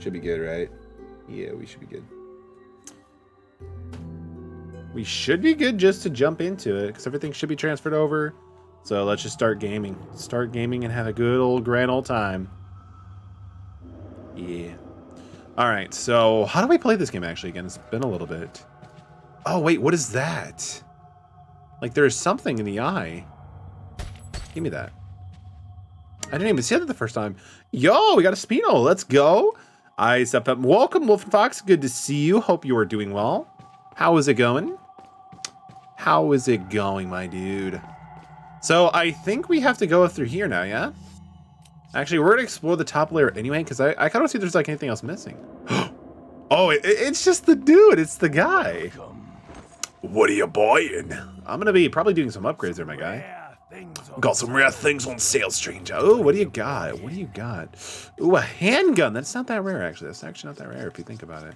Should be good, right? Yeah, we should be good. We should be good just to jump into it, because everything should be transferred over. So let's just start gaming. Start gaming and have a good old grand old time. Yeah. All right, so how do we play this game actually again? It's been a little bit. Oh, wait, what is that? Like there's something in the eye. Give me that. I didn't even see that the first time. Yo, we got a Spino. Let's go. I step up. Welcome, Wolf and Fox. Good to see you. Hope you are doing well. How is it going? How is it going, my dude? So I think we have to go through here now, yeah? Actually, we're gonna explore the top layer anyway, because I kind of don't see there's like anything else missing. Oh, it's just the dude. It's the guy. What are you buying? I'm gonna be probably doing some upgrades there, my guy. Got some rare things on sale, stranger. Oh, what do you got? What do you got? Ooh, a handgun. That's not that rare, actually. That's actually not that rare if you think about it.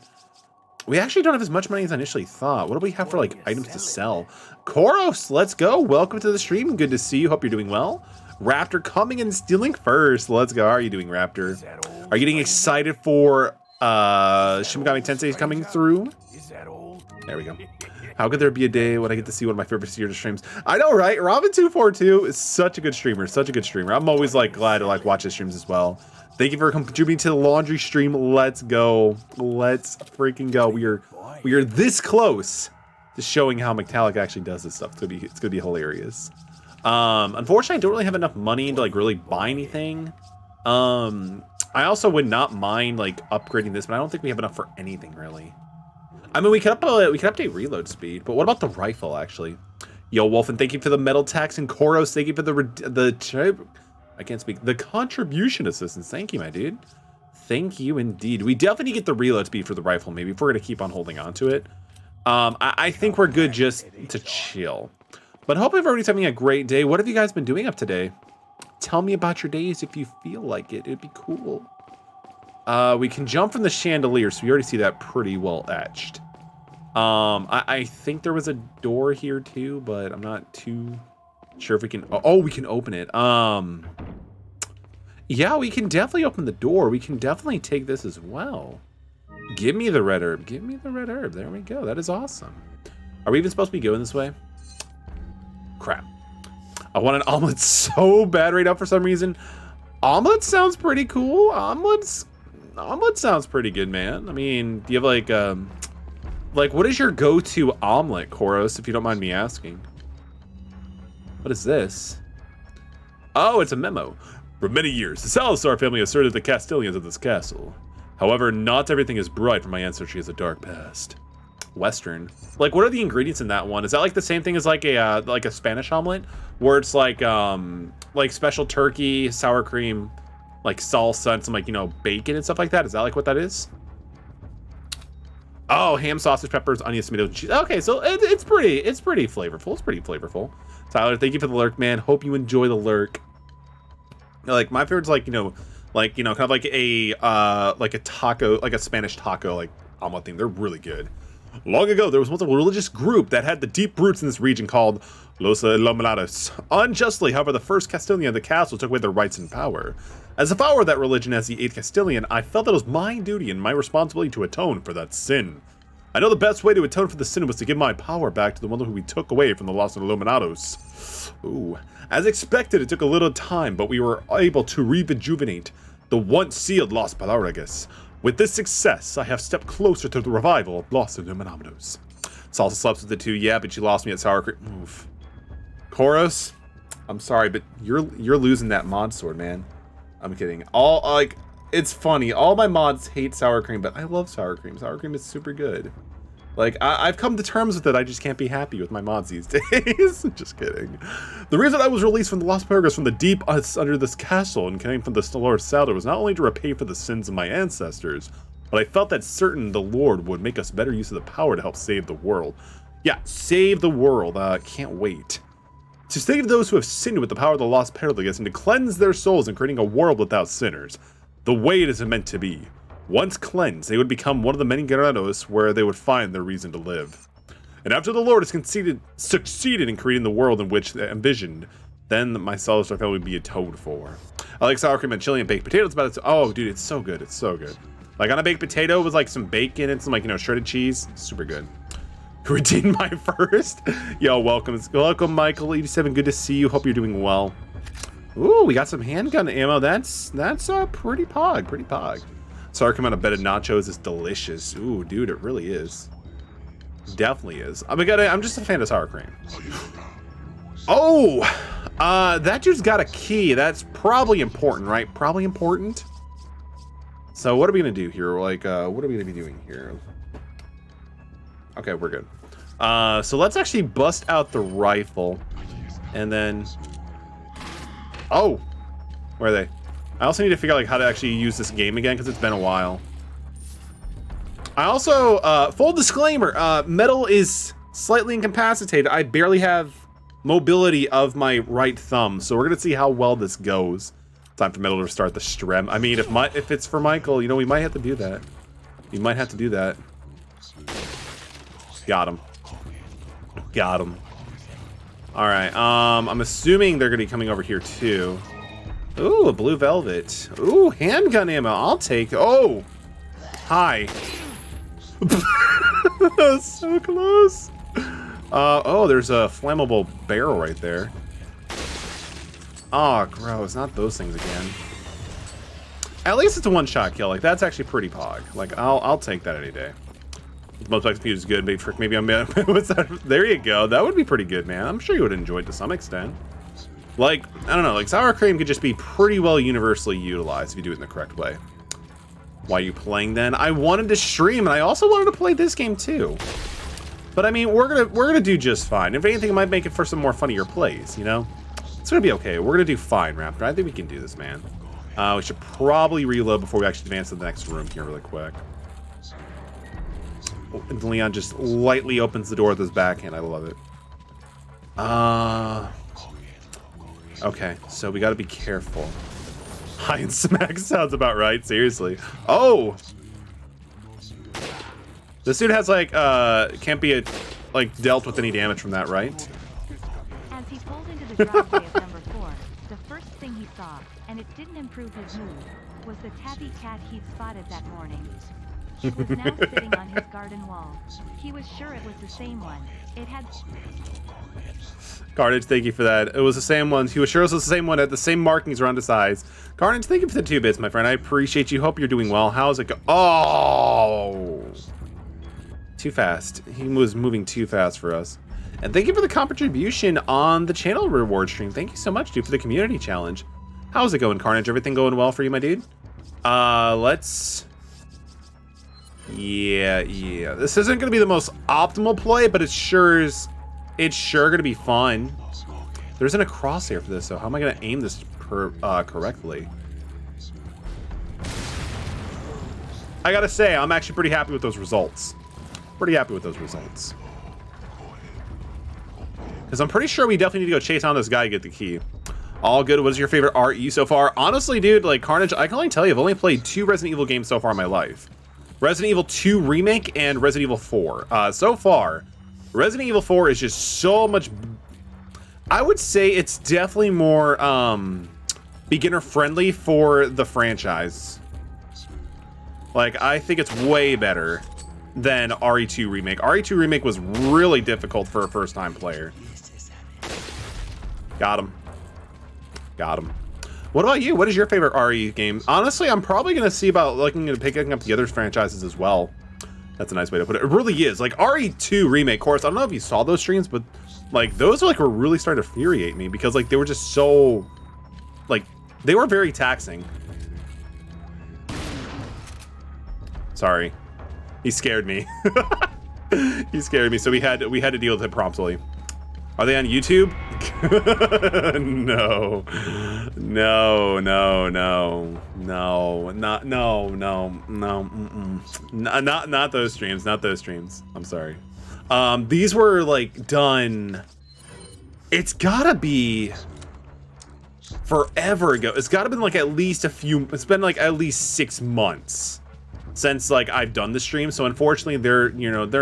We actually don't have as much money as I initially thought. What do we have for like items to sell? Koros, let's go. Welcome to the stream. Good to see you. Hope you're doing well. Raptor coming and stealing first. Let's go. How are you doing, Raptor? Are you getting excited for Shin Megami Tensei coming through? There we go. How could there be a day when I get to see one of my favorite series streams? I know, right? Robin242 is such a good streamer. Such a good streamer. I'm always like glad to like watch his streams as well. Thank you for contributing to the laundry stream. Let's go. Let's freaking go. We are this close to showing how Metallic actually does this stuff. It's gonna be hilarious. Unfortunately, I don't really have enough money to like really buy anything. I also would not mind like upgrading this, but I don't think we have enough for anything really. I mean, we could update reload speed, but what about the rifle actually? Yo, Wolfen, thank you for the metal tax, and Koros, thank you for I can't speak. The contribution assistance. Thank you, my dude. Thank you indeed. We definitely need to get the reload speed for the rifle, maybe, if we're gonna keep on holding on to it. I think we're good just to chill. But I hope everybody's having a great day. What have you guys been doing up today? Tell me about your days if you feel like it. It'd be cool. We can jump from the chandelier, so we already see that pretty well etched. I think there was a door here too, but I'm not too sure if we can. Oh, we can open it. Yeah, we can definitely open the door. We can definitely take this as well. Give me the red herb. Give me the red herb. There we go. That is awesome. Are we even supposed to be going this way? Crap. I want an omelet so bad right now for some reason. Omelet sounds pretty cool. Omelet sounds pretty good, man. I mean, do you have like what is your go-to omelet, Koros, if you don't mind me asking? What is this? Oh, it's a memo. For many years, the Salazar family asserted the Castilians of this castle. However, not everything is bright, for my ancestry has a dark past. Western. Like, what are the ingredients in that one? Is that like the same thing as like a Spanish omelet, where it's like special turkey, sour cream, like salsa, and some like, you know, bacon and stuff like that? Is that like what that is? Oh, ham, sausage, peppers, onions, tomatoes, cheese. Okay, so it's pretty flavorful. It's pretty flavorful. Tyler, thank you for the lurk, man. Hope you enjoy the lurk. Like my favorite's like, kind of like a taco, like a Spanish taco, like omelet thing. They're really good. Long ago, there was once a religious group that had the deep roots in this region called Los Illuminados. Unjustly, however, the first Castilian of the castle took away their rights and power. As a follower of that religion as the 8th Castilian, I felt that it was my duty and my responsibility to atone for that sin. I know the best way to atone for the sin was to give my power back to the one who we took away from the Los Illuminados. Ooh. As expected, it took a little time, but we were able to rejuvenate the once sealed Los Palaragas. With this success, I have stepped closer to the revival of Los Illuminados. Salsa slept with the two, yeah, but you lost me at sour cream. Oof. Koros, I'm sorry, but you're losing that mod sword, man. I'm kidding. It's funny. All my mods hate sour cream, but I love sour cream. Sour cream is super good. Like, I've come to terms with it. I just can't be happy with my mods these days. Just kidding. The reason I was released from the Lost Paragraphs from the deep under this castle and came from the Lord Salder was not only to repay for the sins of my ancestors, but I felt that certain the Lord would make us better use of the power to help save the world. Yeah, save the world. Can't wait. To save those who have sinned with the power of the Lost Paragraphs and to cleanse their souls in creating a world without sinners. The way it is meant to be. Once cleansed, they would become one of the many Guerreros where they would find their reason to live. And after the Lord has succeeded in creating the world in which they envisioned, then my Salazar family would be atoned for. I like sour cream and chili and baked potatoes, but it's, oh dude, it's so good, it's so good. Like on a baked potato with like some bacon and some like, you know, shredded cheese. Super good. Redeemed my first. Yo, welcome, Michael 87. Good to see you. Hope you're doing well. Ooh, we got some handgun ammo. That's pretty pog. Sour cream on a bed of nachos is delicious. Ooh, dude, it really is. Definitely is. I'm just a fan of sour cream. Oh, that dude's got a key. That's probably important, right? Probably important. So what are we gonna do here? Like, what are we gonna be doing here? Okay, we're good. So let's actually bust out the rifle, and then. Oh, where are they? I also need to figure out like how to actually use this game again because it's been a while. I also, full disclaimer, Metal is slightly incapacitated. I barely have mobility of my right thumb, so we're gonna see how well this goes. Time for Metal to start the stream. I mean, if it's for Michael, you know, we might have to do that. We might have to do that. Got him. Got him. All right. I'm assuming they're gonna be coming over here too. Ooh, a blue velvet. Ooh, handgun ammo. I'll take. Oh, hi. So close. Oh, there's a flammable barrel right there. Oh, gross. Not those things again. At least it's a one-shot kill. Like, that's actually pretty pog. Like, I'll take that any day. Most XP is good. Maybe I'm. What's that? There you go. That would be pretty good, man. I'm sure you would enjoy it to some extent. Like, I don't know. Like, sour cream could just be pretty well universally utilized if you do it in the correct way. Why are you playing then? I wanted to stream, and I also wanted to play this game too. But I mean, we're gonna do just fine. If anything, it might make it for some more funnier plays. You know, it's gonna be okay. We're gonna do fine, Raptor. I think we can do this, man. We should probably reload before we actually advance to the next room here really quick. Oh, and Leon just lightly opens the door with his backhand. I love it. Okay, so we got to be careful. High and smack sounds about right. Seriously. Oh, this dude has like can't be dealt with any damage from that, right? As he pulled into the driveway of number 4, the first thing he saw, and it didn't improve his mood, was the tabby cat he'd spotted that morning. It was now sitting on his garden wall. He was sure it was the same one. It had... Carnage, thank you for that. It was the same one. He was sure it was the same one. Had the same markings around his eyes. Carnage, thank you for the 2 bits, my friend. I appreciate you. Hope you're doing well. How's it go? Oh! Too fast. He was moving too fast for us. And thank you for the contribution on the channel reward stream. Thank you so much, dude, for the community challenge. How's it going, Carnage? Everything going well for you, my dude? Let's... Yeah. This isn't going to be the most optimal play, but it's sure going to be fun. There isn't a crosshair for this, so how am I going to aim this correctly? I got to say, I'm actually pretty happy with those results. Because I'm pretty sure we definitely need to go chase down this guy and get the key. All good. What is your favorite RE so far? Honestly, dude, like Carnage, I can only tell you, I've only played 2 Resident Evil games so far in my life. Resident Evil 2 Remake and Resident Evil 4. So far, Resident Evil 4 is just so much... I would say it's definitely more beginner-friendly for the franchise. Like, I think it's way better than RE2 Remake. RE2 Remake was really difficult for a first-time player. Got him. What about you? What is your favorite RE game? Honestly, I'm probably going to see about looking at picking up the other franchises as well. That's a nice way to put it. It really is. Like, RE2 Remake, of course, I don't know if you saw those streams, but, like, those were really starting to infuriate me because, like, they were just so, like, they were very taxing. Sorry. He scared me. He scared me, so we had to deal with it promptly. Are they on YouTube? No. Not those streams. Not those streams. I'm sorry. These were like done. It's gotta be forever ago. It's gotta been like at least it's been like at least 6 months since like I've done the stream. So unfortunately they're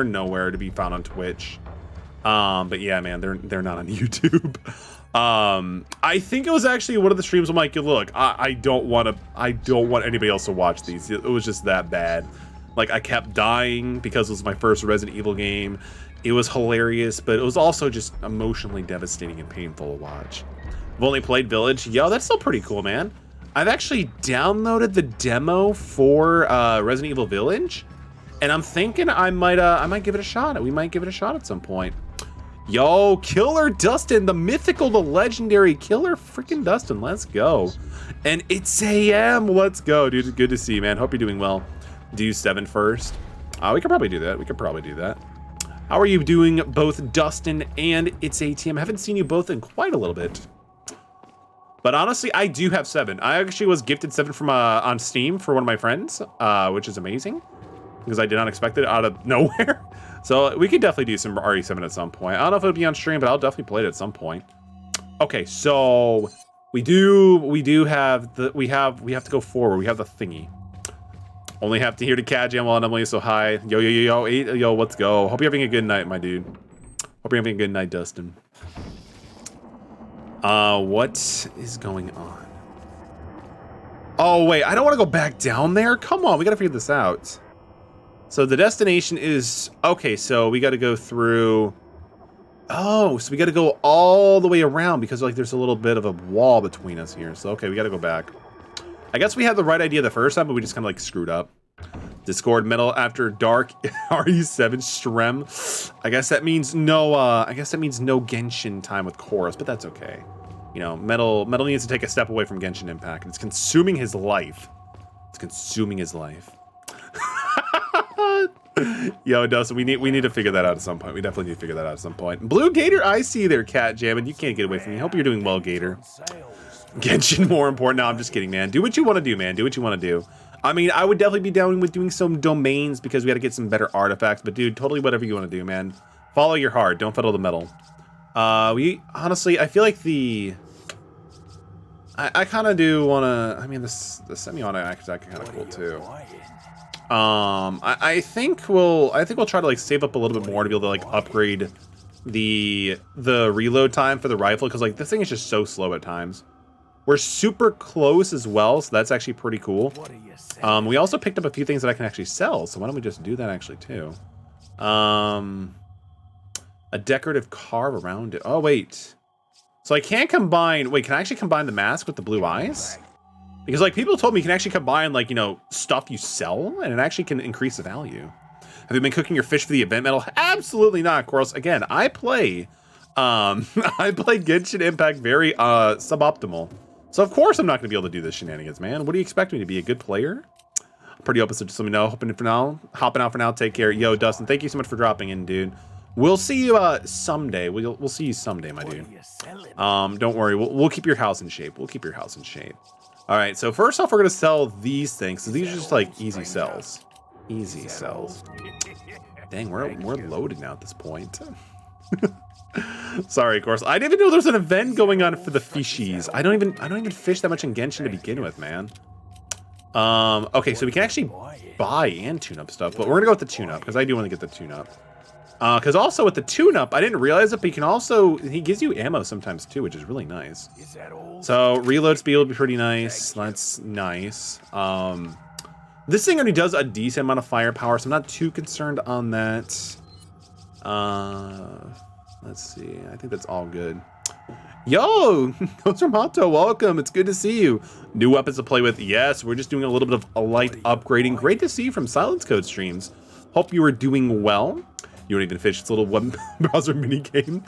nowhere to be found on Twitch. But yeah, man, they're not on YouTube. I think it was actually one of the streams. I'm like, look, I don't want anybody else to watch these. It was just that bad. Like, I kept dying because it was my first Resident Evil game. It was hilarious, but it was also just emotionally devastating and painful to watch. I've only played Village. Yo, that's still pretty cool, man. I've actually downloaded the demo for Resident Evil Village, and I'm thinking I might give it a shot. We might give it a shot at some point. Yo, Killer Dustin, the mythical, the legendary Killer freaking Dustin. Let's go. And it's AM. Let's go, dude. Good to see you, man. Hope you're doing well. Do 7 first. We could probably do that. We could probably do that. How are you doing, both Dustin and It's ATM? I haven't seen you both in quite a little bit. But honestly, I do have 7. I actually was gifted 7 from on Steam for one of my friends, which is amazing because I did not expect it out of nowhere. So we could definitely do some RE7 at some point. I don't know if it'll be on stream, but I'll definitely play it at some point. Okay, so we have to go forward. We have the thingy. Only have to hear the cat jam while Emily is so high. Yo, let's go. Hope you're having a good night, my dude. Hope you're having a good night, Dustin. What is going on? Oh, wait, I don't want to go back down there. Come on, we got to figure this out. So the destination is, okay, so we got to go through, oh, so we got to go all the way around because like there's a little bit of a wall between us here. So, okay, we got to go back. I guess we had the right idea the first time, but we just kind of like screwed up. Discord Metal After Dark RE7 Strem. I guess that means no Genshin time with Chorus, but that's okay. You know, Metal needs to take a step away from Genshin Impact. It's consuming his life. It's consuming his life. Yo, Dustin, we need to figure that out at some point. We definitely need to figure that out at some point. Blue Gator, I see you there, cat jamming. You can't get away from me. Hope you're doing well, Gator. Genshin more important. No, I'm just kidding, man. Do what you want to do, man. Do what you want to do. I mean, I would definitely be down with doing some domains because we got to get some better artifacts. But dude, totally whatever you want to do, man. Follow your heart. Don't fiddle the metal. We honestly, I feel like I kind of do want to. I mean, the semi-automatic is actually kind of cool too. I think we'll try to like save up a little bit more to be able to like upgrade the reload time for the rifle because like this thing is just so slow at times. We're super close as well, so that's actually pretty cool. We also picked up a few things that I can actually sell, so why don't we just do that actually too? A decorative carve around it. Oh wait, so I can't combine. Wait, can I actually combine the mask with the blue eyes? Because like people told me you can actually combine like, you know, stuff you sell and it actually can increase the value. Have you been cooking your fish for the event metal? Absolutely not, of course. Again, I play Genshin Impact very suboptimal. So of course I'm not gonna be able to do this shenanigans, man. What do you expect me to be, a good player? I'm pretty open, so just let me know. Hopping out for now. Take care. Yo, Dustin, thank you so much for dropping in, dude. We'll see you someday. We'll see you someday, my dude. Don't worry. We'll keep your house in shape. We'll keep your house in shape. All right, so first off, we're gonna sell these things. So these are just like easy sells. Easy sells. Dang, we're loaded now at this point. Sorry, of course. I didn't even know there's an event going on for the fishies. I don't even fish that much in Genshin to begin with, man. Okay, so we can actually buy and tune up stuff, but we're gonna go with the tune up because I do want to get the tune up. Because also with the tune-up, I didn't realize it, but you can also, he gives you ammo sometimes too, which is really nice. So reload speed will be pretty nice. That's nice. This thing only does a decent amount of firepower, so I'm not too concerned on that. Let's see. I think that's all good. Yo, Kosumato, welcome. It's good to see you. New weapons to play with. Yes, we're just doing a little bit of a light upgrading. Great to see you from Silence Code streams. Hope you are doing well. You don't even fish. It's a little web browser mini game.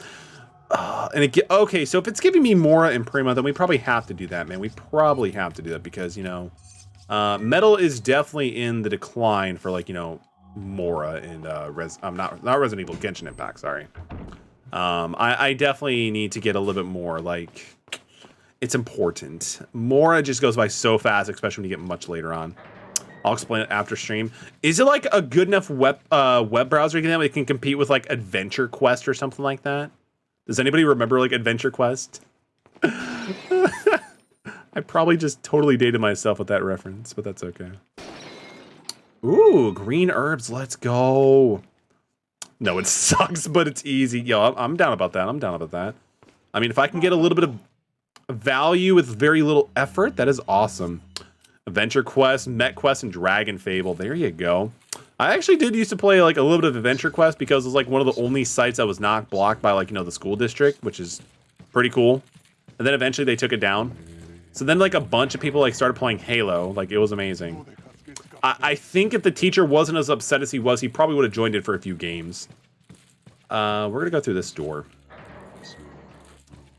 Okay, so if it's giving me Mora and Prima, then we probably have to do that, man. We probably have to do that because, you know, Metal is definitely in the decline for, like, you know, Mora and not Resident Evil, Genshin Impact, sorry. I definitely need to get a little bit more, like, it's important. Mora just goes by so fast, especially when you get much later on. I'll explain it after stream. Is it like a good enough web browser that it can compete with like Adventure Quest or something like that? Does anybody remember like Adventure Quest? I probably just totally dated myself with that reference, but that's okay. Ooh, green herbs, let's go. No, it sucks, but it's easy. Yo, I'm down about that. I'm down about that. I mean, if I can get a little bit of value with very little effort, that is awesome. Adventure Quest, Met Quest, and Dragon Fable. There you go. I actually did used to play like a little bit of Adventure Quest because it was like one of the only sites that was not blocked by like, you know, the school district, which is pretty cool. And then eventually they took it down. So then like a bunch of people like started playing Halo. Like it was amazing. I think if the teacher wasn't as upset as he was, he probably would have joined it for a few games. We're gonna go through this door.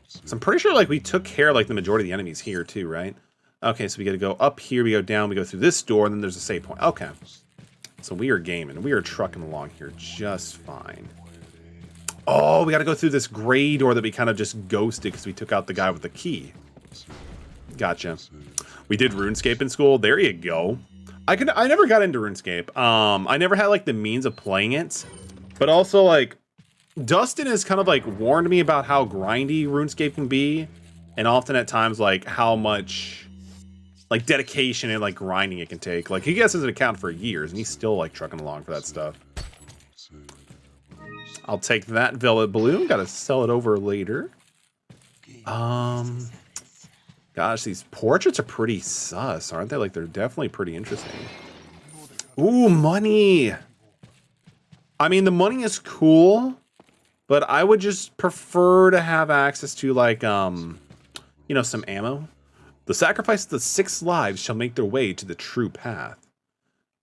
So I'm pretty sure like we took care of like the majority of the enemies here too, right? Okay, so we gotta go up here, we go down, we go through this door, and then there's a save point. Okay. So we are gaming. We are trucking along here just fine. Oh, we gotta go through this gray door that we kind of just ghosted because we took out the guy with the key. Gotcha. We did RuneScape in school. There you go. I never got into RuneScape. I never had like the means of playing it. But also like Dustin has kind of like warned me about how grindy RuneScape can be, and often at times like how much like dedication and like grinding it can take. Like he gets his account for years and he's still like trucking along for that stuff. I'll take that Velvet Balloon. Gotta sell it over later. Gosh, these portraits are pretty sus, aren't they? Like they're definitely pretty interesting. Ooh, money. I mean, the money is cool, but I would just prefer to have access to like, you know, some ammo. The sacrifice of the 6 lives shall make their way to the true path.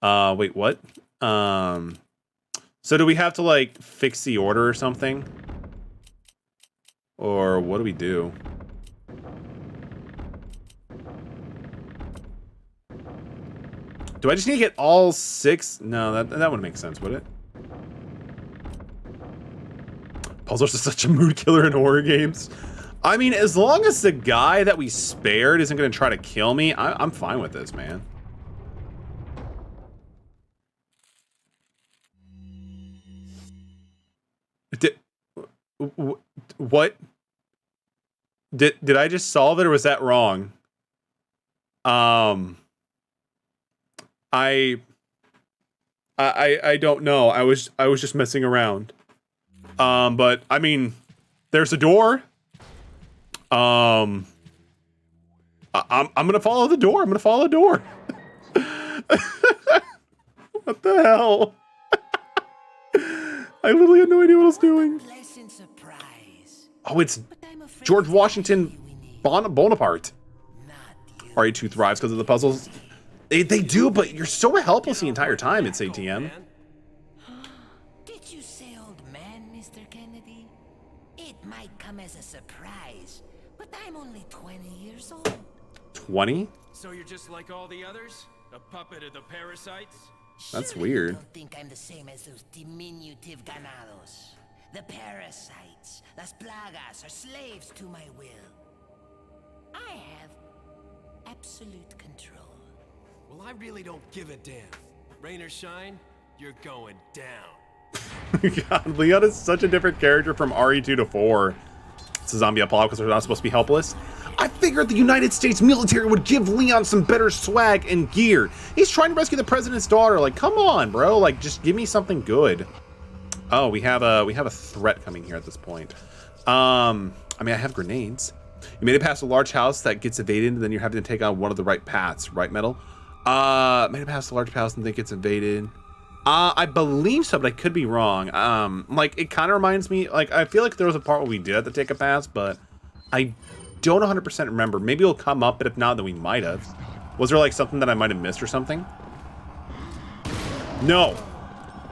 Wait, what? So do we have to like fix the order or something? Or what do we do? Do I just need to get all 6? No, that wouldn't make sense, would it? Puzzles are such a mood killer in horror games. I mean, as long as the guy that we spared isn't going to try to kill me, I'm fine with this, man. What? Did I just solve it, or was that wrong? I don't know. I was just messing around. But I mean, there's a door. I'm gonna follow the door. I'm gonna follow the door. What the hell? I literally had no idea what I was doing. Oh, it's George Washington Bonaparte. RE2 thrives because of the puzzles. They do, but you're so helpless the entire time. It's ATM. Did you say old man, Mr. Kennedy? It might come as a surprise, but I'm only 20 years old. 20? So you're just like all the others? A puppet of the parasites? That's Surely weird. You don't think I'm the same as those diminutive ganados. The parasites, las plagas, are slaves to my will. I have absolute control. Well, I really don't give a damn. Rain or shine, you're going down. God, Leon is such a different character from RE2 to 4. It's a zombie apocalypse because they're not supposed to be helpless. I figured the United States military would give Leon some better swag and gear. He's trying to rescue the president's daughter. Like, come on, bro. Like, just give me something good. Oh, we have a threat coming here at this point. I mean, I have grenades. You made it past a large house that gets evaded, and then you're having to take on one of the right paths, right, Metal? Made it past a large house and then gets invaded. I believe so, but I could be wrong. Like, it kind of reminds me, like, I feel like there was a part where we did have to take a pass, but I don't 100% remember. Maybe it'll come up, but if not, then we might have. Was there, like, something that I might have missed or something? No.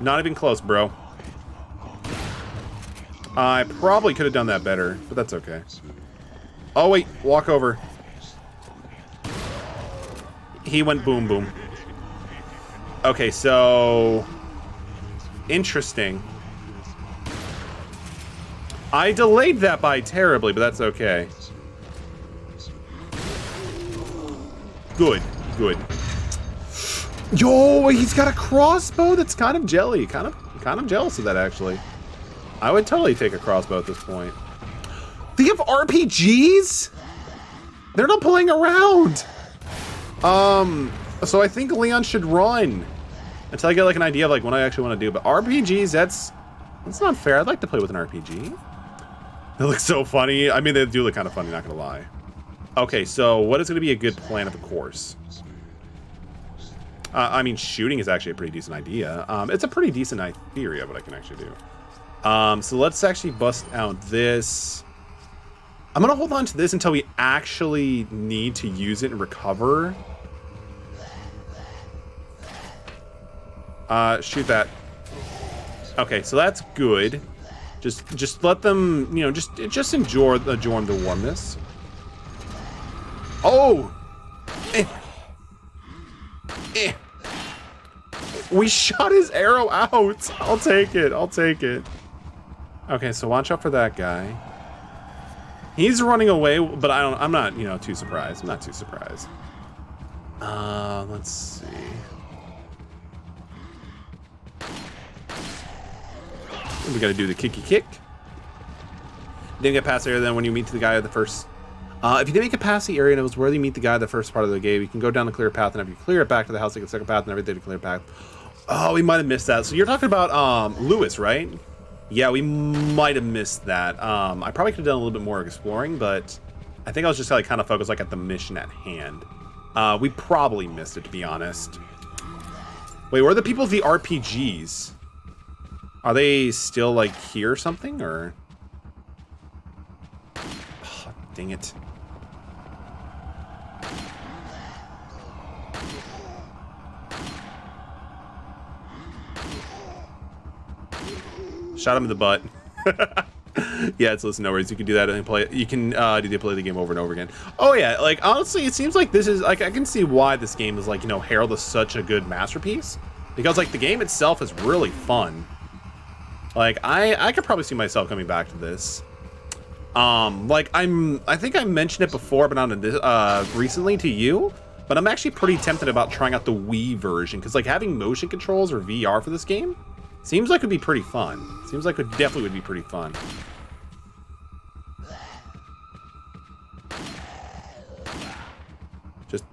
Not even close, bro. I probably could have done that better, but that's okay. Oh, wait. Walk over. He went boom, boom. Okay, so... Interesting. I delayed that by terribly, but that's okay. Good, good. Yo, he's got a crossbow that's kind of jelly. Kind of jealous of that, actually. I would totally take a crossbow at this point. They have RPGs? They're not playing around. So I think Leon should run until I get like an idea of like what I actually want to do. But RPGs, that's not fair. I'd like to play with an RPG. It looks so funny. I mean, they do look kind of funny, not gonna lie. Okay, so what is gonna be a good plan of the course? I mean, shooting is actually a pretty decent idea. It's a pretty decent theory of what I can actually do. So let's actually bust out this. I'm gonna hold on to this until we actually need to use it and recover. Shoot that. Okay, so that's good. Just let them, you know, just enjoy the warmness. Oh! Eh. Eh. We shot his arrow out. I'll take it. I'll take it. Okay, so watch out for that guy. He's running away, but I'm not, you know, too surprised. I'm not too surprised. Let's see. We gotta do the kicky kick. Didn't get past there. Then when you meet the guy at the first, if you didn't make it past the area and it was where you meet the guy at the first part of the game, you can go down the clear path, and if you clear it back to the house, take a second path and everything to clear path. Oh, we might have missed that. So you're talking about Lewis, right? Yeah, we might have missed that. I probably could have done a little bit more exploring, but I think I was just like kind of focused like at the mission at hand. We probably missed it, to be honest. Wait, where are the people with the RPGs? Are they still like here or something, or? Oh, dang it. Shot him in the butt. Yeah, it's listen, no worries. You can do that and play it. You can play the game over and over again. Oh yeah, like honestly, it seems like this is like I can see why this game is like, you know, hailed as such a good masterpiece, because like the game itself is really fun. Like I could probably see myself coming back to this. Like I think I mentioned it before, but not recently to you. But I'm actually pretty tempted about trying out the Wii version, because like having motion controls or VR for this game seems like it would be pretty fun. Seems like it definitely would be pretty fun.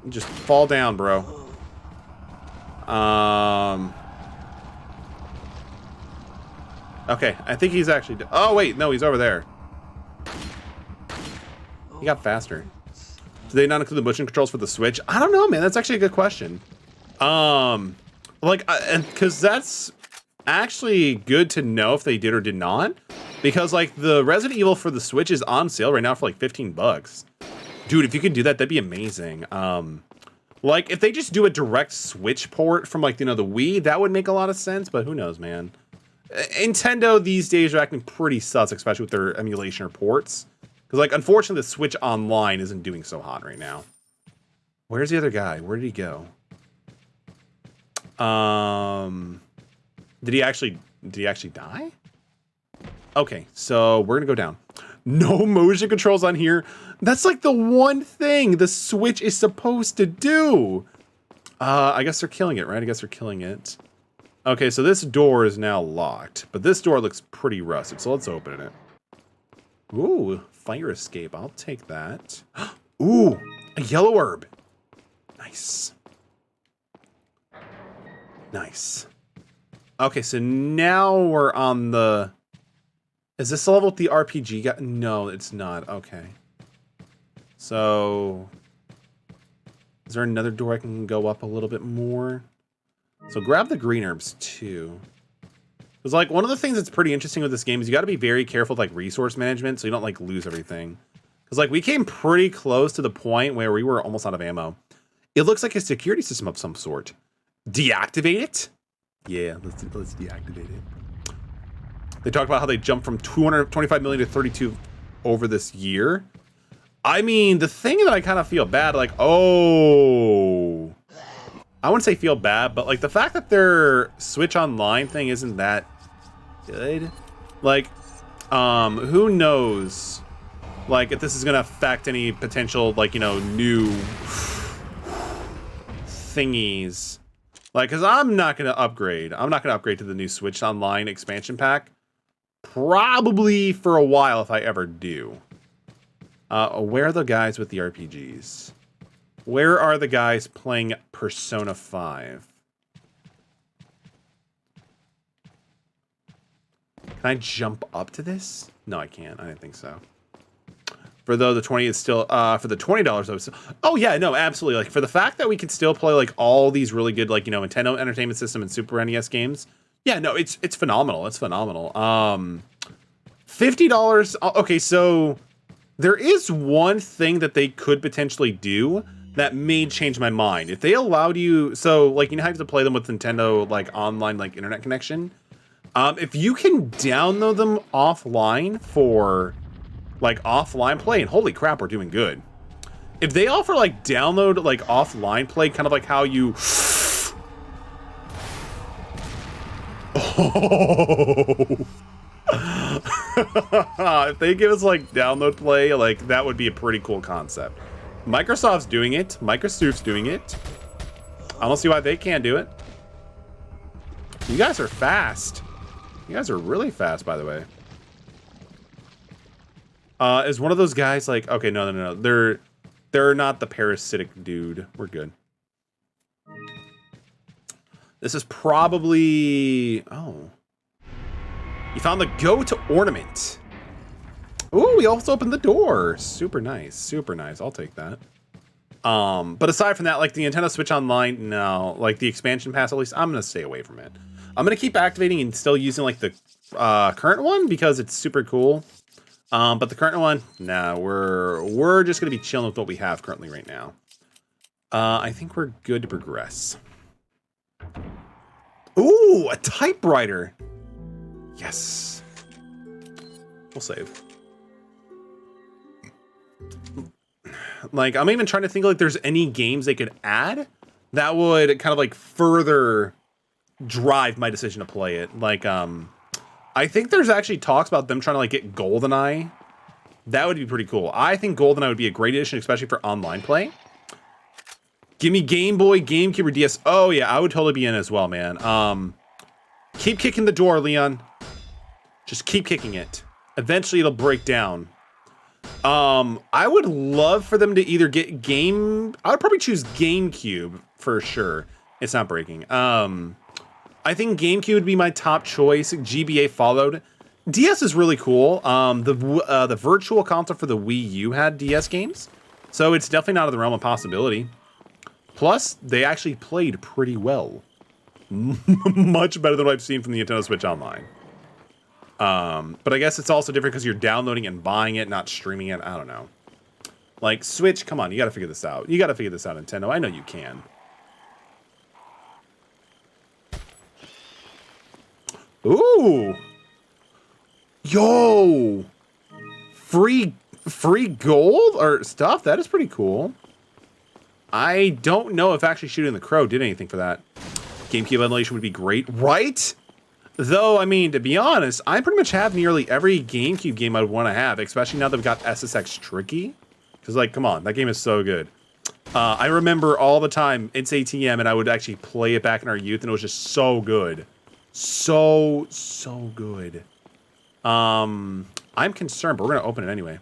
Just fall down, bro. Okay, I think he's actually... Oh, wait, no, he's over there. He got faster. Do they not include the motion controls for the Switch? I don't know, man. That's actually a good question. Like, and because that's actually good to know if they did or did not. Because, like, the Resident Evil for the Switch is on sale right now for, like, 15 bucks. Dude, if you could do that, that'd be amazing. Like, if they just do a direct Switch port from, like, you know, the Wii, that would make a lot of sense, but who knows, man. Nintendo these days are acting pretty sus, especially with their emulation or ports. Because, like, unfortunately, the Switch Online isn't doing so hot right now. Where's the other guy? Where did he go? Did he actually die? Okay, so we're gonna go down. No motion controls on here. That's like the one thing the Switch is supposed to do. I guess they're killing it, right? I guess they're killing it. Okay, so this door is now locked, but this door looks pretty rusted, so let's open it. Ooh, fire escape. I'll take that. Ooh, a yellow herb. Nice. Nice. Okay, so now we're on the... Is this the level with the RPG guy? No, it's not. Okay. So... Is there another door I can go up a little bit more? So grab the green herbs too. Because like one of the things that's pretty interesting with this game is you got to be very careful with like resource management so you don't like lose everything. Because like we came pretty close to the point where we were almost out of ammo. It looks like a security system of some sort. Deactivate it? Yeah, let's deactivate it. They talked about how they jumped from 225 million to 32 over this year. I mean, the thing that I kind of feel bad, like, oh, I wouldn't say feel bad, but like the fact that their Switch Online thing isn't that good. Like, who knows, like, if this is gonna affect any potential, like, you know, new thingies. Like, cause I'm not gonna upgrade. I'm not gonna upgrade to the new Switch Online expansion pack. Probably for a while, if I ever do. Where are the guys with the RPGs? Where are the guys playing Persona 5? Can I jump up to this? No, I can't. I didn't think so. For though the 20 is still for the $20 though. Oh yeah, no, absolutely. Like for the fact that we can still play like all these really good like, you know, Nintendo Entertainment System and Super NES games. Yeah, no, it's phenomenal. It's phenomenal. $50. Okay, so there is one thing that they could potentially do that may change my mind. If they allowed you, so like you know how you have to play them with Nintendo like online like internet connection. If you can download them offline for like offline play, and holy crap, we're doing good. If they offer like download like offline play, kind of like how you if they give us like download play, like that would be a pretty cool concept. Microsoft's doing it. Microsoft's doing it. I don't see why they can't do it. You guys are fast. You guys are really fast, by the way. Is one of those guys like, okay, no. They're not the parasitic dude. We're good. This is probably, oh. You found the goat ornament. Ooh, we also opened the door. Super nice, super nice. I'll take that. But aside from that, like the Nintendo Switch Online, no. Like the expansion pass, at least, I'm gonna stay away from it. I'm gonna keep activating and still using like the current one because it's super cool. But the current one, nah, we're just gonna be chilling with what we have currently right now. I think we're good to progress. Ooh, a typewriter. Yes. We'll save. Like, I'm even trying to think like there's any games they could add that would kind of like further drive my decision to play it. Like, I think there's actually talks about them trying to like get GoldenEye. That would be pretty cool. I think GoldenEye would be a great addition, especially for online play. Give me Game Boy, GameCube, or DS. Oh yeah, I would totally be in as well, man. Keep kicking the door, Leon. Just keep kicking it. Eventually it'll break down. I would love for them to either get I would probably choose GameCube for sure. It's not breaking. I think GameCube would be my top choice. GBA followed. DS is really cool. The virtual console for the Wii U had DS games, so it's definitely not in the realm of possibility. Plus, they actually played pretty well. Much better than what I've seen from the Nintendo Switch Online. But I guess it's also different because you're downloading and buying it, not streaming it. I don't know. Like, Switch, come on, you gotta figure this out. You gotta figure this out, Nintendo. I know you can. Ooh! Yo! Free gold or stuff? That is pretty cool. I don't know if actually shooting the crow did anything for that. GameCube emulation would be great, right? Though, I mean, to be honest, I pretty much have nearly every GameCube game I'd want to have, especially now that we've got SSX Tricky. Because, like, come on, that game is so good. I remember all the time, it's ATM, and I would actually play it back in our youth, and it was just so good. So good. I'm concerned, but we're going to open it anyway.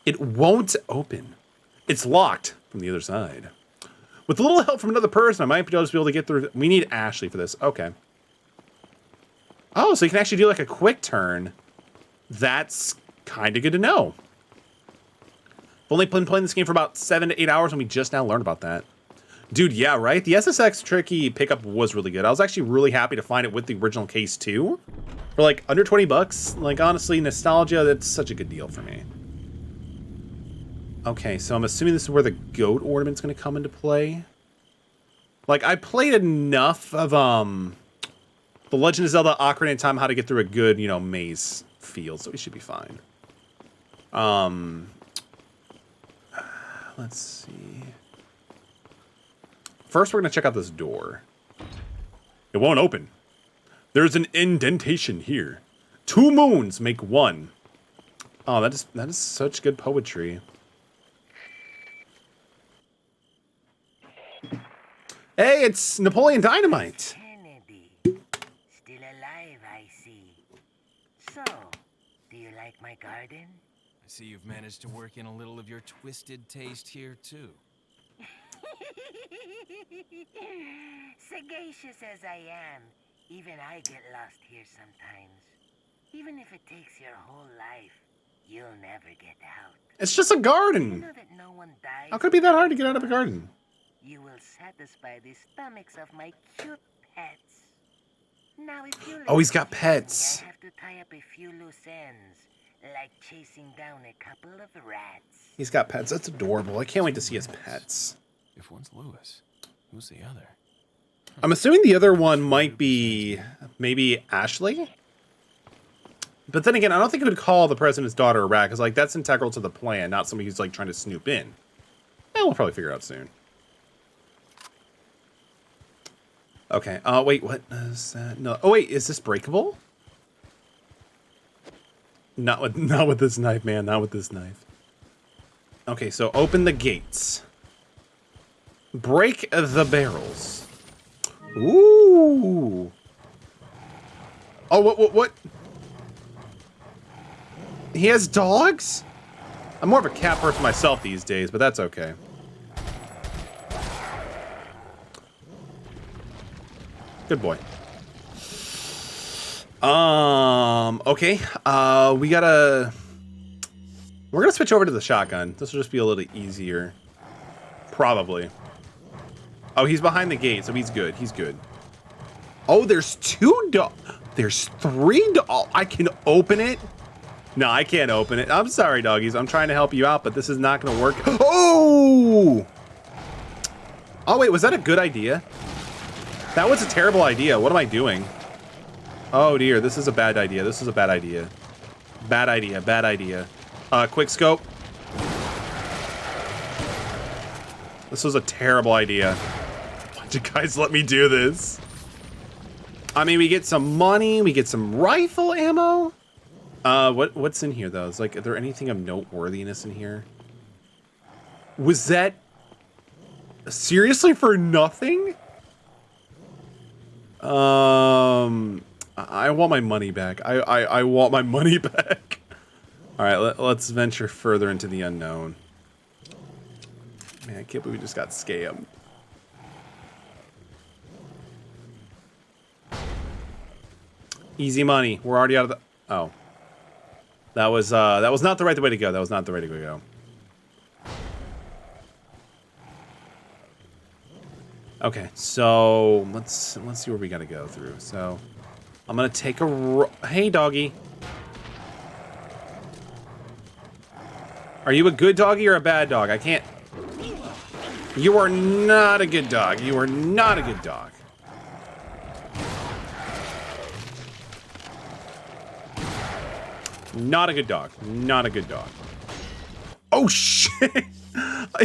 It won't open. It's locked from the other side. With a little help from another person, I might just be able to get through. We need Ashley for this. Okay. Oh, so you can actually do like a quick turn. That's kind of good to know. I've only been playing this game for about 7 to 8 hours, and we just now learned about that. Dude, yeah, right? The SSX Tricky pickup was really good. I was actually really happy to find it with the original case too. For like under 20 bucks. Like, honestly, nostalgia, that's such a good deal for me. Okay, so I'm assuming this is where the goat ornament's going to come into play. Like, I played enough of, The Legend of Zelda Ocarina of Time, how to get through a good, you know, maze field, so we should be fine. Let's see. First, we're going to check out this door. It won't open. There's an indentation here. 2 moons make 1. Oh, that is such good poetry. Hey, it's Napoleon Dynamite. Kennedy. Still alive, I see. So, do you like my garden? I see you've managed to work in a little of your twisted taste here, too. Sagacious as I am, even I get lost here sometimes. Even if it takes your whole life, you'll never get out. It's just a You garden. know that no one dies. How could it be that hard to get out of a garden? You will satisfy the stomachs of my cute pets. Now, if you Oh, he's got let me, pets. I have to tie up a few loose ends, like chasing down a couple of rats. He's got pets. That's adorable. I can't wait to see his pets. If one's Lewis, who's the other? I'm assuming the other one might be maybe Ashley. But then again, I don't think it would call the president's daughter a rat, because like that's integral to the plan, not somebody who's like trying to snoop in. Eh, we'll probably figure it out soon. Okay. Wait, what is that? No. Oh wait, is this breakable? Not with this knife, man. Not with this knife. Okay, so open the gates. Break the barrels. Ooh. Oh, what? He has dogs? I'm more of a cat person myself these days, but that's okay. Good boy. Okay. We're gonna switch over to the shotgun. This will just be a little easier. Probably. Oh, he's behind the gate, so he's good. He's good. Oh, there's two dogs. There's three dogs. Oh, I can open it? No, I can't open it. I'm sorry, doggies. I'm trying to help you out, but this is not going to work. Oh! Oh, wait. Was that a good idea? That was a terrible idea. What am I doing? Oh, dear. This is a bad idea. This is a bad idea. Bad idea. Bad idea. Quick scope. This was a terrible idea. Why did you guys let me do this? I mean, we get some money. We get some rifle ammo. What's in here, though? Is like, is there anything of noteworthiness in here? Was that seriously for nothing? I want my money back. I want my money back. All right, let's venture further into the unknown. Man, I can't believe we just got scammed. Easy money. We're already out of the... Oh. That was not the right way to go. That was not the right way to go. Okay, so let's see where we gotta go through. So I'm gonna take a... Hey, doggy. Are you a good doggy or a bad dog? I can't... You are not a good dog. You are not a good dog. Not a good dog. Not a good dog. Oh, shit.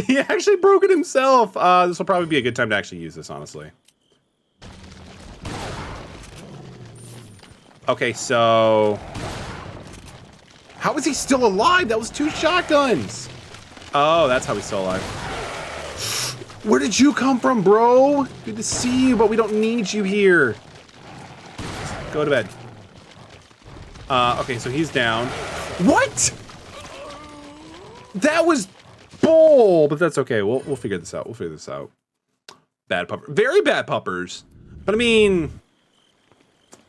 He actually broke it himself. This will probably be a good time to actually use this, honestly. Okay, so... How is he still alive? That was 2 shotguns. Oh, that's how he's still alive. Where did you come from, bro? Good to see you, but we don't need you here. Go to bed. Okay, so he's down. What? That was bull, but that's okay. We'll figure this out. We'll figure this out. Bad pupper. Very bad puppers. But I mean,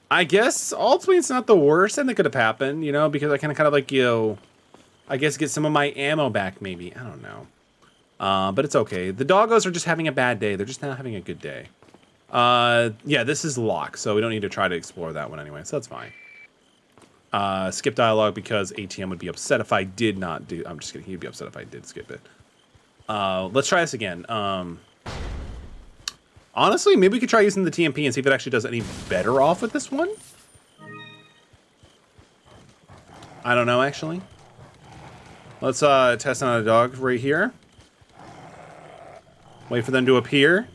I guess ultimately it's not the worst thing that could have happened, you know, because I kind of like, you know, I guess get some of my ammo back maybe. I don't know. But it's okay. The doggos are just having a bad day. They're just not having a good day. Yeah, this is locked, so we don't need to try to explore that one anyway, so that's fine. Skip dialogue because ATM would be upset if I did not do... I'm just kidding. He'd be upset if I did skip it. Let's try this again. Honestly, maybe we could try using the TMP and see if it actually does any better off with this one. I don't know, actually. Let's test on a dog right here. Wait for them to appear.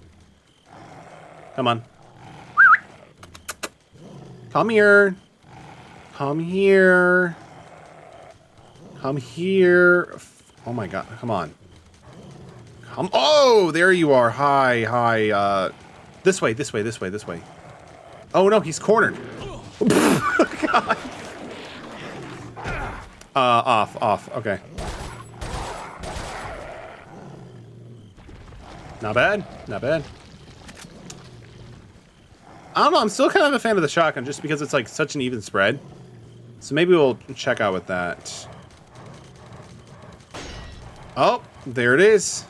Come on. Come here. Come here. Come here. Oh my god, come on. Come. Oh, there you are. Hi, hi. This way, this way, this way, this way. Oh no, he's cornered. God. Off. Okay. Not bad. Not bad. I don't know. I'm still kind of a fan of the shotgun just because it's like such an even spread. So maybe we'll check out with that. Oh, there it is.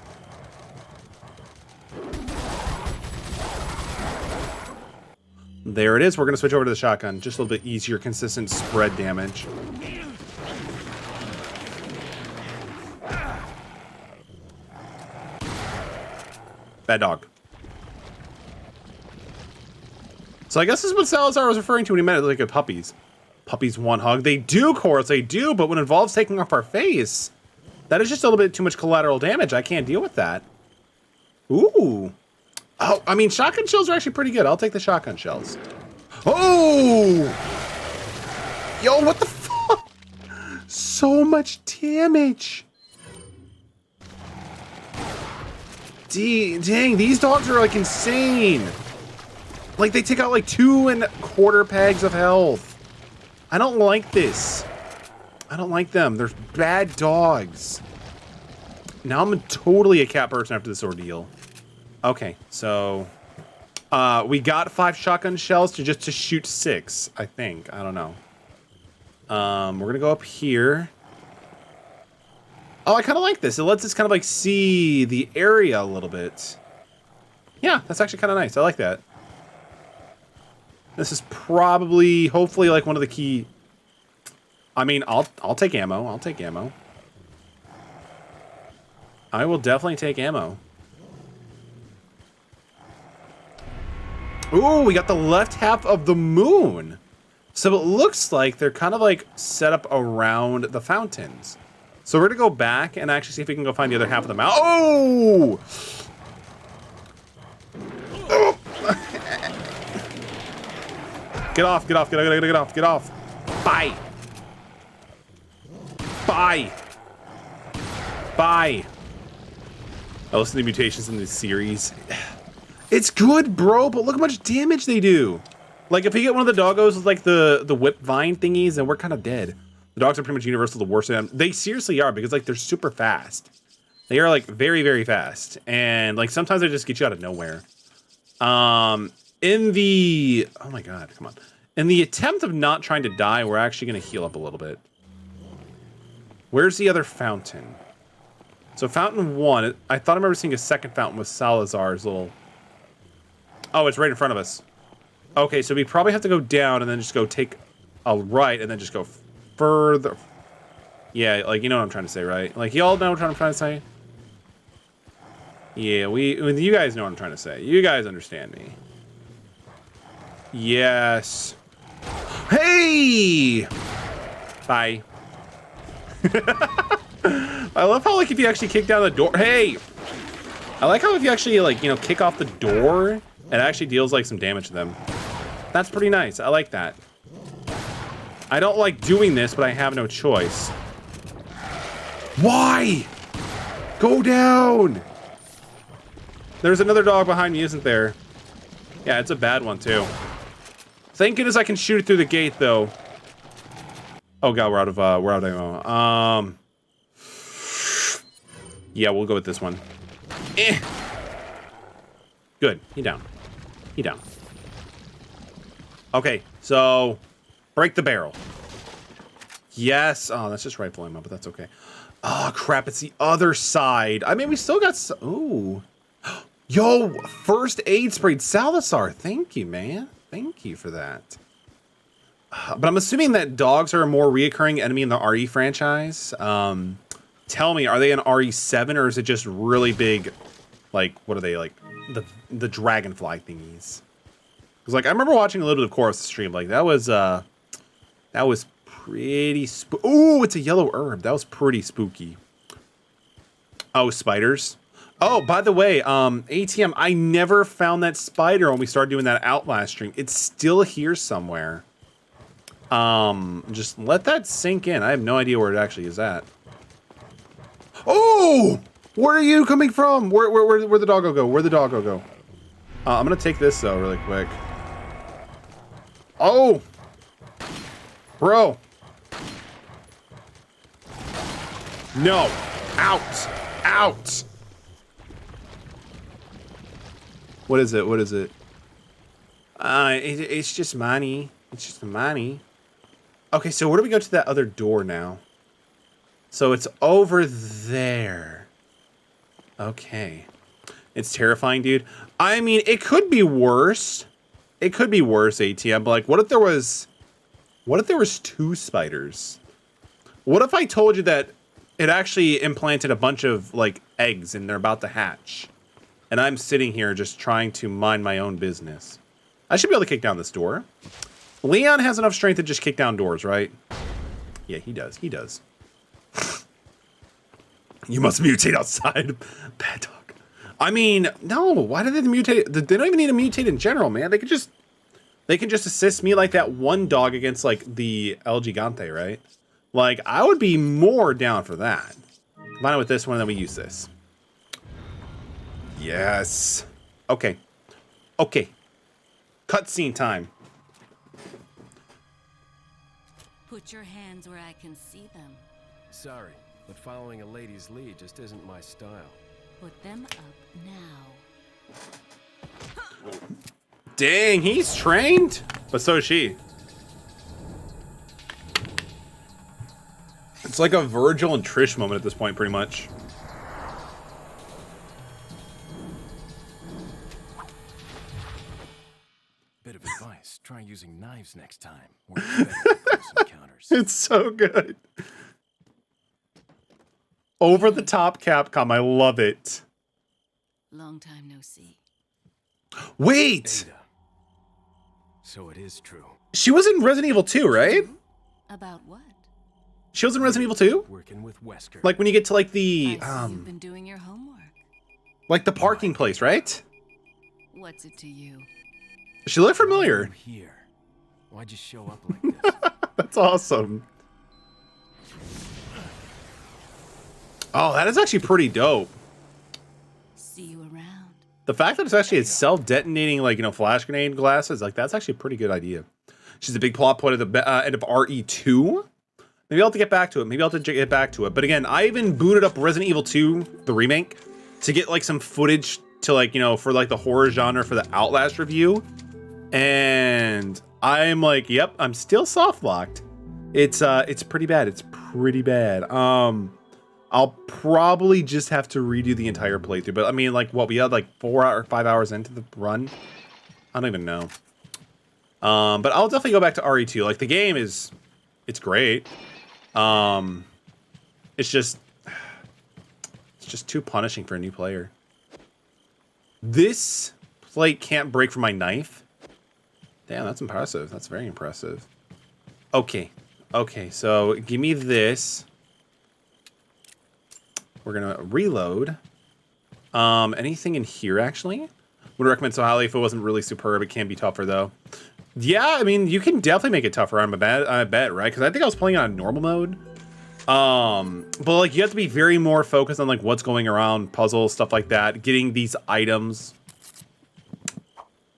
There it is. We're going to switch over to the shotgun. Just a little bit easier, consistent spread damage. Bad dog. So I guess this is what Salazar was referring to when he meant like puppies. Puppies want hug. They do, of course, they do, but when it involves taking off our face, that is just a little bit too much collateral damage. I can't deal with that. Ooh. Oh, I mean, shotgun shells are actually pretty good. I'll take the shotgun shells. Oh! Yo, what the fuck? So much damage. Dang, these dogs are like insane. Like they take out like 2¼ pegs of health. I don't like this. I don't like them. They're bad dogs. Now I'm totally a cat person after this ordeal. Okay, so we got 5 shotgun shells to shoot 6, I think. I don't know. We're gonna go up here. Oh, I kind of like this. It lets us kind of like see the area a little bit. Yeah, that's actually kind of nice. I like that. This is probably, hopefully, like one of the key. I mean, I'll take ammo. I'll take ammo. I will definitely take ammo. Ooh, we got the left half of the moon. So it looks like they're kind of like set up around the fountains. So we're gonna go back and actually see if we can go find the other half of the mountain. Oh! Oh! Get off, get off, get off, get off, get off. Bye. Bye. Bye. I listen to mutations in this series. It's good, bro, but look how much damage they do. Like, if we get one of the doggos with, like, the whip vine thingies, then we're kind of dead. The dogs are pretty much universal, the worst of them. They seriously are, because, like, they're super fast. They are, like, very, very fast. And, like, sometimes they just get you out of nowhere. In the... Oh, my God, come on. In the attempt of not trying to die, we're actually going to heal up a little bit. Where's the other fountain? So, fountain 1, I thought I remember seeing a second fountain with Salazar's little... Oh, it's right in front of us. Okay, so we probably have to go down and then just go take a right and then just go further. Yeah, like, you know what I'm trying to say, right? Like, y'all know what I'm trying to say? Yeah, you guys know what I'm trying to say. You guys understand me. Yes. Hey! Bye. I love how, like, if you actually kick down the door... Hey! I like how if you actually, like, you know, kick off the door, it actually deals, like, some damage to them. That's pretty nice. I like that. I don't like doing this, but I have no choice. Why? Go down! There's another dog behind me, isn't there? Yeah, it's a bad one, too. Thank goodness I can shoot it through the gate, though. Oh, God, we're out of ammo. Yeah, we'll go with this one. Eh. Good. He down. He down. Okay, so break the barrel. Yes. Oh, that's just rifle ammo, but that's okay. Oh, crap. It's the other side. I mean, we still got... Ooh. Yo, first aid sprayed Salazar. Thank you, man. Thank you for that. But I'm assuming that dogs are a more reoccurring enemy in the RE franchise. Tell me, are they an RE7 or is it just really big, like, what are they, like, the dragonfly thingies? Because, like, I remember watching a little bit of Chorus stream. Like, that was pretty ooh, it's a yellow herb. That was pretty spooky. Oh, spiders. Oh, by the way, ATM, I never found that spider when we started doing that Outlast stream. It's still here somewhere. Just let that sink in. I have no idea where it actually is at. Oh! Where are you coming from? Where'd the doggo go? Where'd the doggo go? I'm gonna take this, though, really quick. Oh! Bro! No! Out! Out! What is it? What is it? It's just money. It's just money. Okay, so where do we go to that other door now? So it's over there. Okay. It's terrifying, dude. I mean, it could be worse. It could be worse, ATM. But like, what if there was 2 spiders? What if I told you that it actually implanted a bunch of like eggs and they're about to hatch? And I'm sitting here just trying to mind my own business. I should be able to kick down this door. Leon has enough strength to just kick down doors, right? Yeah, he does. He does. You must mutate outside. Bad dog. I mean, no. Why did they mutate? They don't even need to mutate in general, man. They can just assist me like that one dog against like the El Gigante, right? Like, I would be more down for that. Combine it with this one, and then we use this. Yes. Okay. Okay. Cutscene time. Put your hands where I can see them. Sorry, but following a lady's lead just isn't my style. Put them up now. Dang, he's trained. But so is she. It's like a Virgil and Trish moment at this point, pretty much. Bit of advice, try using knives next time. We're better at close encounters. It's so good. Over the top Capcom, I love it. Long time no see. Wait! Ada. So it is true. She was in Resident Evil 2, right? About what? She was in Resident Evil 2? Working with Wesker. Like when you get to like the I see you've been doing your homework. like the parking place, right? What's it to you? She looked familiar. I'm here. Why'd you show up like this? That's awesome. Oh, that is actually pretty dope. See you around. The fact that it's actually a self-detonating, like, you know, flash grenade glasses, like, that's actually a pretty good idea. She's a big plot point at the end of RE2. Maybe I'll have to get back to it. Maybe I'll have to get back to it. But again, I even booted up Resident Evil 2, the remake, to get, like, some footage to, like, you know, for, like, the horror genre for the Outlast review. And I'm like, yep, I'm still soft-locked. It's pretty bad. It's pretty bad. I'll probably just have to redo the entire playthrough. But I mean, like, what, we had like 4 or 5 hours into the run? I don't even know. But I'll definitely go back to RE2. Like, the game is, it's great. It's just too punishing for a new player. This plate can't break from my knife. Damn, that's impressive. That's very impressive. Okay. Okay, so give me this. We're gonna reload. Anything in here actually? Would recommend so highly if it wasn't really superb. It can be tougher though. Yeah, I mean, you can definitely make it tougher. I bet, right? Because I think I was playing on normal mode. But like you have to be very more focused on like what's going around, puzzles, stuff like that. Getting these items.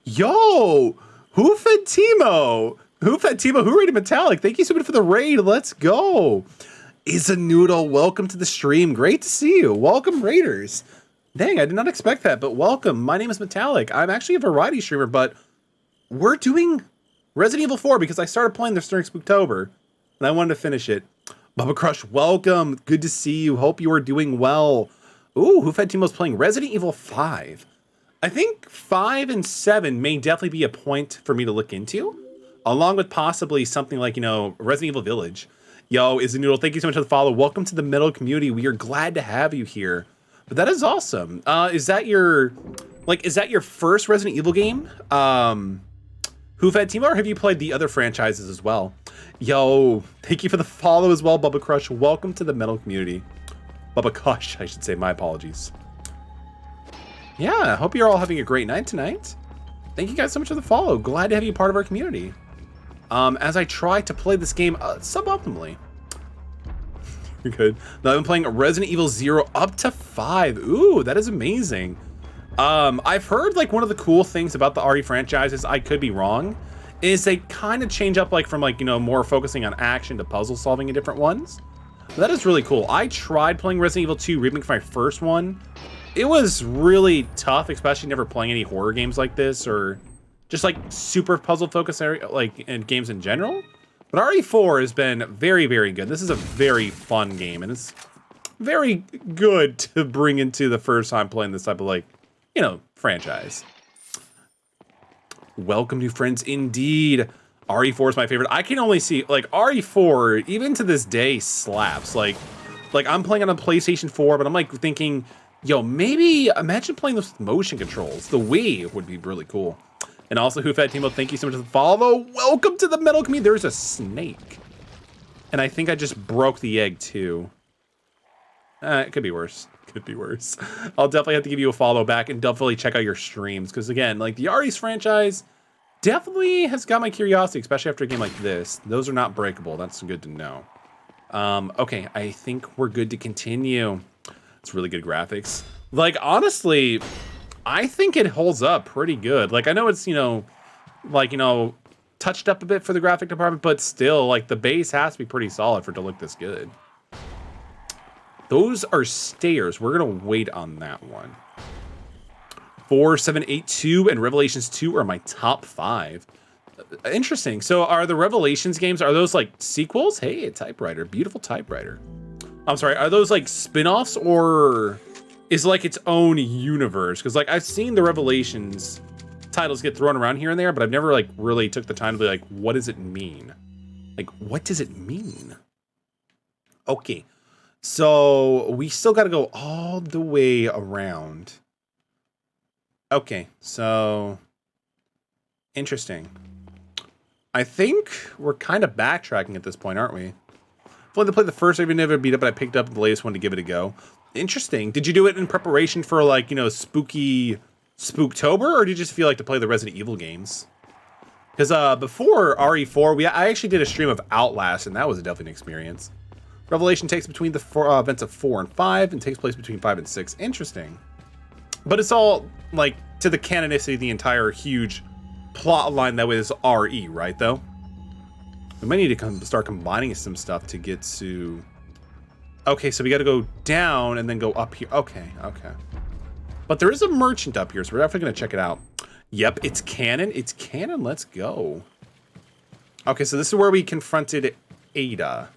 Yo, who fed Timo? Who fed Timo? Who rated Metallic? Thank you so much for the raid. Let's go. Is a Noodle, welcome to the stream. Great to see you. Welcome, Raiders. Dang, I did not expect that, but welcome. My name is Metallic. I'm actually a variety streamer, but we're doing Resident Evil 4 because I started playing this during Spooktober, and I wanted to finish it. Bubba Crush, welcome. Good to see you. Hope you are doing well. Ooh, Who Fed Timo's playing Resident Evil 5. I think 5 and 7 may definitely be a point for me to look into, along with possibly something like, you know, Resident Evil Village. Yo, Is a Noodle, thank you so much for the follow. Welcome to the Metal community. We are glad to have you here. But that is awesome. Is that your first Resident Evil game? Who Fed Timo, or have you played the other franchises as well? Yo, thank you for the follow as well, Bubba Crush. Welcome to the Metal community. Bubba Kush, I should say. My apologies. Yeah, I hope you're all having a great night tonight. Thank you guys so much for the follow. Glad to have you part of our community. As I try to play this game suboptimally. You're good. Now I've been playing Resident Evil 0 up to 5. Ooh, that is amazing. I've heard like one of the cool things about the RE franchises, I could be wrong, is they kind of change up like from like, you know, more focusing on action to puzzle solving in different ones. That is really cool. I tried playing Resident Evil 2 Remake for my first one. It was really tough, especially never playing any horror games like this or just like super puzzle focused area, like in games in general. But RE4 has been very, very good. This is a very fun game, and it's very good to bring into the first time playing this type of, like, you know, franchise. Welcome, new friends, indeed. RE4 is my favorite. I can only see, like, RE4, even to this day, slaps. Like I'm playing on a PlayStation 4, but I'm, like, thinking, yo, maybe, imagine playing this with motion controls. The Wii would be really cool. And also, WhoFat Timo, thank you so much for the follow. Welcome to the metal community. There's a snake. And I think I just broke the egg, too. It could be worse. Could be worse. I'll definitely have to give you a follow back and definitely check out your streams. Because, again, like, the RE's franchise definitely has got my curiosity, especially after a game like this. Those are not breakable. That's good to know. Okay, I think we're good to continue. It's really good graphics. Like, honestly, I think it holds up pretty good. Like, I know it's, you know, like, you know, touched up a bit for the graphic department, but still, like, the base has to be pretty solid for it to look this good. Those are stairs. We're going to wait on that one. 4, 7, 8, 2, and Revelations 2 are my top 5. Interesting. So are the Revelations games, are those like sequels? Hey, a typewriter. Beautiful typewriter. I'm sorry. Are those like spin-offs, or is it like its own universe? Because like I've seen the Revelations titles get thrown around here and there, but I've never like really took the time to be like, what does it mean? Like, what does it mean? Okay. So we still got to go all the way around. Okay, so interesting. I think we're kind of backtracking at this point, aren't we? I've only played the first, I've never beat up, but I picked up the latest one to give it a go. Interesting. Did you do it in preparation for, like, you know, spooky Spooktober, or did you just feel like to play the Resident Evil games? Because before RE4, I actually did a stream of Outlast, and that was definitely an experience. Revelation takes between the events of 4 and 5, and takes place between 5 and 6. Interesting. But it's all, like, to the canonicity of the entire huge plot line that was RE, right, though? We might need to start combining some stuff to get to... Okay, so we got to go down and then go up here. Okay, okay. But there is a merchant up here, so we're definitely going to check it out. Yep, it's canon. It's canon. Let's go. Okay, so this is where we confronted Ada.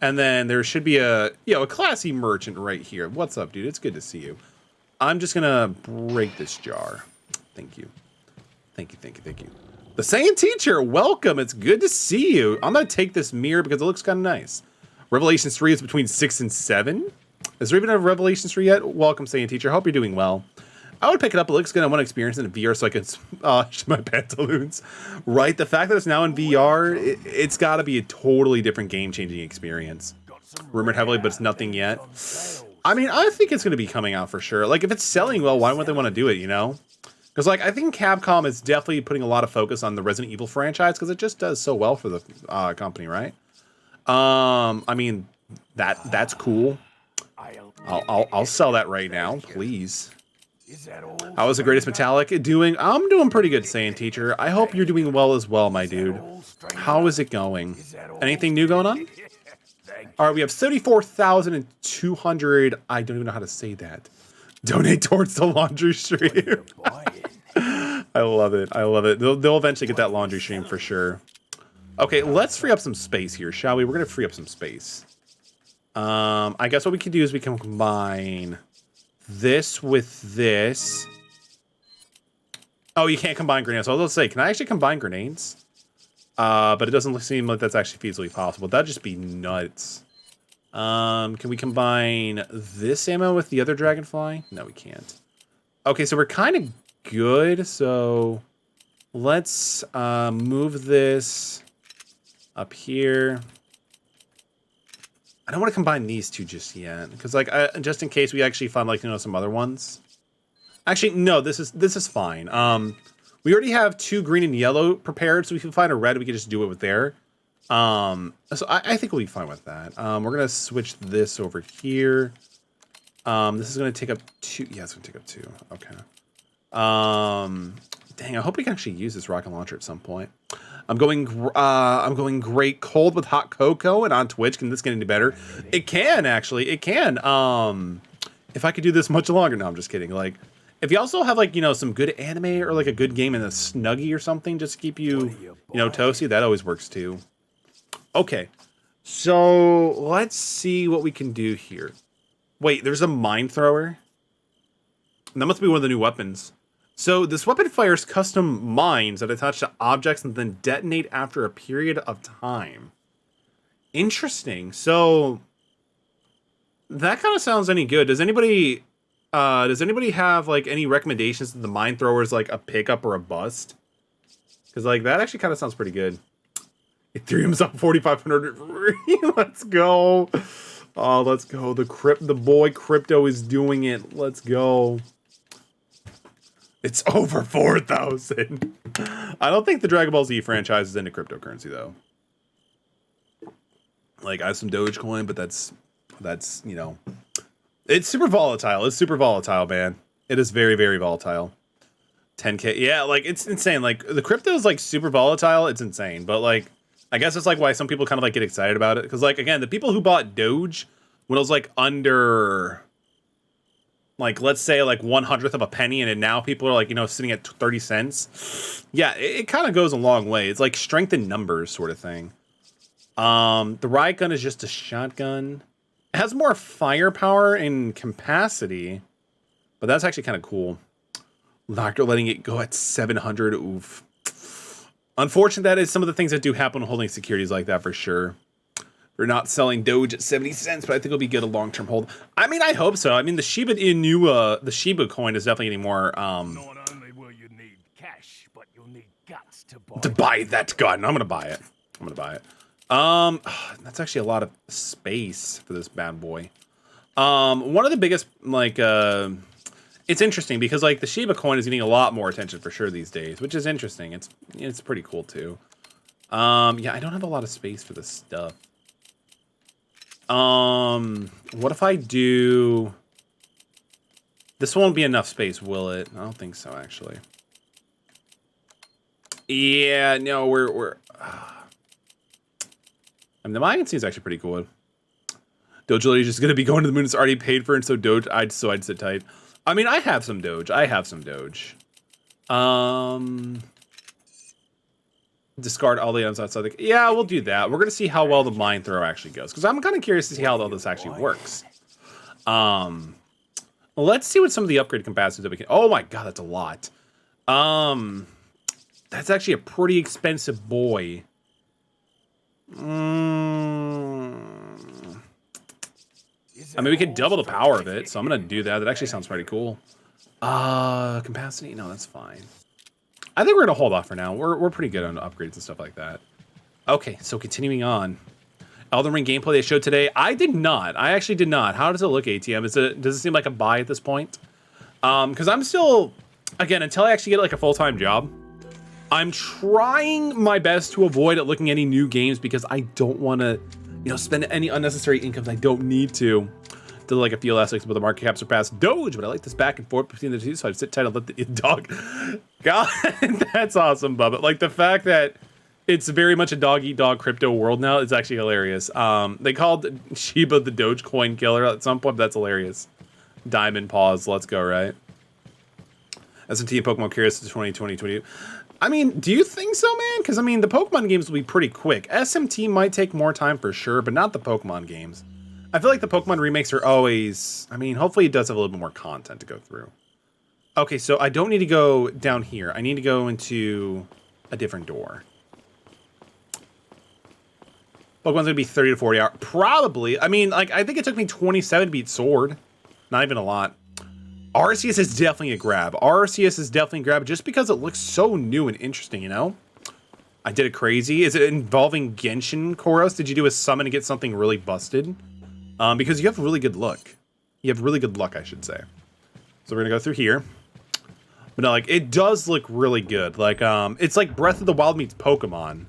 And then there should be a, you know, a classy merchant right here. What's up, dude? It's good to see you. I'm just gonna break this jar. Thank you. Thank you, thank you, thank you. The Saiyan teacher, welcome. It's good to see you. I'm gonna take this mirror because it looks kind of nice. Revelations 3 is between 6 and 7. Is there even a Revelations 3 yet? Welcome, Saiyan teacher. Hope you're doing well. I would pick it up. It looks good. I want to experience it in VR so I can my pantaloons. Right? The fact that it's now in VR, it's got to be a totally different game-changing experience. Rumored heavily, but it's nothing yet. I mean, I think it's going to be coming out for sure. Like, if it's selling well, why wouldn't they want to do it, you know? Because, like, I think Capcom is definitely putting a lot of focus on the Resident Evil franchise because it just does so well for the company, right? I mean, that's cool. I'll sell that right now, please. How is the greatest metallic doing? I'm doing pretty good, Saiyan teacher. I hope you're doing well as well, my dude. How is it going? Anything new going on? All right, we have 74,200. I don't even know how to say that. Donate towards the laundry stream. I love it. I love it. They'll eventually get that laundry stream for sure. Okay, let's free up some space here, shall we? We're gonna free up some space. I guess what we can do is we can combine this with this. Oh, you can't combine grenades. So I was going to say, can I actually combine grenades? But it doesn't seem like that's actually feasibly possible. That'd just be nuts. Can we combine this ammo with the other dragonfly? No, we can't. Okay, so we're kind of good. So let's move this up here. I don't want to combine these two just yet, because like just in case we actually find like, you know, some other ones. Actually, no, this is fine. We already have 2 green and yellow prepared, so we can find a red. We can just do it with there. So I think we'll be fine with that. We're gonna switch this over here. This is gonna take up 2. Yeah, it's gonna take up 2. Okay. Dang, I hope we can actually use this rocket launcher at some point. I'm going great cold with hot cocoa, and on Twitch, can this get any better? It can, actually. It can. If I could do this much longer. No, I'm just kidding. Like, if you also have, like, you know, some good anime or, like, a good game in a Snuggie or something, just to keep you, you know, toasty, that always works, too. Okay. So let's see what we can do here. Wait, there's a mine thrower? That must be one of the new weapons. So this weapon fires custom mines that attach to objects and then detonate after a period of time. Interesting. So that kind of sounds any good. Does anybody have like any recommendations that the mine thrower is like a pickup or a bust? Because like that actually kind of sounds pretty good. Ethereum's up 4,500. Let's go. Oh, let's go. The boy crypto is doing it. Let's go. It's over 4,000. I don't think the Dragon Ball Z franchise is into cryptocurrency though. Like I have some Dogecoin, but that's you know, it's super volatile. It's super volatile, man. It is very, very volatile. 10K. Yeah, like it's insane. Like the crypto is like super volatile. It's insane. But like, I guess it's like why some people kind of like get excited about it. Because like, again, the people who bought Doge when it was like under, like, let's say like 1/100th of a penny. And then now people are like, you know, sitting at 30 cents. Yeah, it kind of goes a long way. It's like strength in numbers sort of thing. The riot gun is just a shotgun. It has more firepower and capacity, but that's actually kind of cool. Doctor letting it go at 700. Oof. Unfortunate that is some of the things that do happen when holding securities like that for sure. We're not selling Doge at 70 cents, but I think it'll be good a long-term hold. I mean, I hope so. I mean, the Shiba coin is definitely getting more. Not only will you need cash, but you'll need guts to buy that gun. I'm gonna buy it. I'm gonna buy it. That's actually a lot of space for this bad boy. One of the biggest, like, it's interesting because like the Shiba coin is getting a lot more attention for sure these days, which is interesting. It's pretty cool too. Yeah, I don't have a lot of space for this stuff. What if I do? This won't be enough space, will it? I don't think so, actually. Yeah, no, we're. I mean, the Mayan is actually pretty cool. Doge is just gonna be going to the moon. It's already paid for, and so Doge. I'd sit tight. I mean, I have some Doge. Discard all the items outside. Yeah, we'll do that. We're gonna see how well the mine throw actually goes because I'm kind of curious to see how all this actually works. Let's see what some of the upgrade capacities that we can. Oh my god, that's a lot. That's actually a pretty expensive boy. I mean, we could double the power of it, so I'm gonna do that. That actually sounds pretty cool. Capacity? No, that's fine. I think we're gonna hold off for now. We're pretty good on upgrades and stuff like that. Okay, so continuing on. Elden Ring gameplay they showed today. I did not. I actually did not. How does it look, ATM? Does it seem like a buy at this point? Because I'm still, again, until I actually get like a full-time job, I'm trying my best to avoid looking at any new games because I don't want to, you know, spend any unnecessary incomes I don't need to like a few last weeks, but the market cap surpassed Doge. But I like this back and forth between the two, so I'd sit tight and let the dog. God, that's awesome, Bubba. Like the fact that it's very much a dog-eat-dog crypto world now is actually hilarious. They called Shiba the Dogecoin killer at some point, but that's hilarious. Diamond pause, let's go, right? S&T and Pokemon Curious to 2020. I mean, do you think so, man? Because, I mean, the Pokemon games will be pretty quick. SMT might take more time for sure, but not the Pokemon games. I feel like the Pokemon remakes are always... I mean, hopefully it does have a little bit more content to go through. Okay, so I don't need to go down here. I need to go into a different door. Pokemon's going to be 30 to 40 hours. Probably. I mean, like, I think it took me 27 to beat Sword. Not even a lot. Arceus is definitely a grab. Arceus is definitely a grab just because it looks so new and interesting, you know? I did it crazy. Is it involving Genshin, Koros? Did you do a summon to get something really busted? Because you have really good luck. You have really good luck, I should say. So we're going to go through here. But no, like, it does look really good. Like, it's like Breath of the Wild meets Pokemon.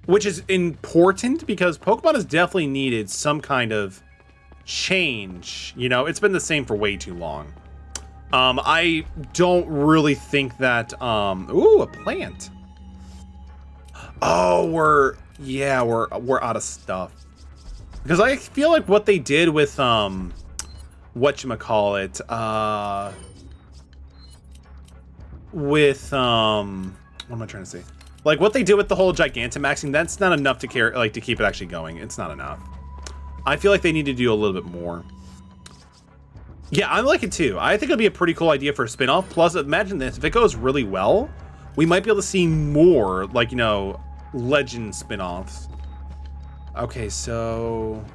Which is important because Pokemon has definitely needed some kind of change. You know, it's been the same for way too long. I don't really think that, ooh, a plant. Oh, we're out of stuff. Because I feel like what they did with, whatchamacallit, what am I trying to say? Like what they did with the whole Gigantamaxing, that's not enough to care, like to keep it actually going. It's not enough. I feel like they need to do a little bit more. Yeah, I like it too. I think it'll be a pretty cool idea for a spin-off. Plus, imagine this, if it goes really well, we might be able to see more, like, you know, legend spin-offs. Okay, so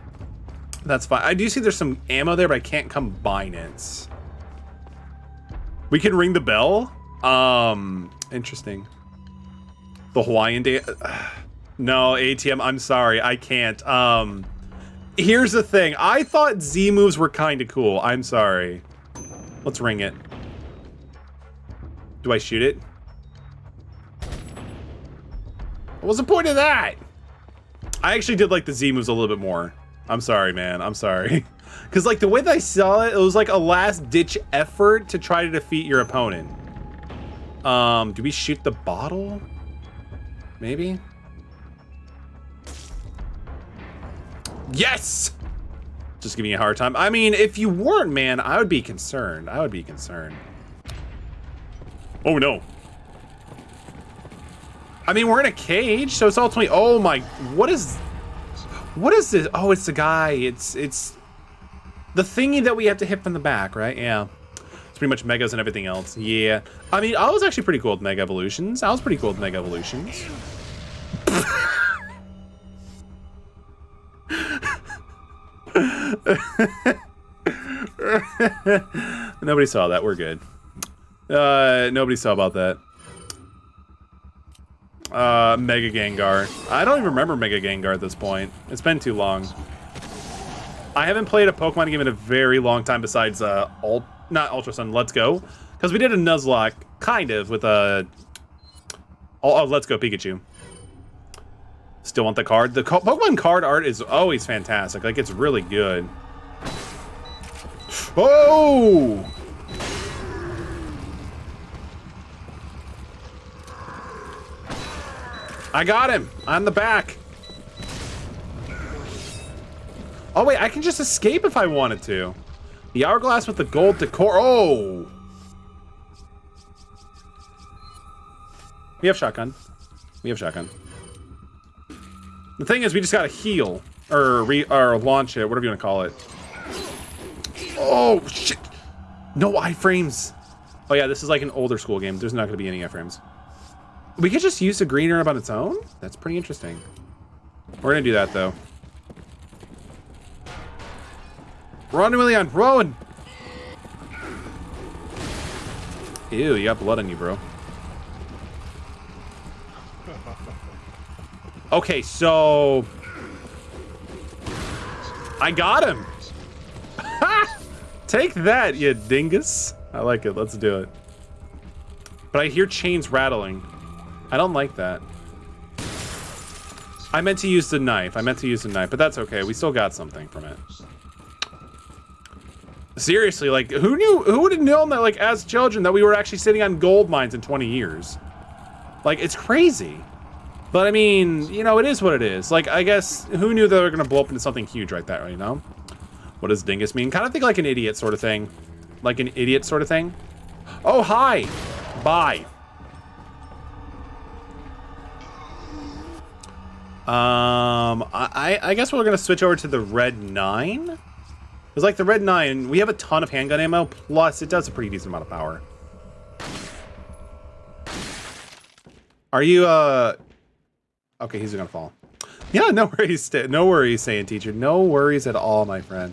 that's fine. I do see there's some ammo there, but I can't combine it. We can ring the bell. Interesting. The Hawaiian day. No, ATM, I'm sorry, I can't. Here's the thing. I thought Z moves were kind of cool. I'm sorry. Let's ring it. Do I shoot it? What was the point of that? I actually did like the Z moves a little bit more. I'm sorry, man. I'm sorry. Because like the way that I saw it, it was like a last ditch effort to try to defeat your opponent. Do we shoot the bottle? Maybe? Yes! Just giving you a hard time. I mean, if you weren't, man, I would be concerned. I would be concerned. Oh, no. I mean, we're in a cage, so it's ultimately... Oh, my... What is this? Oh, it's the guy. It's the thingy that we have to hit from the back, right? Yeah. It's pretty much Megas and everything else. Yeah. I mean, I was actually pretty cool with Mega Evolutions. I was pretty cool with Mega Evolutions. Nobody saw that. We're good. Nobody saw about that. Mega Gengar. I don't even remember Mega Gengar at this point. It's been too long. I haven't played a Pokemon game in a very long time besides not Ultra Sun, Let's Go. Because we did a Nuzlocke, kind of, with a... Let's Go Pikachu. Still want the card. The Pokemon card art is always fantastic. Like, it's really good. Oh! I got him. On the back. Oh, wait. I can just escape if I wanted to. The hourglass with the gold decor. Oh! We have shotgun. We have shotgun. The thing is, we just gotta heal. Or launch it. Whatever you want to call it. Oh, shit. No iframes. Oh, yeah. This is like an older school game. There's not gonna be any iframes. We could just use the green herb on its own? That's pretty interesting. We're gonna do that, though. Run, Emilion, run! Ew, you got blood on you, bro. Okay, so... I got him! Take that, you dingus. I like it, let's do it. But I hear chains rattling. I don't like that. I meant to use the knife. But that's okay. We still got something from it. Seriously, like, who knew? Who would have known that, like, as children, that we were actually sitting on gold mines in 20 years? Like, it's crazy. But, I mean, you know, it is what it is. Like, I guess, who knew that they were going to blow up into something huge right there, you know? What does dingus mean? Kind of think like an idiot sort of thing. Like an idiot sort of thing. Oh, hi. Bye. I guess we're gonna switch over to the Red 9. Because like the Red 9, we have a ton of handgun ammo, plus it does a pretty decent amount of power. Are you okay, he's gonna fall. Yeah, no worries, no worries, saying teacher. No worries at all, my friend.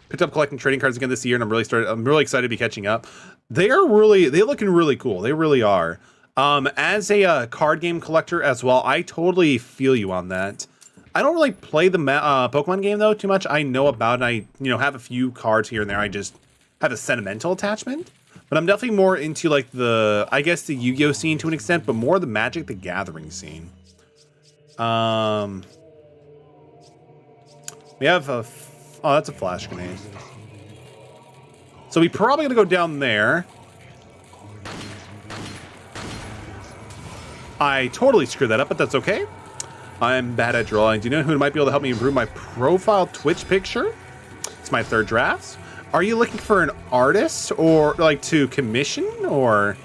Picked up collecting trading cards again this year, and I'm really excited to be catching up. They're looking really cool. They really are. As a card game collector as well, I totally feel you on that. I don't really play the Pokemon game though too much. I know about it. I have a few cards here and there. I just have a sentimental attachment. But I'm definitely more into like I guess the Yu-Gi-Oh scene to an extent, but more the Magic the Gathering scene. We have oh, that's a flash grenade. So we probably gonna go down there. I totally screwed that up, but that's okay. I'm bad at drawing. Do you know who might be able to help me improve my profile Twitch picture? It's my third draft. Are you looking for an artist or like to commission or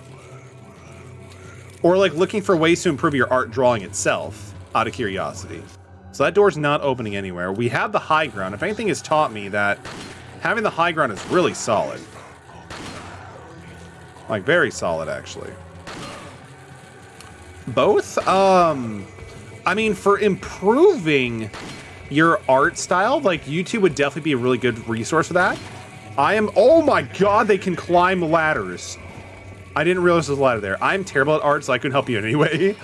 Or like looking for ways to improve your art drawing itself out of curiosity. So that door's not opening anywhere. We have the high ground. If anything has taught me that having the high ground is really solid. Like very solid, actually. Both, I mean, for improving your art style, like YouTube would definitely be a really good resource for that. Oh my God, they can climb ladders. I didn't realize there was a ladder there. I'm terrible at art, so I couldn't help you anyway.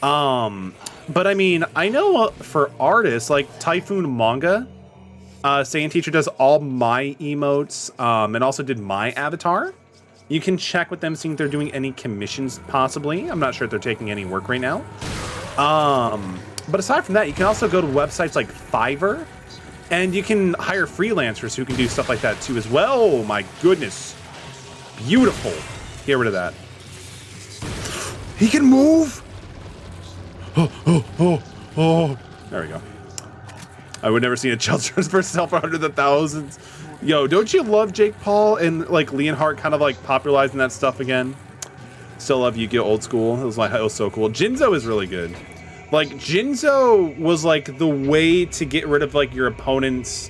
But I mean, I know for artists like Typhoon Manga, Saiyan Teacher does all my emotes, and also did my avatar. You can check with them, seeing if they're doing any commissions, possibly. I'm not sure if they're taking any work right now. But aside from that, you can also go to websites like Fiverr, and you can hire freelancers who can do stuff like that too as well. Oh my goodness. Beautiful. Get rid of that. He can move. Oh. There we go. I would never see a children's versus sell for hundreds of thousands. Yo, don't you love Jake Paul and like Leonhardt kind of like popularizing that stuff again? Still love Yu-Gi-Oh! Old school. It was so cool. Jinzo is really good. Like Jinzo was like the way to get rid of like your opponents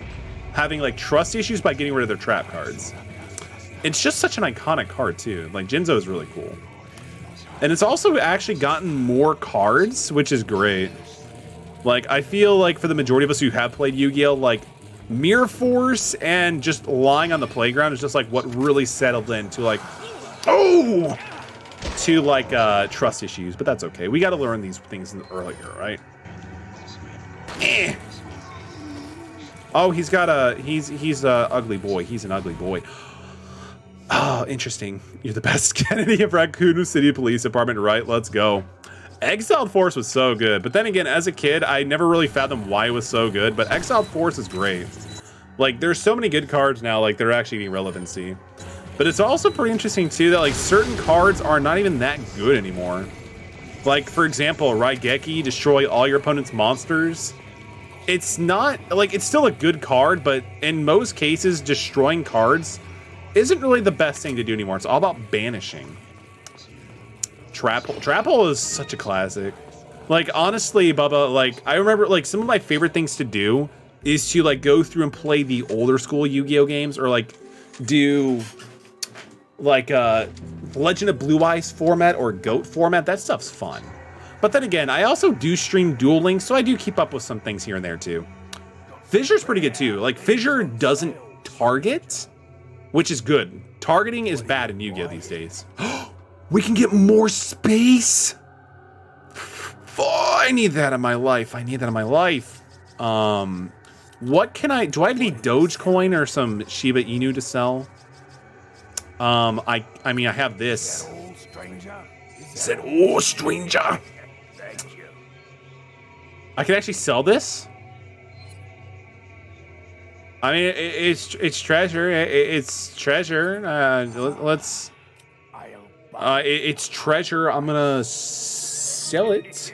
having like trust issues by getting rid of their trap cards. It's just such an iconic card too. Like Jinzo is really cool. And it's also actually gotten more cards, which is great. Like I feel like for the majority of us who have played Yu-Gi-Oh, like Mirror Force and just lying on the playground is just like what really settled into like, trust issues, but that's okay. We got to learn these things earlier, right? Oh, he's a ugly boy. He's an ugly boy. Oh, interesting. You're the best Kennedy of Raccoon City Police Department, right? Let's go. Exiled Force was so good, but then again, as a kid, I never really fathomed why it was so good, but Exiled Force is great. Like, there's so many good cards now, like, they're actually getting relevancy. But it's also pretty interesting, too, that, like, certain cards are not even that good anymore. Like, for example, Raigeki, destroy all your opponent's monsters. It's not, like, it's still a good card, but in most cases, destroying cards isn't really the best thing to do anymore. It's all about banishing. Trap Hole is such a classic. Like, honestly, Bubba, like, I remember, like, some of my favorite things to do is to, like, go through and play the older school Yu-Gi-Oh games, or, like, do, like, Legend of Blue Eyes format or GOAT format. That stuff's fun. But then again, I also do stream Duel Links, so I do keep up with some things here and there, too. Fissure's pretty good, too. Like, Fissure doesn't target, which is good. Targeting is bad in Yu-Gi-Oh these days. We can get more space. Oh, I need that in my life. What can do I have any Dogecoin or some Shiba Inu to sell? I mean, I have this. Said, oh, stranger. I can actually sell this. I mean, it's treasure. It's treasure. It's treasure. I'm gonna sell it.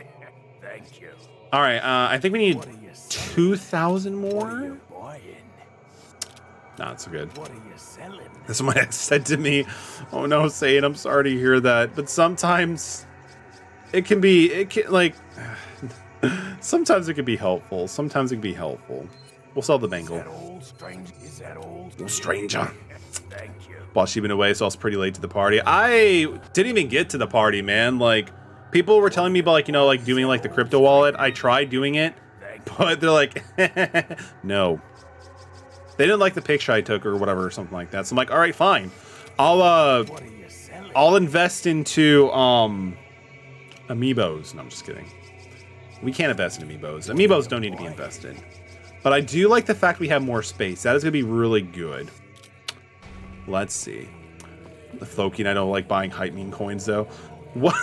Thank you. All right. I think we need 2,000 more. Not so good. What are you selling? That's what my ex said to me. Oh no, Saiyan, I'm sorry to hear that. But sometimes sometimes it can be helpful. Sometimes it can be helpful. We'll sell the bangle. Is that old? Oh, stranger. Thank you. While she'd been away, so I was pretty late to the party. I didn't even get to the party, man. Like, people were telling me about, like, you know, like doing like the crypto wallet. I tried doing it, but they're like, no. They didn't like the picture I took or whatever, or something like that. So I'm like, all right, fine. I'll invest into amiibos. No, I'm just kidding. We can't invest in amiibos. Amiibos don't need to be invested. But I do like the fact we have more space. That is gonna be really good. Let's see. The Floki and I don't like buying hype meme coins though. What?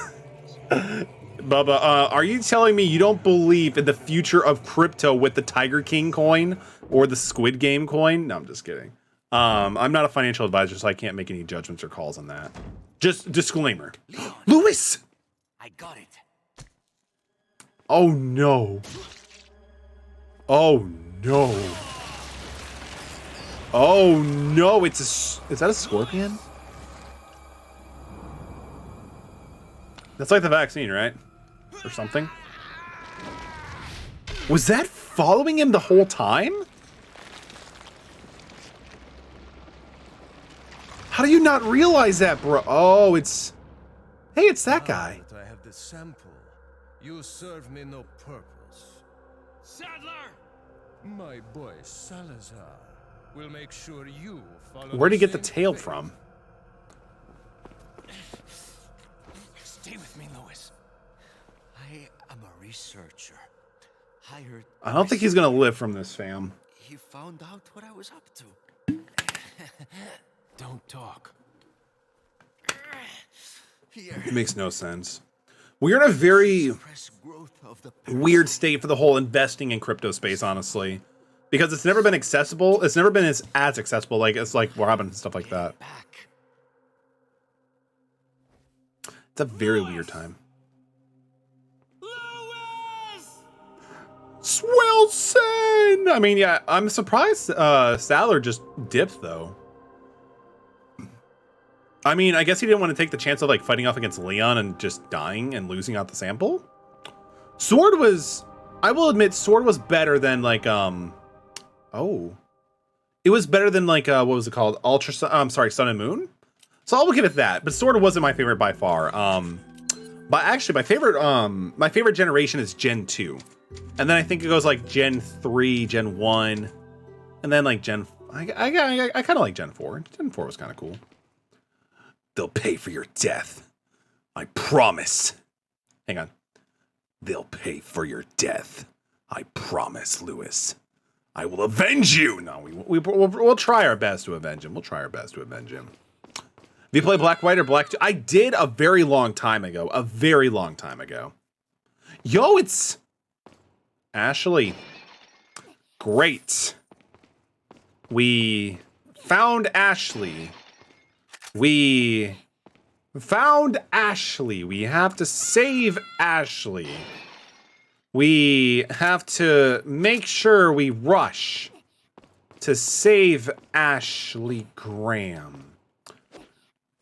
Bubba, are you telling me you don't believe in the future of crypto with the Tiger King coin or the Squid Game coin? No, I'm just kidding. I'm not a financial advisor, so I can't make any judgments or calls on that. Just disclaimer. Lewis! I got it. Oh no. Oh no. Oh no, is that a scorpion? That's like the vaccine, right? Or something. Was that following him the whole time? How do you not realize that, bro? Oh, it's... Hey, it's that guy. Now that I have the sample, you serve me no purpose. Sadler! My boy Salazar will make sure you follow. Where'd he get the same tail fate. from? Stay with me, Louis. I am a researcher. Hired. I don't think he's gonna live from this, fam. He found out what I was up to. Don't talk. Here. It makes no sense. We're in a very Suppress growth of the weird state for the whole investing in crypto space, honestly. Because it's never been accessible. It's never been as accessible, like it's like Robin and stuff like that. back. It's a very weird time. Swelson! I mean, yeah, I'm surprised Saller just dipped, though. I mean, I guess he didn't want to take the chance of, like, fighting off against Leon and just dying and losing out the sample. Sword was... I will admit, Sword was better than, like, Oh. It was better than, like, what was it called? Ultra... I'm sorry, Sun and Moon? So I will give it that. But Sword wasn't my favorite by far. But actually, my favorite generation is Gen 2. And then I think it goes, like, Gen 3, Gen 1. And then, like, Gen... I kind of like Gen 4. Gen 4 was kind of cool. They'll pay for your death. I promise. Hang on. They'll pay for your death. I promise, Louis. I will avenge you. No, we'll try our best to avenge him. We'll try our best to avenge him. Have you played Black, White, or Black 2? I did a very long time ago. A very long time ago. Yo, it's... Ashley. Great. We found Ashley. We found Ashley. We have to save Ashley. We have to make sure we rush to save Ashley Graham.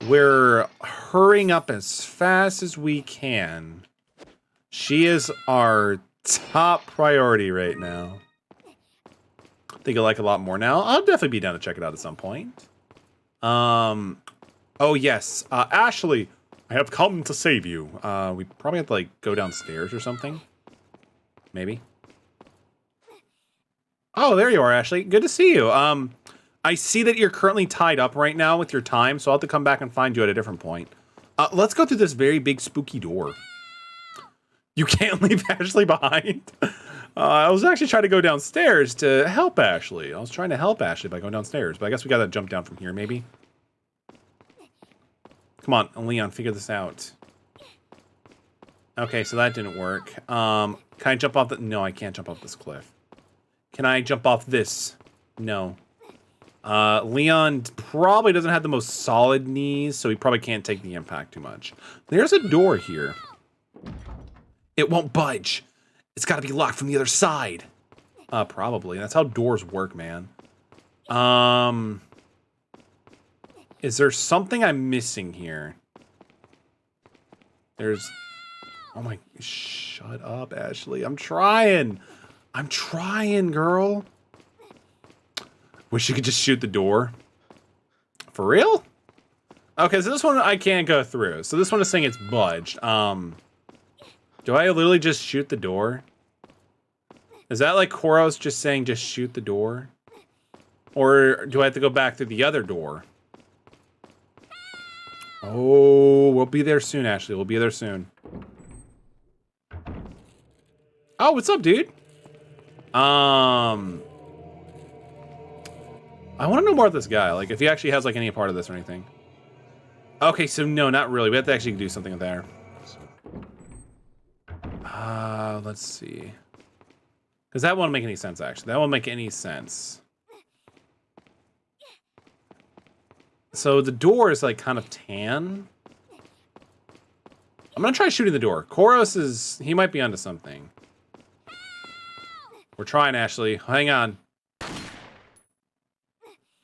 We're hurrying up as fast as we can. She is our top priority right now. I think I like it a lot more now. I'll definitely be down to check it out at some point. Oh yes, Ashley, I have come to save you. We probably have to like go downstairs or something. Maybe. Oh, there you are, Ashley. Good to see you. I see that you're currently tied up right now with your time, so I'll have to come back and find you at a different point. Let's go through this very big spooky door. You can't leave Ashley behind. I was actually trying to go downstairs to help Ashley. I was trying to help Ashley by going downstairs, but I guess we gotta jump down from here, maybe. Come on, Leon, figure this out. Okay, so that didn't work. Can I jump off the... No, I can't jump off this cliff. Can I jump off this? No. Leon probably doesn't have the most solid knees, so he probably can't take the impact too much. There's a door here. It won't budge. It's got to be locked from the other side. Probably. That's how doors work, man. Is there something I'm missing here? There's... Oh my... Shut up, Ashley. I'm trying. I'm trying, girl. Wish you could just shoot the door. For real? Okay, so this one I can't go through. So this one is saying it's budged. Do I literally just shoot the door? Is that like Koros just saying just shoot the door? Or do I have to go back through the other door? Oh, we'll be there soon, Ashley. We'll be there soon. Oh, what's up, dude? I want to know more about this guy. Like, if he actually has, like, any part of this or anything. Okay, so no, not really. We have to actually do something there. Let's see. Because that won't make any sense, actually. That won't make any sense. So the door is, like, kind of tan. I'm going to try shooting the door. Koros is... He might be onto something. We're trying, Ashley. Hang on.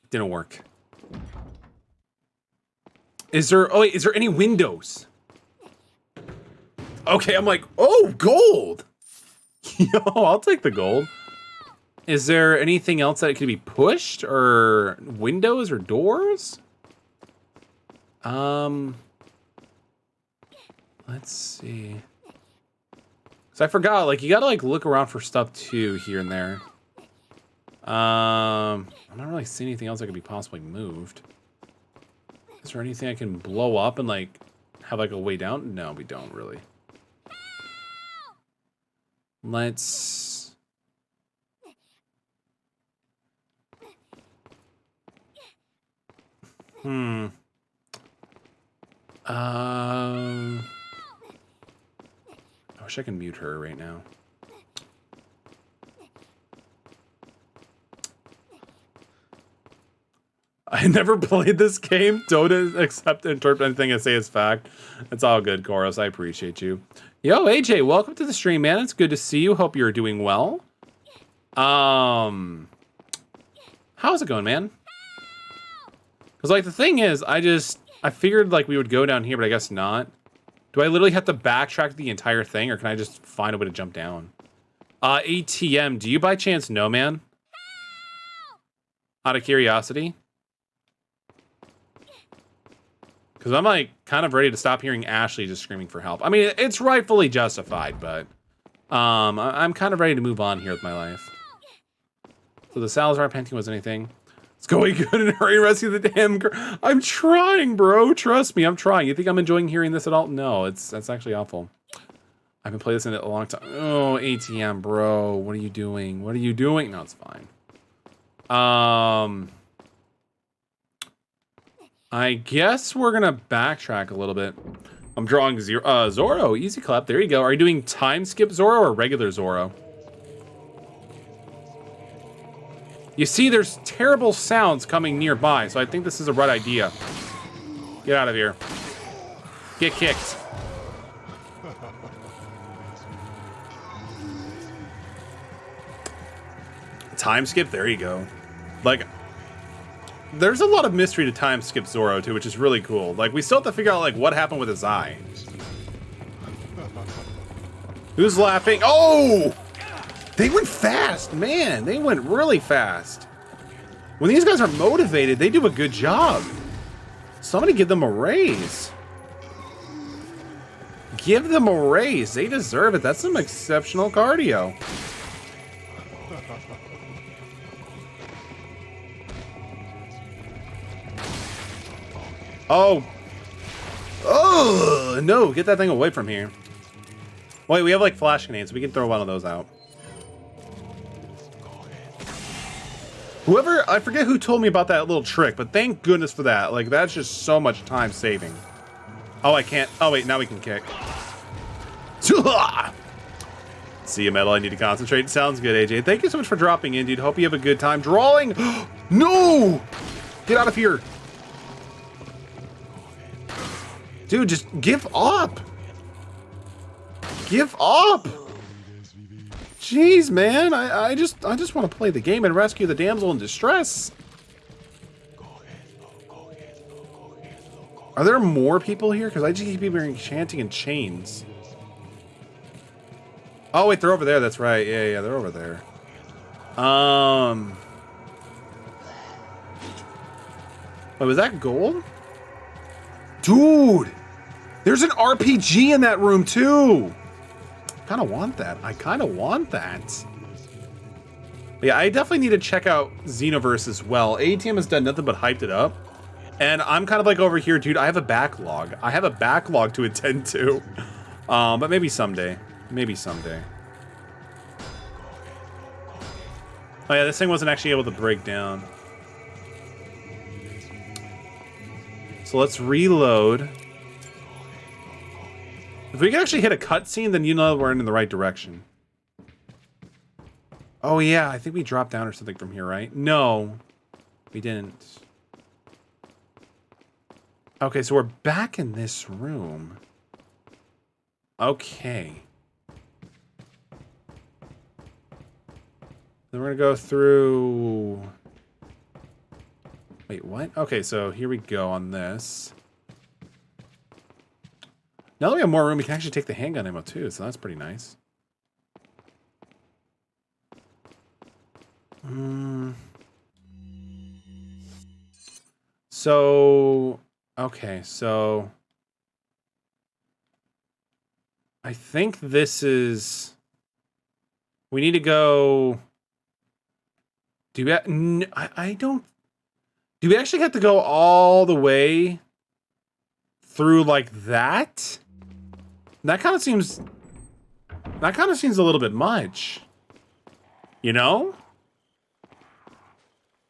Didn't work. Is there... Oh, wait. Is there any windows? Okay, I'm like, oh, gold. Yo, I'll take the gold. Is there anything else that can be pushed, or windows or doors? Let's see. So I forgot, like, you gotta like look around for stuff too here and there. I'm not really seeing anything else that could be possibly moved. Is there anything I can blow up and like have like a way down? No, we don't really. Let's. I wish I could mute her right now. I never played this game. Don't accept and interpret anything I say as fact. It's all good, Koros. I appreciate you. Yo, AJ, welcome to the stream, man. It's good to see you. Hope you're doing well. How's it going, man? Because, like, the thing is, I figured, like, we would go down here, but I guess not. Do I literally have to backtrack the entire thing, or can I just find a way to jump down? ATM, do you by chance know, man? Out of curiosity? Because I'm, like, kind of ready to stop hearing Ashley just screaming for help. I mean, it's rightfully justified, but... I'm kind of ready to move on here with my life. So the Salazar painting was anything. It's going good and hurry rescue the damn girl. I'm trying, bro. Trust me, I'm trying. You think I'm enjoying hearing this at all? No, that's actually awful. I've been playing this in a long time. Oh, ATM, bro. What are you doing? What are you doing? No, it's fine. I guess we're gonna backtrack a little bit. I'm drawing Zoro. Easy clap. There you go. Are you doing time skip Zoro or regular Zoro? You see, there's terrible sounds coming nearby, so I think this is a right idea. Get out of here. Get kicked. Time skip? There you go. Like, there's a lot of mystery to time skip Zoro, too, which is really cool. Like, we still have to figure out, like, what happened with his eye. Who's laughing? Oh! They went fast, man. They went really fast. When these guys are motivated, they do a good job. Somebody give them a raise. Give them a raise. They deserve it. That's some exceptional cardio. Oh. Oh, no. Get that thing away from here. Wait, we have like flash grenades. We can throw one of those out. Whoever, I forget who told me about that little trick, but thank goodness for that. Like, that's just so much time saving. Oh, I can't. Oh, wait, now we can kick. See you, Metal. I need to concentrate. Sounds good, AJ. Thank you so much for dropping in, dude. Hope you have a good time drawing. No! Get out of here. Dude, just give up. Give up. Jeez, man. I just want to play the game and rescue the damsel in distress. Are there more people here? Because I just keep hearing chanting in chains. Oh, wait, they're over there. That's right. Yeah, they're over there. Wait, was that gold? Dude! There's an RPG in that room, too! I kind of want that. I kind of want that. But yeah, I definitely need to check out Xenoverse as well. ATM has done nothing but hyped it up. And I'm kind of like over here, dude. I have a backlog. I have a backlog to attend to. But maybe someday. Maybe someday. Oh yeah, this thing wasn't actually able to break down. So let's reload. If we can actually hit a cutscene, then you know we're in the right direction. Oh yeah, I think we dropped down or something from here, right? No, we didn't. Okay, so we're back in this room. Okay. Then we're gonna go through... Wait, what? Okay, so here we go on this. Now that we have more room, we can actually take the handgun ammo too, so that's pretty nice. So, okay, so I think this is, we need to go, do we, I don't, do we actually have to go all the way through like that? That kind of seems a little bit much, you know?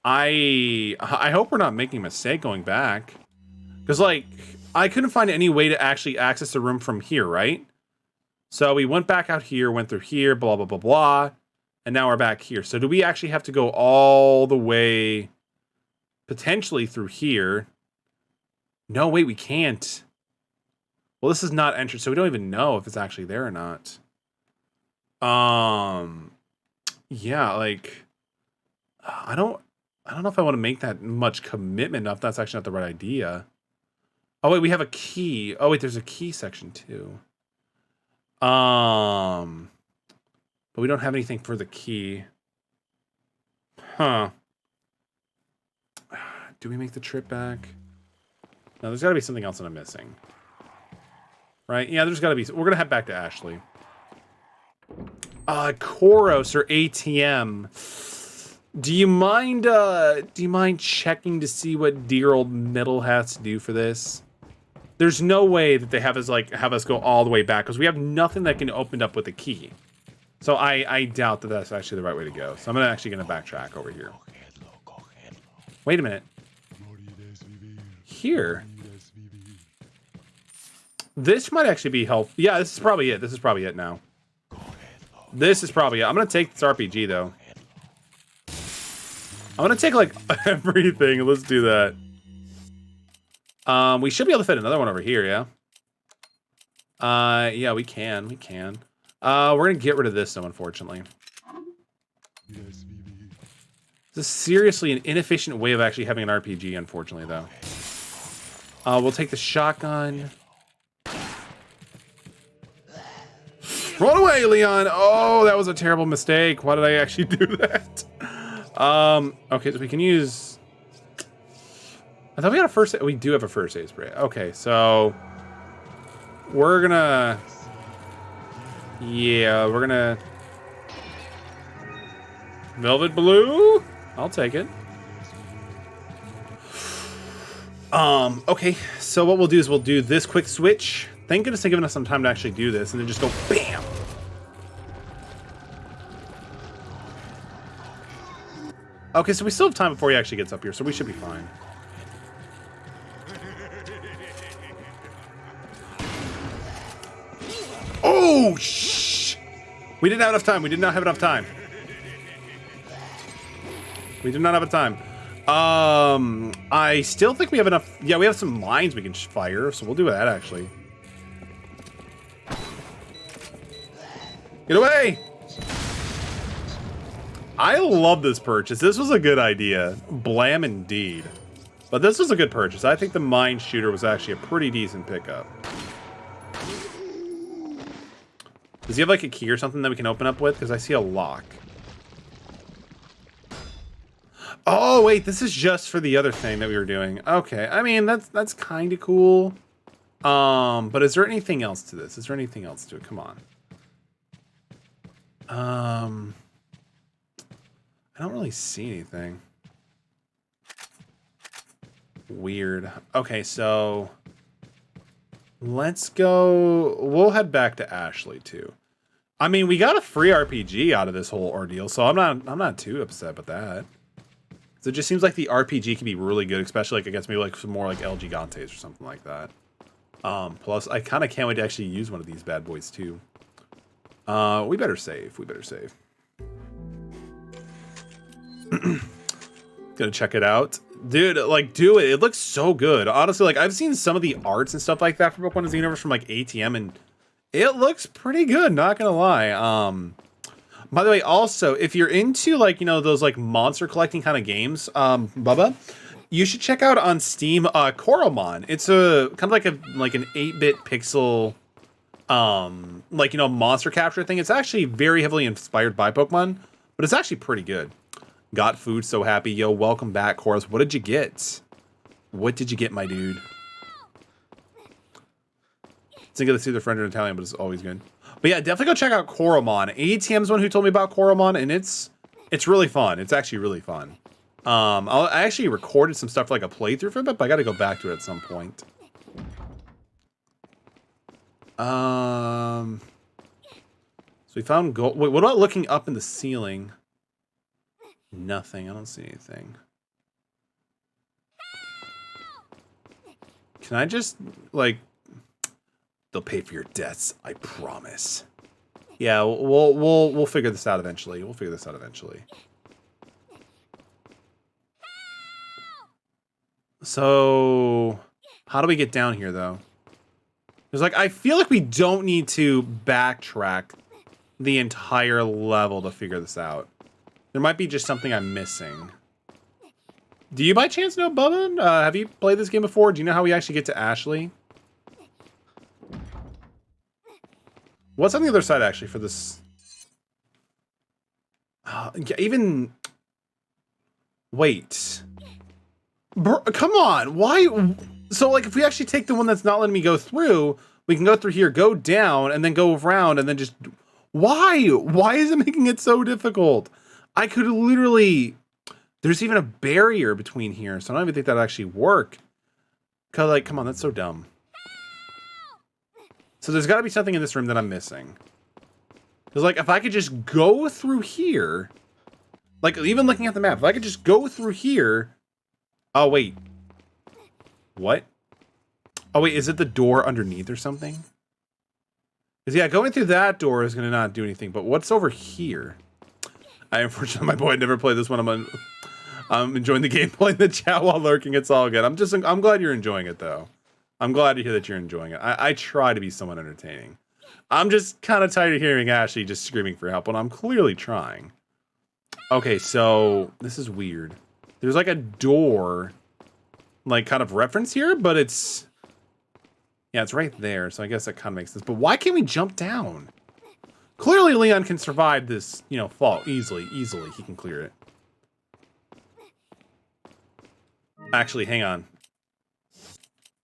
I hope we're not making a mistake going back, because like I couldn't find any way to actually access the room from here, right? So we went back out here, went through here, blah blah blah blah, and now we're back here. So do we actually have to go all the way potentially through here? No, wait, we can't. Well, this is not entered, so we don't even know if it's actually there or not. Yeah, like I don't know if I want to make that much commitment if that's actually not the right idea. Oh wait, we have a key. Oh wait, there's a key section too. But we don't have anything for the key. Huh. Do we make the trip back? No, there's gotta be something else that I'm missing. Right? Yeah, there's gotta be. We're gonna head back to Ashley. Koros or ATM. Do you mind checking to see what dear old Middle has to do for this? There's no way that they have us go all the way back, because we have nothing that can open up with a key. So I doubt that that's actually the right way to go. So I'm actually gonna backtrack over here. Wait a minute. Here. This might actually be helpful. Yeah, this is probably it. This is probably it now. This is probably it. I'm gonna take this RPG though. I'm gonna take like everything. Let's do that. We should be able to fit another one over here, yeah? Yeah, we can. We're gonna get rid of this though, unfortunately. This is seriously an inefficient way of actually having an RPG, unfortunately, though. We'll take the shotgun. Run away, Leon! Oh, that was a terrible mistake. Why did I actually do that? Okay, so we can use... I thought we had a first... We do have a first aid spray. Okay, so... We're gonna... Yeah, we're gonna... Velvet blue? I'll take it. Okay, so what we'll do is we'll do this quick switch. Thank goodness they're giving us some time to actually do this, and then just go BAM! Okay, so we still have time before he actually gets up here, so we should be fine. Oh, shh! We didn't have enough time. We did not have enough time. We did not have a time. I still think we have enough. Yeah, we have some mines we can fire, so we'll do that, actually. Get away! I love this purchase. This was a good idea. Blam indeed. But this was a good purchase. I think the mine shooter was actually a pretty decent pickup. Does he have like a key or something that we can open up with? Because I see a lock. Oh, wait. This is just for the other thing that we were doing. Okay. I mean, that's kind of cool. But is there anything else to this? Is there anything else to it? Come on. I don't really see anything. Weird. Okay, so let's go. We'll head back to Ashley too. I mean, we got a free RPG out of this whole ordeal, so I'm not too upset with that. So it just seems like the RPG can be really good, especially like against maybe like some more like El Gigantes or something like that. Plus I kind of can't wait to actually use one of these bad boys too. We better save. We better save. Gonna check it out. Dude, like, do it. It looks so good. Honestly, like, I've seen some of the arts and stuff like that for Book One of the Universe from, like, ATM, and it looks pretty good, not gonna lie. By the way, also, if you're into, like, you know, those, like, monster collecting kind of games, Bubba, you should check out on Steam, Coromon. It's a, kind of like an 8-bit pixel like, you know, monster capture thing. It's actually very heavily inspired by Pokemon, but it's actually pretty good. Got food, so happy. Yo, welcome back, Chorus. What did you get? What did you get, my dude? Think of the see their friend in Italian, but it's always good. But yeah, definitely go check out Coromon. ATM's one who told me about Coromon, and it's really fun. It's actually really fun. I actually recorded some stuff for like a playthrough for it, but I got to go back to it at some point. So we found gold. Wait, what about looking up in the ceiling? Nothing. I don't see anything. Can I just like? They'll pay for your debts, I promise. Yeah, we'll figure this out eventually. We'll figure this out eventually. So, how do we get down here, though? Because, like, I feel like we don't need to backtrack the entire level to figure this out. There might be just something I'm missing. Do you by chance know, Bubba? Have you played this game before? Do you know how we actually get to Ashley? What's on the other side, actually, for this? Even... Wait. Come on. Why? So, like, if we actually take the one that's not letting me go through, we can go through here, go down, and then go around, and then just... Why? Why is it making it so difficult? I could literally... There's even a barrier between here, so I don't even think that'd actually work. Cause, like, come on, that's so dumb. So there's got to be something in this room that I'm missing. Because, like, if I could just go through here... Like, even looking at the map, if I could just go through here... Oh, wait. What? Oh, wait, is it the door underneath or something? Because, yeah, going through that door is going to not do anything. But what's over here? Unfortunately, my boy never played this one. I'm enjoying the gameplay in the chat while lurking. It's all good. I'm glad you're enjoying it, though. I'm glad to hear that you're enjoying it. I try to be somewhat entertaining. I'm just kind of tired of hearing Ashley just screaming for help, and I'm clearly trying. Okay, so this is weird. There's like a door, like kind of reference here, but it's... Yeah, it's right there, so I guess that kind of makes sense. But why can't we jump down? Clearly Leon can survive this, you know, fall easily. Easily, he can clear it. Actually, hang on.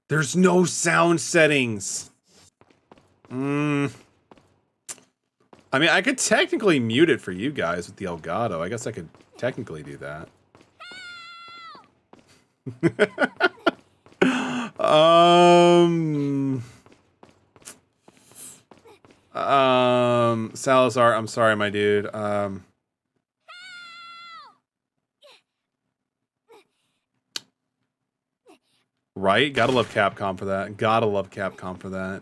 There's no sound settings. I mean, I could technically mute it for you guys with the Elgato. I guess I could technically do that. Salazar, I'm sorry, my dude. Right? Gotta love Capcom for that. Gotta love Capcom for that.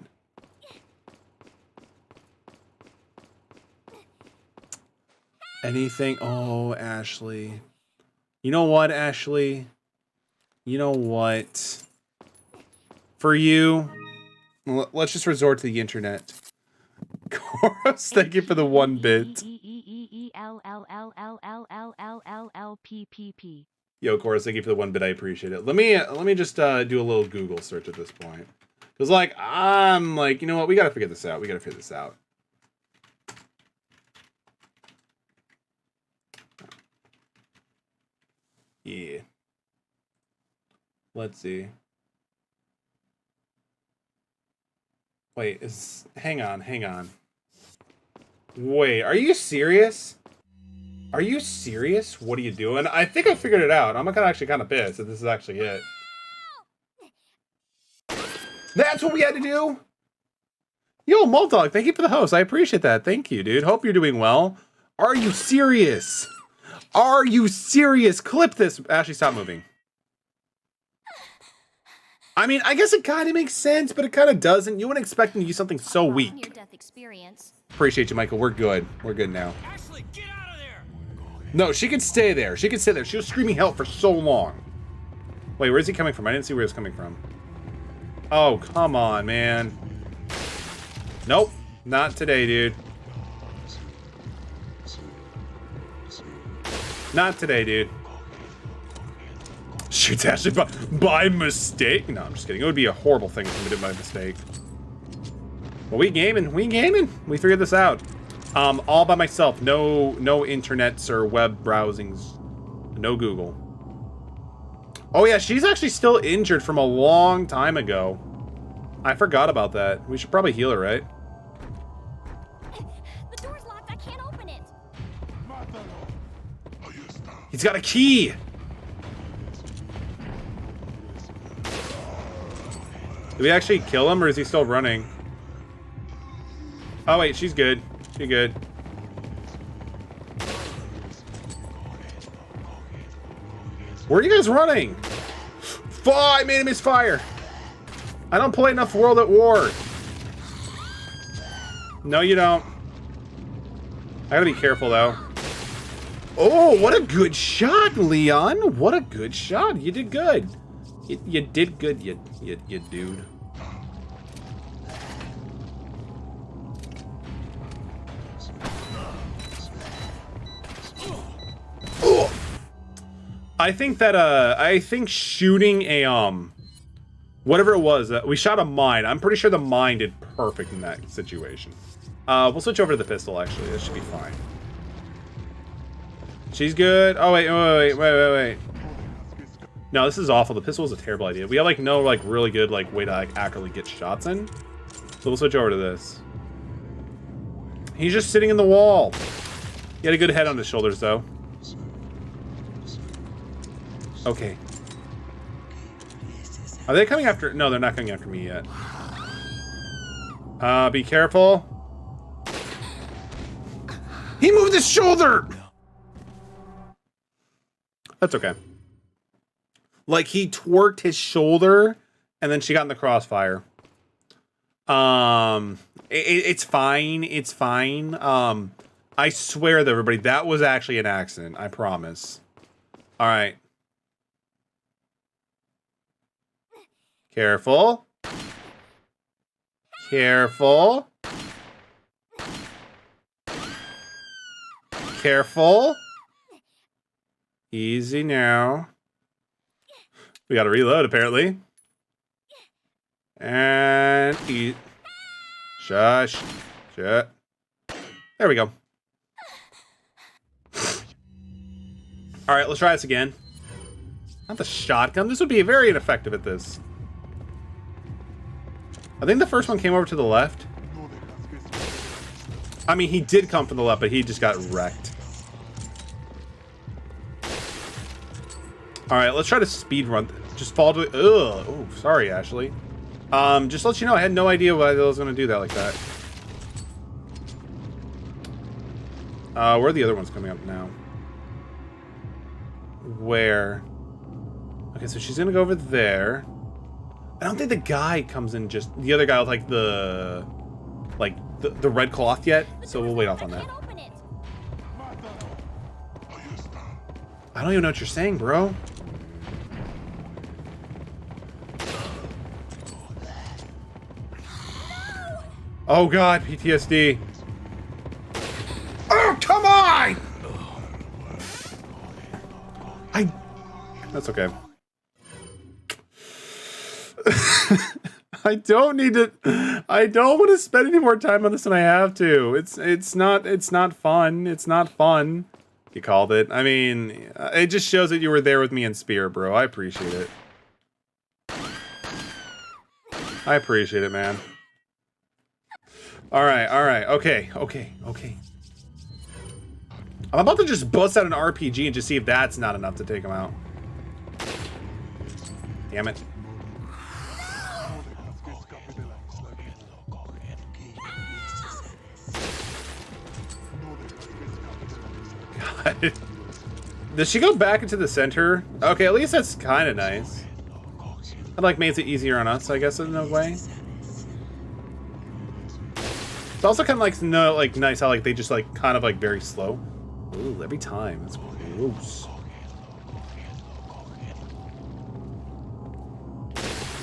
Anything? Oh, Ashley. You know what, Ashley? You know what? For you, let's just resort to the internet. Chorus, thank you for the 1 bit. Yo, Chorus, thank you for the 1 bit. I appreciate it. Let me just do a little Google search at this point. Because, like, I'm like, you know what? We gotta figure this out. We gotta figure this out. Yeah. Let's see. Wait, hang on. Wait, are you serious? Are you serious? What are you doing? I think I figured it out. I'm actually kind of pissed that this is actually it. That's what we had to do? Yo, Mulldog, thank you for the host. I appreciate that. Thank you, dude. Hope you're doing well. Are you serious? Are you serious? Clip this. Ashley, stop moving. I mean, I guess it kind of makes sense, but it kind of doesn't. You wouldn't expect me to use something so weak. Near-death experience. Appreciate you, Michael. We're good. We're good now. Ashley, get out of there! No, she can stay there. She can stay there. She was screaming help for so long. Wait, where's he coming from? I didn't see where he was coming from. Oh, come on, man. Nope. Not today, dude. Not today, dude. Shoots Ashley by mistake? No, I'm just kidding. It would be a horrible thing if we did by mistake. Well, we gaming. We gaming. We figured this out. All by myself. No internets or web browsings. No Google. Oh yeah, she's actually still injured from a long time ago. I forgot about that. We should probably heal her, right? The door's locked. I can't open it. He's got a key. Did we actually kill him, or is he still running? Oh wait, she's good. She's good. Where are you guys running? I made him misfire. I don't play enough World at War. No, you don't. I gotta be careful, though. Oh, what a good shot, Leon. What a good shot. You did good. You did good, you dude. I think that, I think shooting a, whatever it was, we shot a mine. I'm pretty sure the mine did perfect in that situation. We'll switch over to the pistol, actually. This should be fine. She's good. Oh, wait. No, this is awful. The pistol is a terrible idea. We have, like, no, like, really good, like, way to, like, accurately get shots in. So we'll switch over to this. He's just sitting in the wall. He had a good head on his shoulders, though. Okay. Are they coming after? No, they're not coming after me yet. Be careful. He moved his shoulder! That's okay. Like, he twerked his shoulder, and then she got in the crossfire. It's fine. It's fine. I swear to everybody, that was actually an accident. I promise. All right. Careful. Careful. Careful. Easy now. We gotta reload, apparently. And eat. Shush. Shut. There we go. Alright, let's try this again. Not the shotgun. This would be very ineffective at this. I think the first one came over to the left. I mean, he did come from the left, but he just got wrecked. All right, let's try to speed run. Just fall to it. Ugh. Oh, sorry, Ashley. Just to let you know, I had no idea why I was going to do that like that. Where are the other ones coming up now? Where? Okay, so she's going to go over there. I don't think the guy comes in just... The other guy with, like, the red cloth yet. So we'll wait off on that. I don't even know what you're saying, bro. Oh, God. PTSD. Oh, come on! That's okay. I don't need to. I don't want to spend any more time on this than I have to. It's not fun. It's not fun. You called it. I mean, it just shows that you were there with me in spirit, bro. I appreciate it. I appreciate it, man. All right. Okay. I'm about to just bust out an RPG and just see if that's not enough to take him out. Damn it. God. Does she go back into the center? Okay, at least that's kind of nice. That like makes it easier on us, I guess, in a way. It's also kind of like nice how like they just like kind of like very slow. Ooh, every time. That's gross.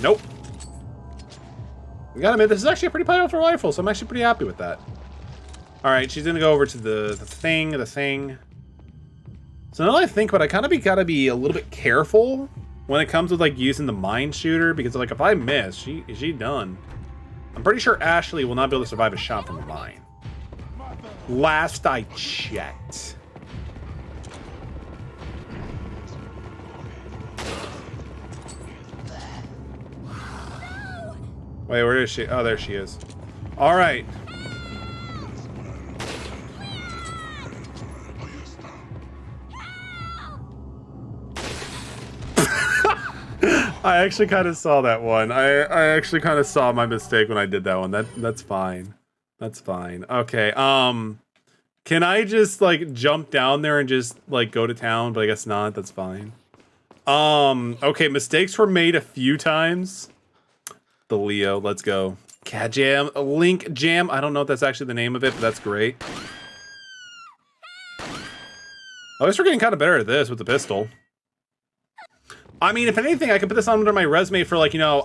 Nope. We gotta admit, this is actually a pretty powerful rifle, so I'm actually pretty happy with that. Alright, she's gonna go over to the thing. So now that I think about it, I kind of gotta be a little bit careful when it comes with like using the mine shooter, because like if I miss, is she done? I'm pretty sure Ashley will not be able to survive a shot from mine. Last I checked. Wait, where is she? Oh, there she is. All right. I actually kind of saw that one. I actually kind of saw my mistake when I did that one. That's fine. That's fine. Okay. Can I just like jump down there and just like go to town? But I guess not. That's fine. Okay. Mistakes were made a few times. The Leo. Let's go. Cat Jam. Link Jam. I don't know if that's actually the name of it, but that's great. I guess we're getting kind of better at this with the pistol. I mean, if anything, I could put this under my resume for like, you know,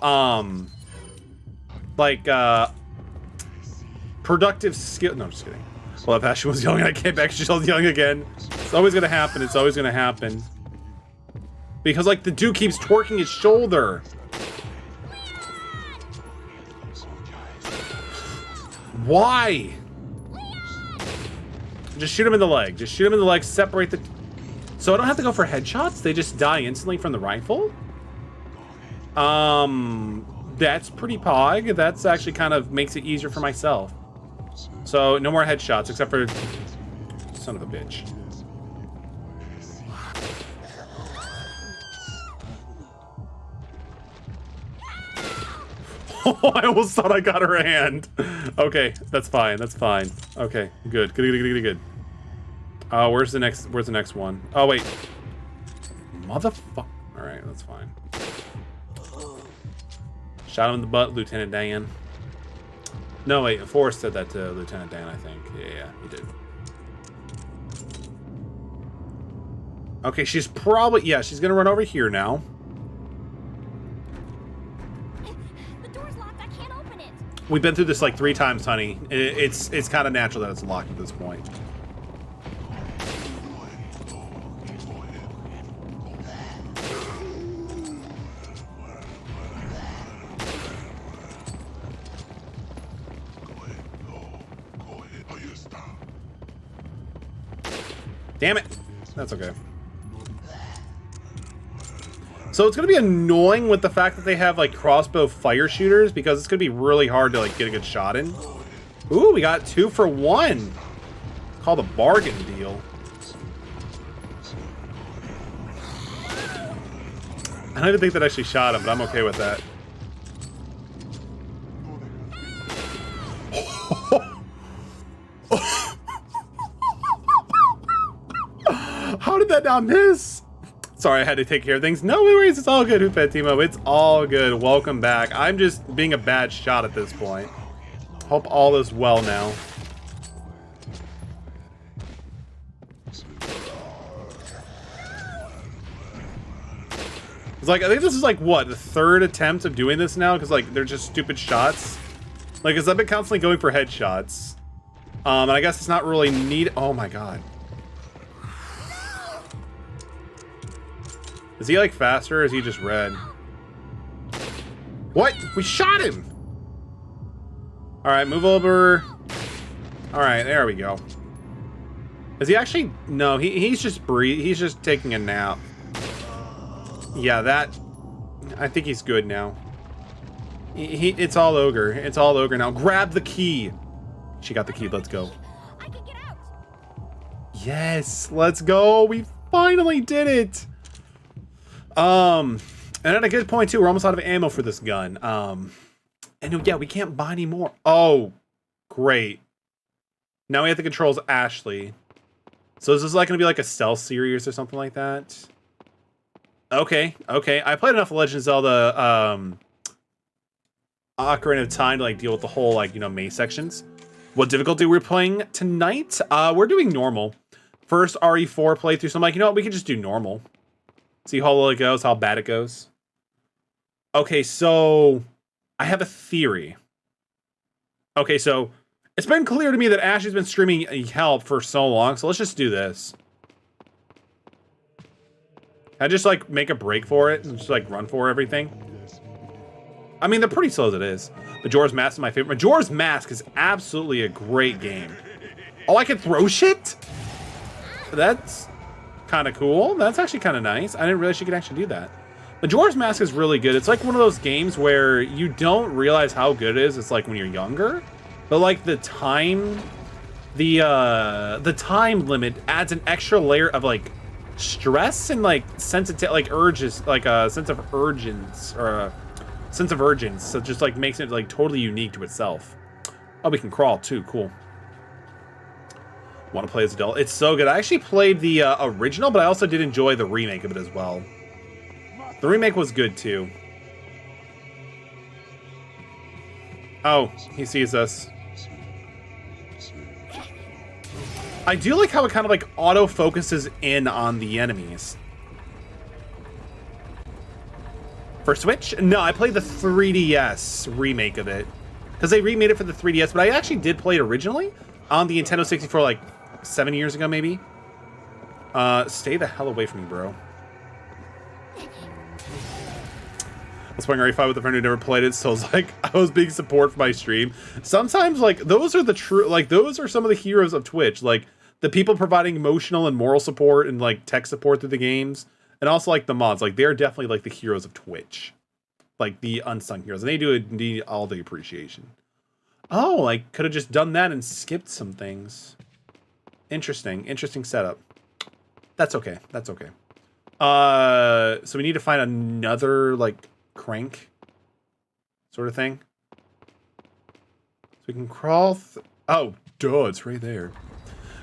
productive skill. No, I'm just kidding. Well, if Ashley was young and I came back, she's young again. It's always gonna happen. It's always gonna happen. Because like the dude keeps twerking his shoulder. Why? Just shoot him in the leg. Just shoot him in the leg. Separate the. So I don't have to go for headshots? They just die instantly from the rifle? That's pretty pog. That's actually kind of makes it easier for myself. So no more headshots except for... Son of a bitch. Oh, I almost thought I got her hand. Okay, that's fine. That's fine. Okay, good. Good. Where's the next one? Oh, wait. Motherfucker. Alright, that's fine. Shot him in the butt, Lieutenant Dan. No, wait. Forrest said that to Lieutenant Dan, I think. Yeah, he did. Okay, she's probably... Yeah, she's gonna run over here now. The door's locked. I can't open it. We've been through this like 3 times, honey. It's kind of natural that it's locked at this point. Damn it. That's okay. So it's going to be annoying with the fact that they have like crossbow fire shooters because it's going to be really hard to like get a good shot in. Ooh, we got 2 for 1. Called a bargain deal. I don't even think that actually shot him, but I'm okay with that. How did that not miss? Sorry, I had to take care of things. No worries, it's all good, Hoopet Timo. It's all good. Welcome back. I'm just being a bad shot at this point. Hope all is well now. It's like, I think this is like, what, the 3rd attempt of doing this now? Because, like, they're just stupid shots. Like, because I've been constantly going for headshots. And I guess it's not really needed. Oh, my God. Is he like faster or is he just red? What? We shot him! Alright, move over. Alright, there we go. Is he actually... No, he's just he's just taking a nap. Yeah, that... I think he's good now. It's all ogre. It's all ogre now. Grab the key! She got the key. Let's go. I can get out. Yes! Let's go! We finally did it! And at a good point too, we're almost out of ammo for this gun. And yeah, we can't buy any more. Oh, great. Now we have to control Ashley. So is this like gonna be like a stealth series or something like that? Okay. I played enough Legend of Zelda, Ocarina of Time to like deal with the whole like, you know, maze sections. What difficulty we're playing tonight? We're doing normal. First RE4 playthrough, so I'm like, you know what, we can just do normal. See how well it goes, how bad it goes. Okay, so I have a theory. Okay, so it's been clear to me that Ashley's been streaming help for so long, so let's just do this. I just like make a break for it and just like run for everything. I mean, they're pretty slow as it is. Majora's Mask is my favorite. Majora's Mask is absolutely a great game. Oh, I can throw shit? That's kind of cool. That's actually kind of nice. I didn't realize you could actually do that. Majora's Mask is really good. It's like one of those games where you don't realize how good it is. It's like when you're younger. But like the time limit adds an extra layer of like stress and like sensitive, like urges, like a sense of urgence or a sense of urgency. So it just like makes it like totally unique to itself. Oh, we can crawl too. Cool. Want to play as adult? It's so good. I actually played the original, but I also did enjoy the remake of it as well. The remake was good too. Oh, he sees us. I do like how it kind of like auto focuses in on the enemies. For Switch? No, I played the 3DS remake of it. Because they remade it for the 3DS, but I actually did play it originally on the Nintendo 64 like 7 years ago, maybe. Stay the hell away from me, bro. I was playing RE5 with a friend who never played it, so it's like I was being support for my stream. Sometimes, like, those are the true, like, those are some of the heroes of Twitch. Like, the people providing emotional and moral support and, like, tech support through the games. And also, like, the mods. Like, they're definitely, like, the heroes of Twitch. Like, the unsung heroes. And they do need all the appreciation. Oh, I could have just done that and skipped some things. Interesting. Interesting setup. That's okay. That's okay. So we need to find another, like, crank sort of thing. So we can crawl. Oh, duh, it's right there.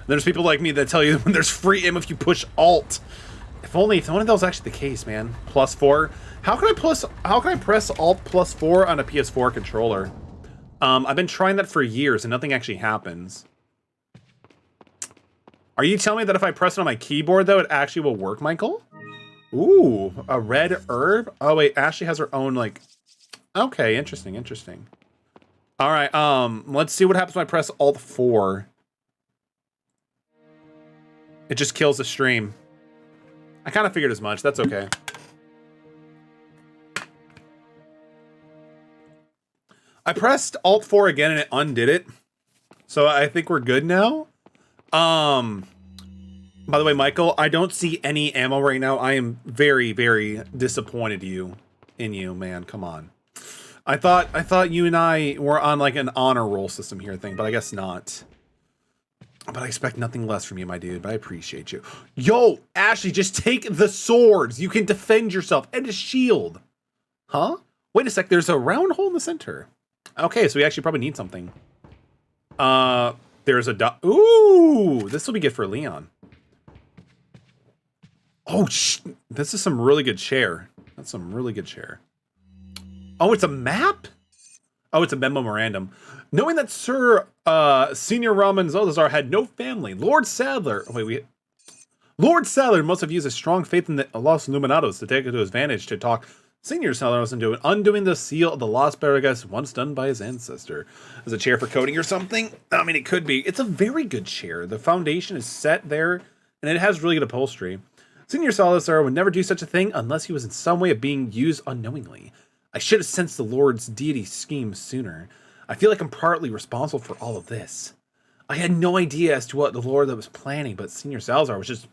There's people like me that tell you when there's free aim if you push Alt. If only that was actually the case, man. +4. How can I press Alt +4 on a PS4 controller? I've been trying that for years and nothing actually happens. Are you telling me that if I press it on my keyboard though, it actually will work, Michael? Ooh, a red herb? Oh wait, Ashley has her own like. Okay, interesting, interesting. All right, let's see what happens when I press Alt 4. It just kills the stream. I kind of figured as much. That's okay. I pressed Alt 4 again and it undid it. So I think we're good now. By the way, Michael, I don't see any ammo right now. I am very, very disappointed in you, man. Come on. I thought you and I were on like an honor roll system here thing, but I guess not. But I expect nothing less from you, my dude, but I appreciate you. Yo, Ashley, just take the swords. You can defend yourself and a shield. Huh? Wait a sec, there's a round hole in the center. Okay, so we actually probably need something. There's a ooh, this will be good for Leon. Oh, this is some really good chair. That's some really good chair. Oh, it's a map? Oh, it's a memorandum. Knowing that Sir Senior Raman Zolazar had no family, Lord Sadler. Lord Sadler must have used a strong faith in the Los Illuminados to take it to his advantage to talk Senior Sadler into undoing the seal of the Las Vegas once done by his ancestor. Is a chair for coding or something? I mean, it could be. It's a very good chair. The foundation is set there, and it has really good upholstery. Senior Salazar would never do such a thing unless he was in some way of being used unknowingly. I should have sensed the Lord's deity scheme sooner. I feel like I'm partly responsible for all of this. I had no idea as to what the Lord was planning, but Senior Salazar was just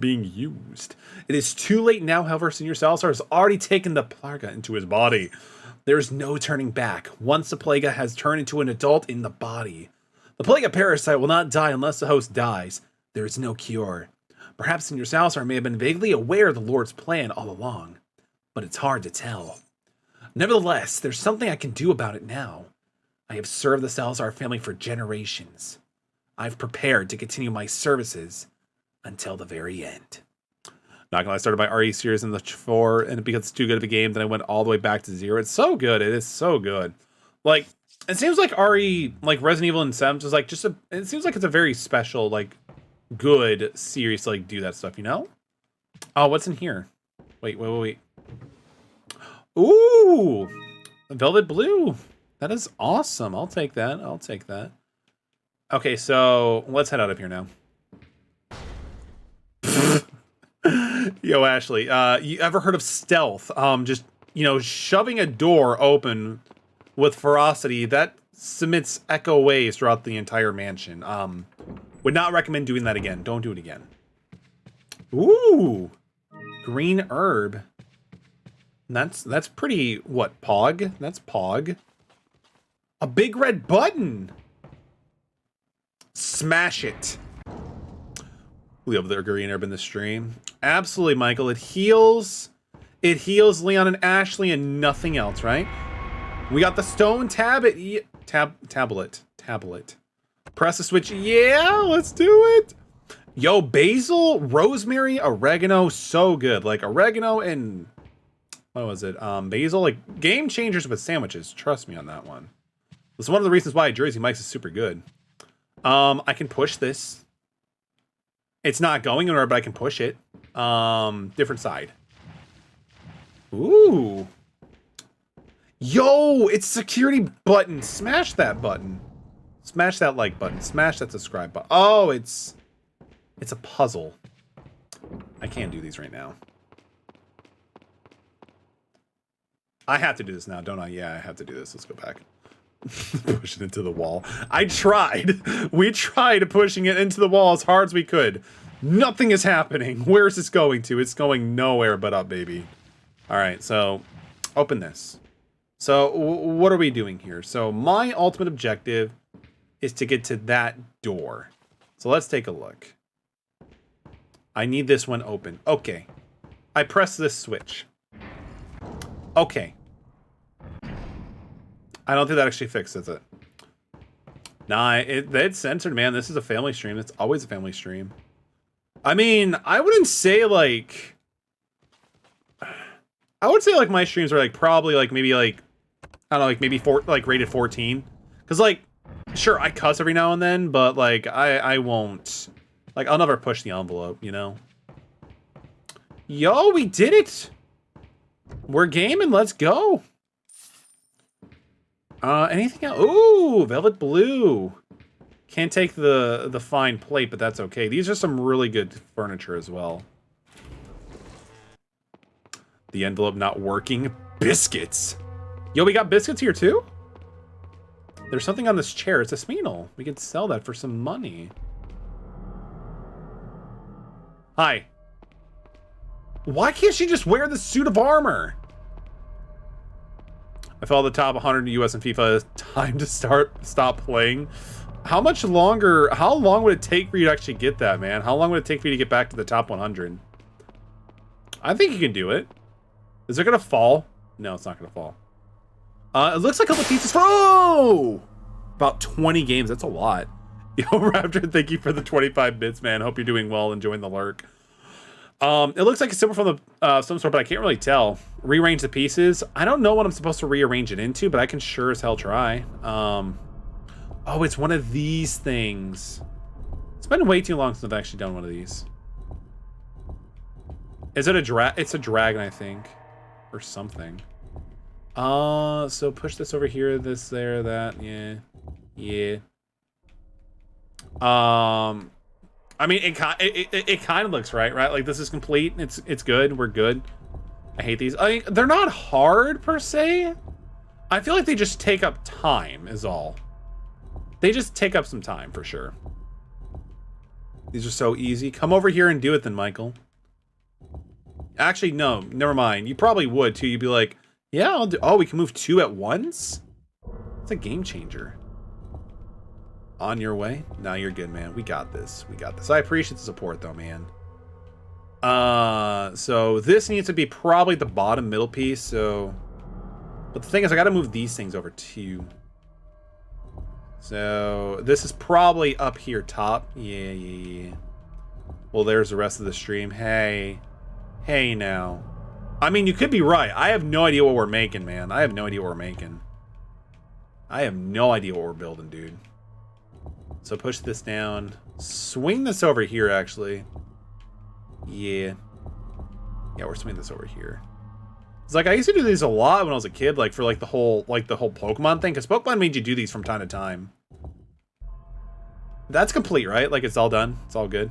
being used. It is too late now, however. Senior Salazar has already taken the Plaga into his body. There is no turning back. Once the Plaga has turned into an adult in the body. The Plaga parasite will not die unless the host dies. There is no cure. Perhaps Senior Salazar may have been vaguely aware of the Lord's plan all along, but it's hard to tell. Nevertheless, there's something I can do about it now. I have served the Salazar family for generations. I've prepared to continue my services until the very end. Not gonna lie, I started my RE series in the 4, and because it's too good of a game, then I went all the way back to 0. It's so good. It is so good. Like, it seems like RE, like Resident Evil and Sims is like just it seems like it's a very special, like, good series to like do that stuff, you know? Oh, what's in here? Wait. Ooh, Velvet Blue. That is awesome. I'll take that. I'll take that. Okay, so let's head out of here now. Yo, Ashley, you ever heard of stealth? Just you know, shoving a door open with ferocity, that submits echo waves throughout the entire mansion. Would not recommend doing that again. Don't do it again. Ooh, green herb. That's pretty, what, Pog? That's Pog. A big red button. Smash it. We have their green herb in the stream. Absolutely, Michael. It heals. It heals Leon and Ashley and nothing else, right? We got the stone tablet. Tablet. Press the switch. Yeah, let's do it. Yo, basil, rosemary, oregano, so good. Like oregano and what was it? Basil, like game changers with sandwiches. Trust me on that one. This is one of the reasons why Jersey Mike's is super good. I can push this. It's not going anywhere, but I can push it. Different side. Ooh. Yo, it's security button. Smash that button. Smash that like button. Smash that subscribe button. Oh, it's a puzzle. I can't do these right now. I have to do this now, don't I? Yeah, I have to do this. Let's go back. Push it into the wall. I tried. We tried pushing it into the wall as hard as we could. Nothing is happening. Where is this going to? It's going nowhere but up, baby. All right, so open this. So what are we doing here? So my ultimate objective is to get to that door. So let's take a look. I need this one open. Okay. I press this switch. Okay. I don't think that actually fixes it. Nah, it's censored, man. This is a family stream. It's always a family stream. I mean, I wouldn't say like... I would say like my streams are like probably like maybe like... I don't know, like maybe rated 14. Because like, sure, I cuss every now and then, but like I won't... Like, I'll never push the envelope, you know? Yo, we did it! We're gaming, let's go! Anything else? Ooh, velvet blue. Can't take the fine plate, but that's okay. These are some really good furniture as well. The envelope not working. Biscuits! Yo, we got biscuits here too? There's something on this chair. It's a Smeenel. We could sell that for some money. Hi. Why can't she just wear the suit of armor? I fell the top 100 US and FIFA. Time to stop playing. How much longer? How long would it take for you to actually get that, man? How long would it take for you to get back to the top 100? I think you can do it. Is it gonna fall? No, it's not gonna fall. It looks like a couple pieces for about 20 games. That's a lot. Yo, Raptor, thank you for the 25 bits, man. Hope you're doing well, enjoying the lurk. It looks like it's similar from the some sort, but I can't really tell. Rearrange the pieces. I don't know what I'm supposed to rearrange it into, but I can sure as hell try. Oh, it's one of these things. It's been way too long since I've actually done one of these. Is it a it's a dragon, I think, or something. So push this over here, this there, that, yeah, yeah. I mean, it kind of looks right? Like this is complete. It's good. We're good. I hate these. I mean, they're not hard per se. I feel like they just take up time is all. They just take up some time for sure. These are so easy. Come over here and do it then, Michael. Actually, no, never mind. You probably would too. You'd be like, yeah, I'll do. Oh, we can move 2 at once? It's a game changer. On your way? No, you're good, man. We got this. We got this. I appreciate the support, though, man. So this needs to be probably the bottom middle piece, so... But the thing is, I gotta move these things over, too. So, this is probably up here top. Yeah. Well, there's the rest of the stream. Hey. Hey, now. I mean, you could be right. I have no idea what we're making, man. I have no idea what we're making. I have no idea what we're building, dude. So push this down. Swing this over here, actually. Yeah. Yeah, we're swinging this over here. It's like, I used to do these a lot when I was a kid, like, for, like, the whole Pokemon thing, because Pokemon made you do these from time to time. That's complete, right? Like, it's all done? It's all good?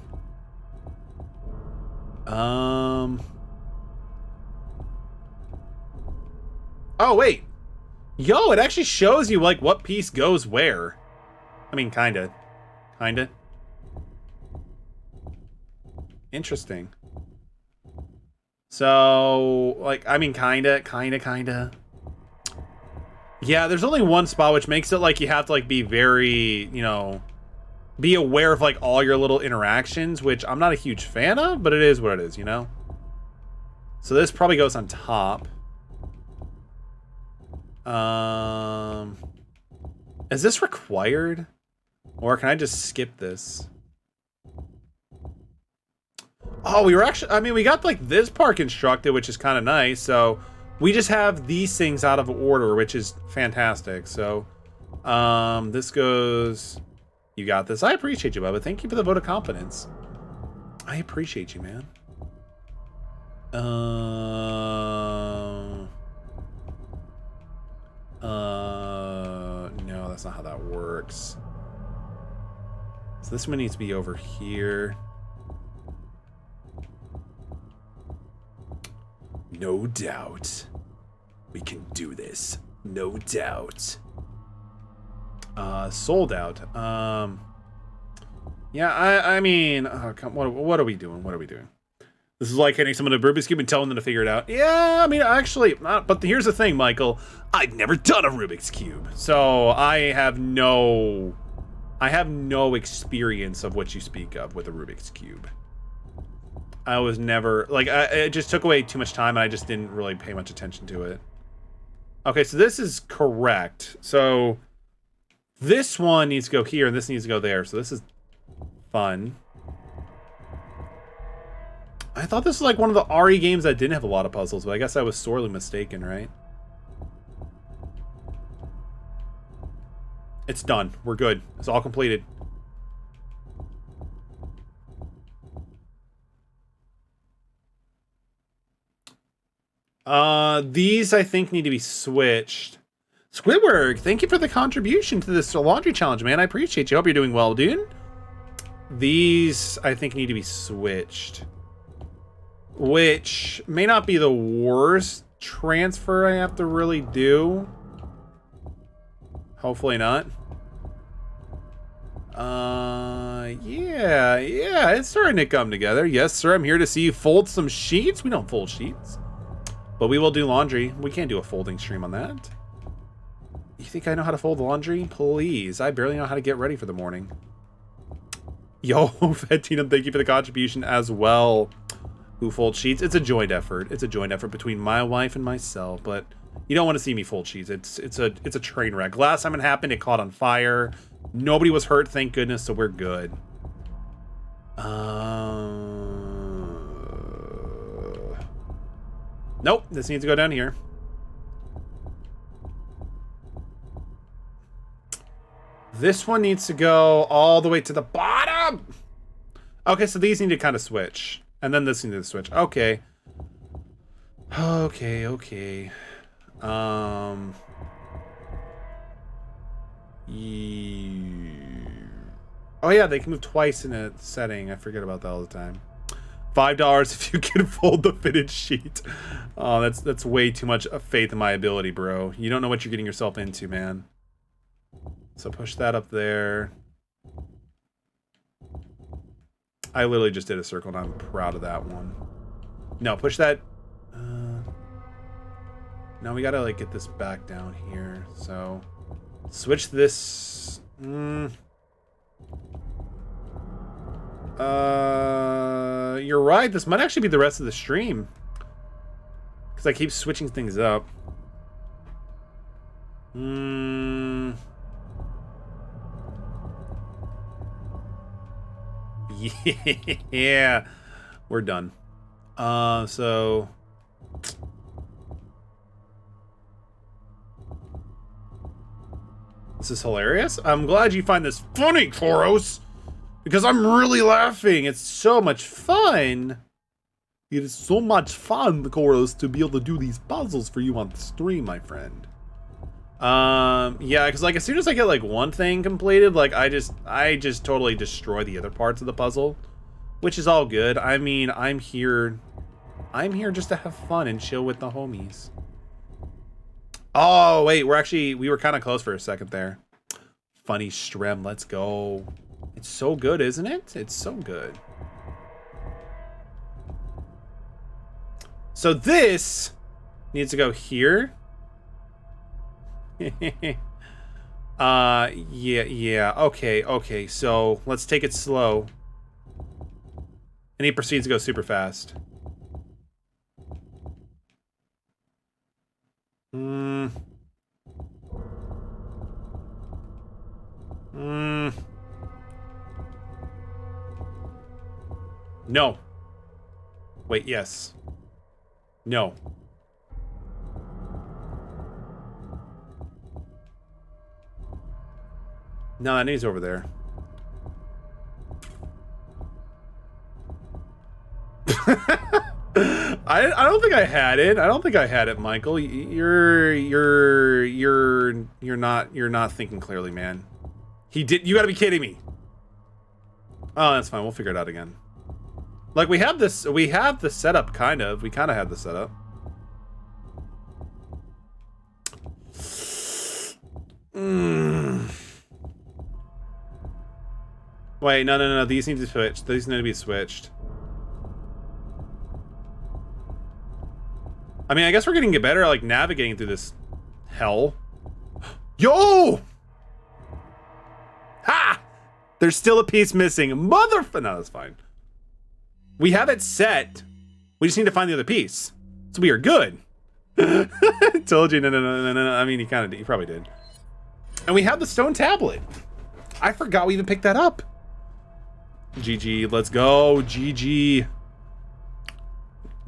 Oh, wait. Yo, it actually shows you, like, what piece goes where. I mean, kinda. Kinda. Interesting. So, like, I mean, kinda. Yeah, there's only one spot, which makes it like you have to, like, be very, you know, be aware of, like, all your little interactions, which I'm not a huge fan of, but it is what it is, you know? So this probably goes on top. Is this required? Or can I just skip this? Oh, we were actually, I mean, we got, like, this part constructed, which is kind of nice, so we just have these things out of order, which is fantastic. So, this goes, you got this. I appreciate you, Bubba. Thank you for the vote of confidence. I appreciate you, man. No, that's not how that works. So this one needs to be over here. No doubt. We can do this. No doubt. Sold out. Yeah, I mean, oh, what are we doing? What are we doing? This is like hitting someone to Rubik's Cube and telling them to figure it out. Yeah, I mean, actually, but here's the thing, Michael. I've never done a Rubik's Cube, so I have no experience of what you speak of with a Rubik's Cube. I was never, like, it just took away too much time, and I just didn't really pay much attention to it. Okay, so this is correct. So this one needs to go here, and this needs to go there. So this is fun. I thought this was like one of the RE games that didn't have a lot of puzzles, but I guess I was sorely mistaken, right? It's done. We're good. It's all completed. These I think need to be switched. Squidward, thank you for the contribution to this laundry challenge, man. I appreciate you. Hope you're doing well, dude. These I think need to be switched. Which may not be the worst transfer I have to really do. Hopefully not. Yeah, it's starting to come together. Yes, sir, I'm here to see you fold some sheets. We don't fold sheets. But we will do laundry. We can't do a folding stream on that. You think I know how to fold laundry? Please, I barely know how to get ready for the morning. Yo, Fatina, thank you for the contribution as well. Who folds sheets? It's a joint effort. It's a joint effort between my wife and myself, but you don't want to see me fold sheets. It's a train wreck. Last time it happened, it caught on fire. Nobody was hurt, thank goodness, so we're good. Nope, this needs to go down here. This one needs to go all the way to the bottom. Okay, so these need to kind of switch. And then this needs to switch. Okay. Okay. Oh yeah, they can move twice in a setting. I forget about that all the time. $5 if you can fold the fitted sheet. Oh, that's way too much faith in my ability, bro. You don't know what you're getting yourself into, man. So push that up there. I literally just did a circle, and I'm proud of that one. No, push that. Now we gotta like get this back down here. So switch this. You're right. This might actually be the rest of the stream because I keep switching things up. Yeah, we're done. So this is hilarious. I'm glad you find this funny, Koros, because I'm really laughing. It's so much fun. It is so much fun, Koros, to be able to do these puzzles for you on the stream, my friend. Yeah, because like as soon as I get like one thing completed, like I just totally destroy the other parts of the puzzle, which is all good. I mean, I'm here just to have fun and chill with the homies. Oh, wait, we were kind of close for a second there. Funny Strem, let's go. It's so good, isn't it? It's so good. So this needs to go here. Yeah. Okay. So let's take it slow. And he proceeds to go super fast. No. Wait, yes. No. No, that needs over there. I don't think I had it. I don't think I had it, Michael. You're not thinking clearly, man. He did. You got to be kidding me. Oh, that's fine. We'll figure it out again. Like we have this. We have the setup kind of. We kind of had the setup. Wait, no. These need to switch. These need to be switched. I mean, I guess we're getting better at like navigating through this hell. Yo! Ha! There's still a piece missing. No, that's fine. We have it set. We just need to find the other piece. So we are good. Told you. No. I mean, he probably did. And we have the stone tablet. I forgot we even picked that up. GG, let's go. GG.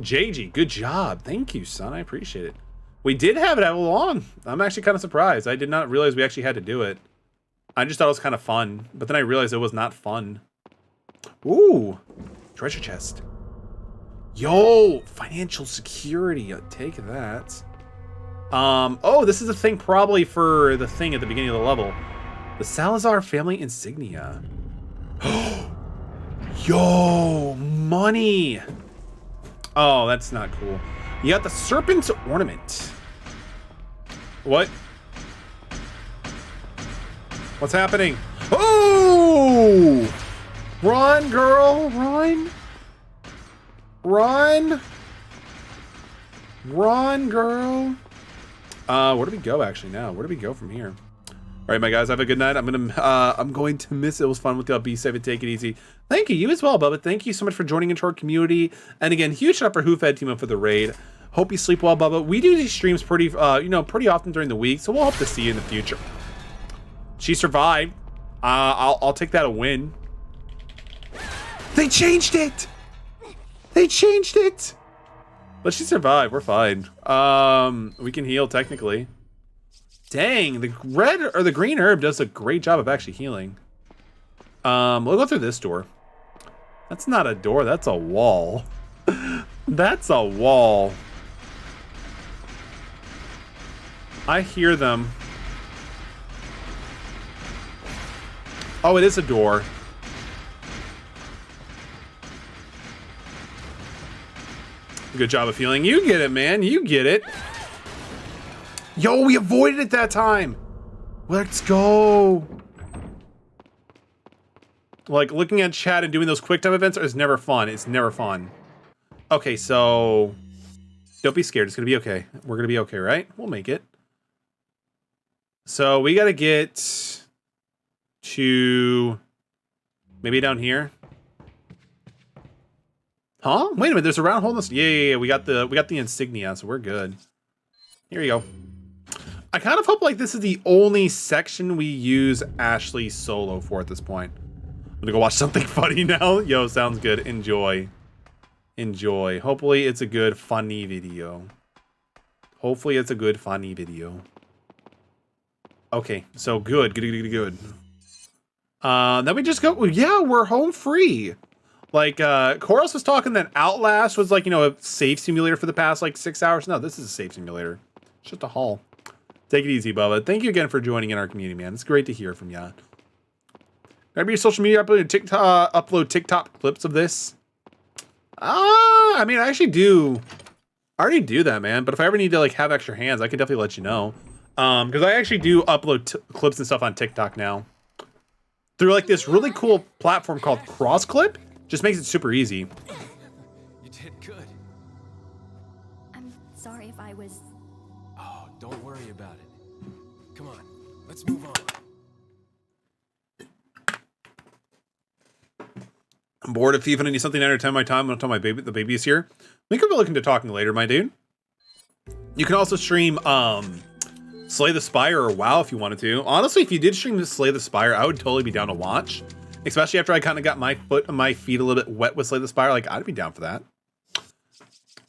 JG, good job. Thank you, son. I appreciate it. We did have it all along. I'm actually kind of surprised. I did not realize we actually had to do it. I just thought it was kind of fun. But then I realized it was not fun. Ooh. Treasure chest. Yo, financial security. I'll take that. Oh, this is a thing probably for the thing at the beginning of the level. The Salazar family insignia. Yo, money. Oh, that's not cool. You got the serpent's ornament. What? What's happening? Oh! Run, girl, run. Run. Run, girl. Where do we go actually now? Where do we go from here? All right, my guys, have a good night. I'm going to miss it. It was fun with y'all. Be safe and take it easy. Thank you. You as well, Bubba. Thank you so much for joining into our community. And again, huge shout out for Hoofhead Team Up for the raid. Hope you sleep well, Bubba. We do these streams pretty often during the week, so we'll hope to see you in the future. She survived. I'll take that a win. They changed it. They changed it. But she survived. We're fine. We can heal technically. Dang, the red or the green herb does a great job of actually healing. We'll go through this door. That's not a door, that's a wall. That's a wall. I hear them. Oh, it is a door. Good job of healing. You get it, man. You get it. Yo, we avoided it that time. Let's go. Like, looking at chat and doing those quick time events is never fun. It's never fun. Okay, so don't be scared. It's gonna be okay. We're gonna be okay, right? We'll make it. So we gotta get to maybe down here. Huh? Wait a minute. There's a round hole in this. Yeah. We got the insignia, so we're good. Here we go. I kind of hope like this is the only section we use Ashley solo for at this point. I'm gonna go watch something funny now. Yo, sounds good. Enjoy. Enjoy. Hopefully it's a good funny video. Hopefully it's a good funny video. Okay, so good. Then we just go, yeah, we're home free. Like, Koros was talking that Outlast was like, a safe simulator for the past like 6 hours. No, this is a safe simulator. It's just a haul. Take it easy, Bubba. Thank you again for joining in our community, man. It's great to hear from ya. Maybe your social media upload TikTok clips of this. I mean, I actually do I already do that, man. But if I ever need to like have extra hands, I can definitely let you know. Because I actually do upload clips and stuff on TikTok now through like this really cool platform called CrossClip. Just makes it super easy. You did good. I'm sorry if I was... Oh, don't worry about it. Come on, let's move on. I'm bored of FIFA and I need something to entertain my time until the baby is here. We could be looking to talking later, my dude. You can also stream Slay the Spire or WoW if you wanted to. Honestly, if you did stream Slay the Spire, I would totally be down to watch. Especially after I kind of got my feet a little bit wet with Slay the Spire. Like, I'd be down for that.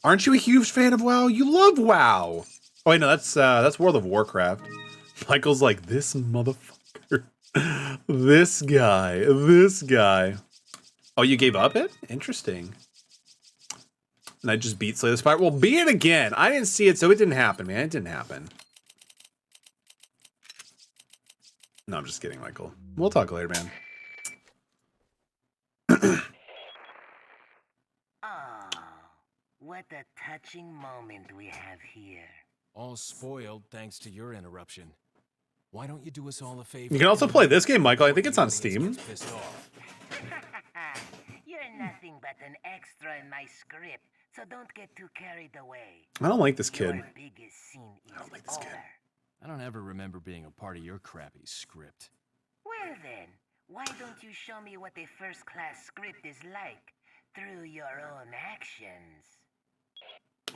Aren't you a huge fan of WoW? You love WoW. Oh wait, no, that's World of Warcraft. Michael's like, this motherfucker. This guy. Oh, you gave up it? Interesting. And I just beat Slay the Spire. Well, beat it again. I didn't see it, so it didn't happen, man. It didn't happen. No, I'm just kidding, Michael. We'll talk later, man. Oh, what a touching moment we have here. All spoiled thanks to your interruption. Why don't you do us all a favor? You can also play this game, Michael. I think it's on Steam. Pissed off. You're nothing but an extra in my script, so don't get too carried away. I don't like this kid. Your biggest scene is I don't like this kid. over. I don't ever remember being a part of your crappy script. Well then, why don't you show me what a first-class script is like through your own actions?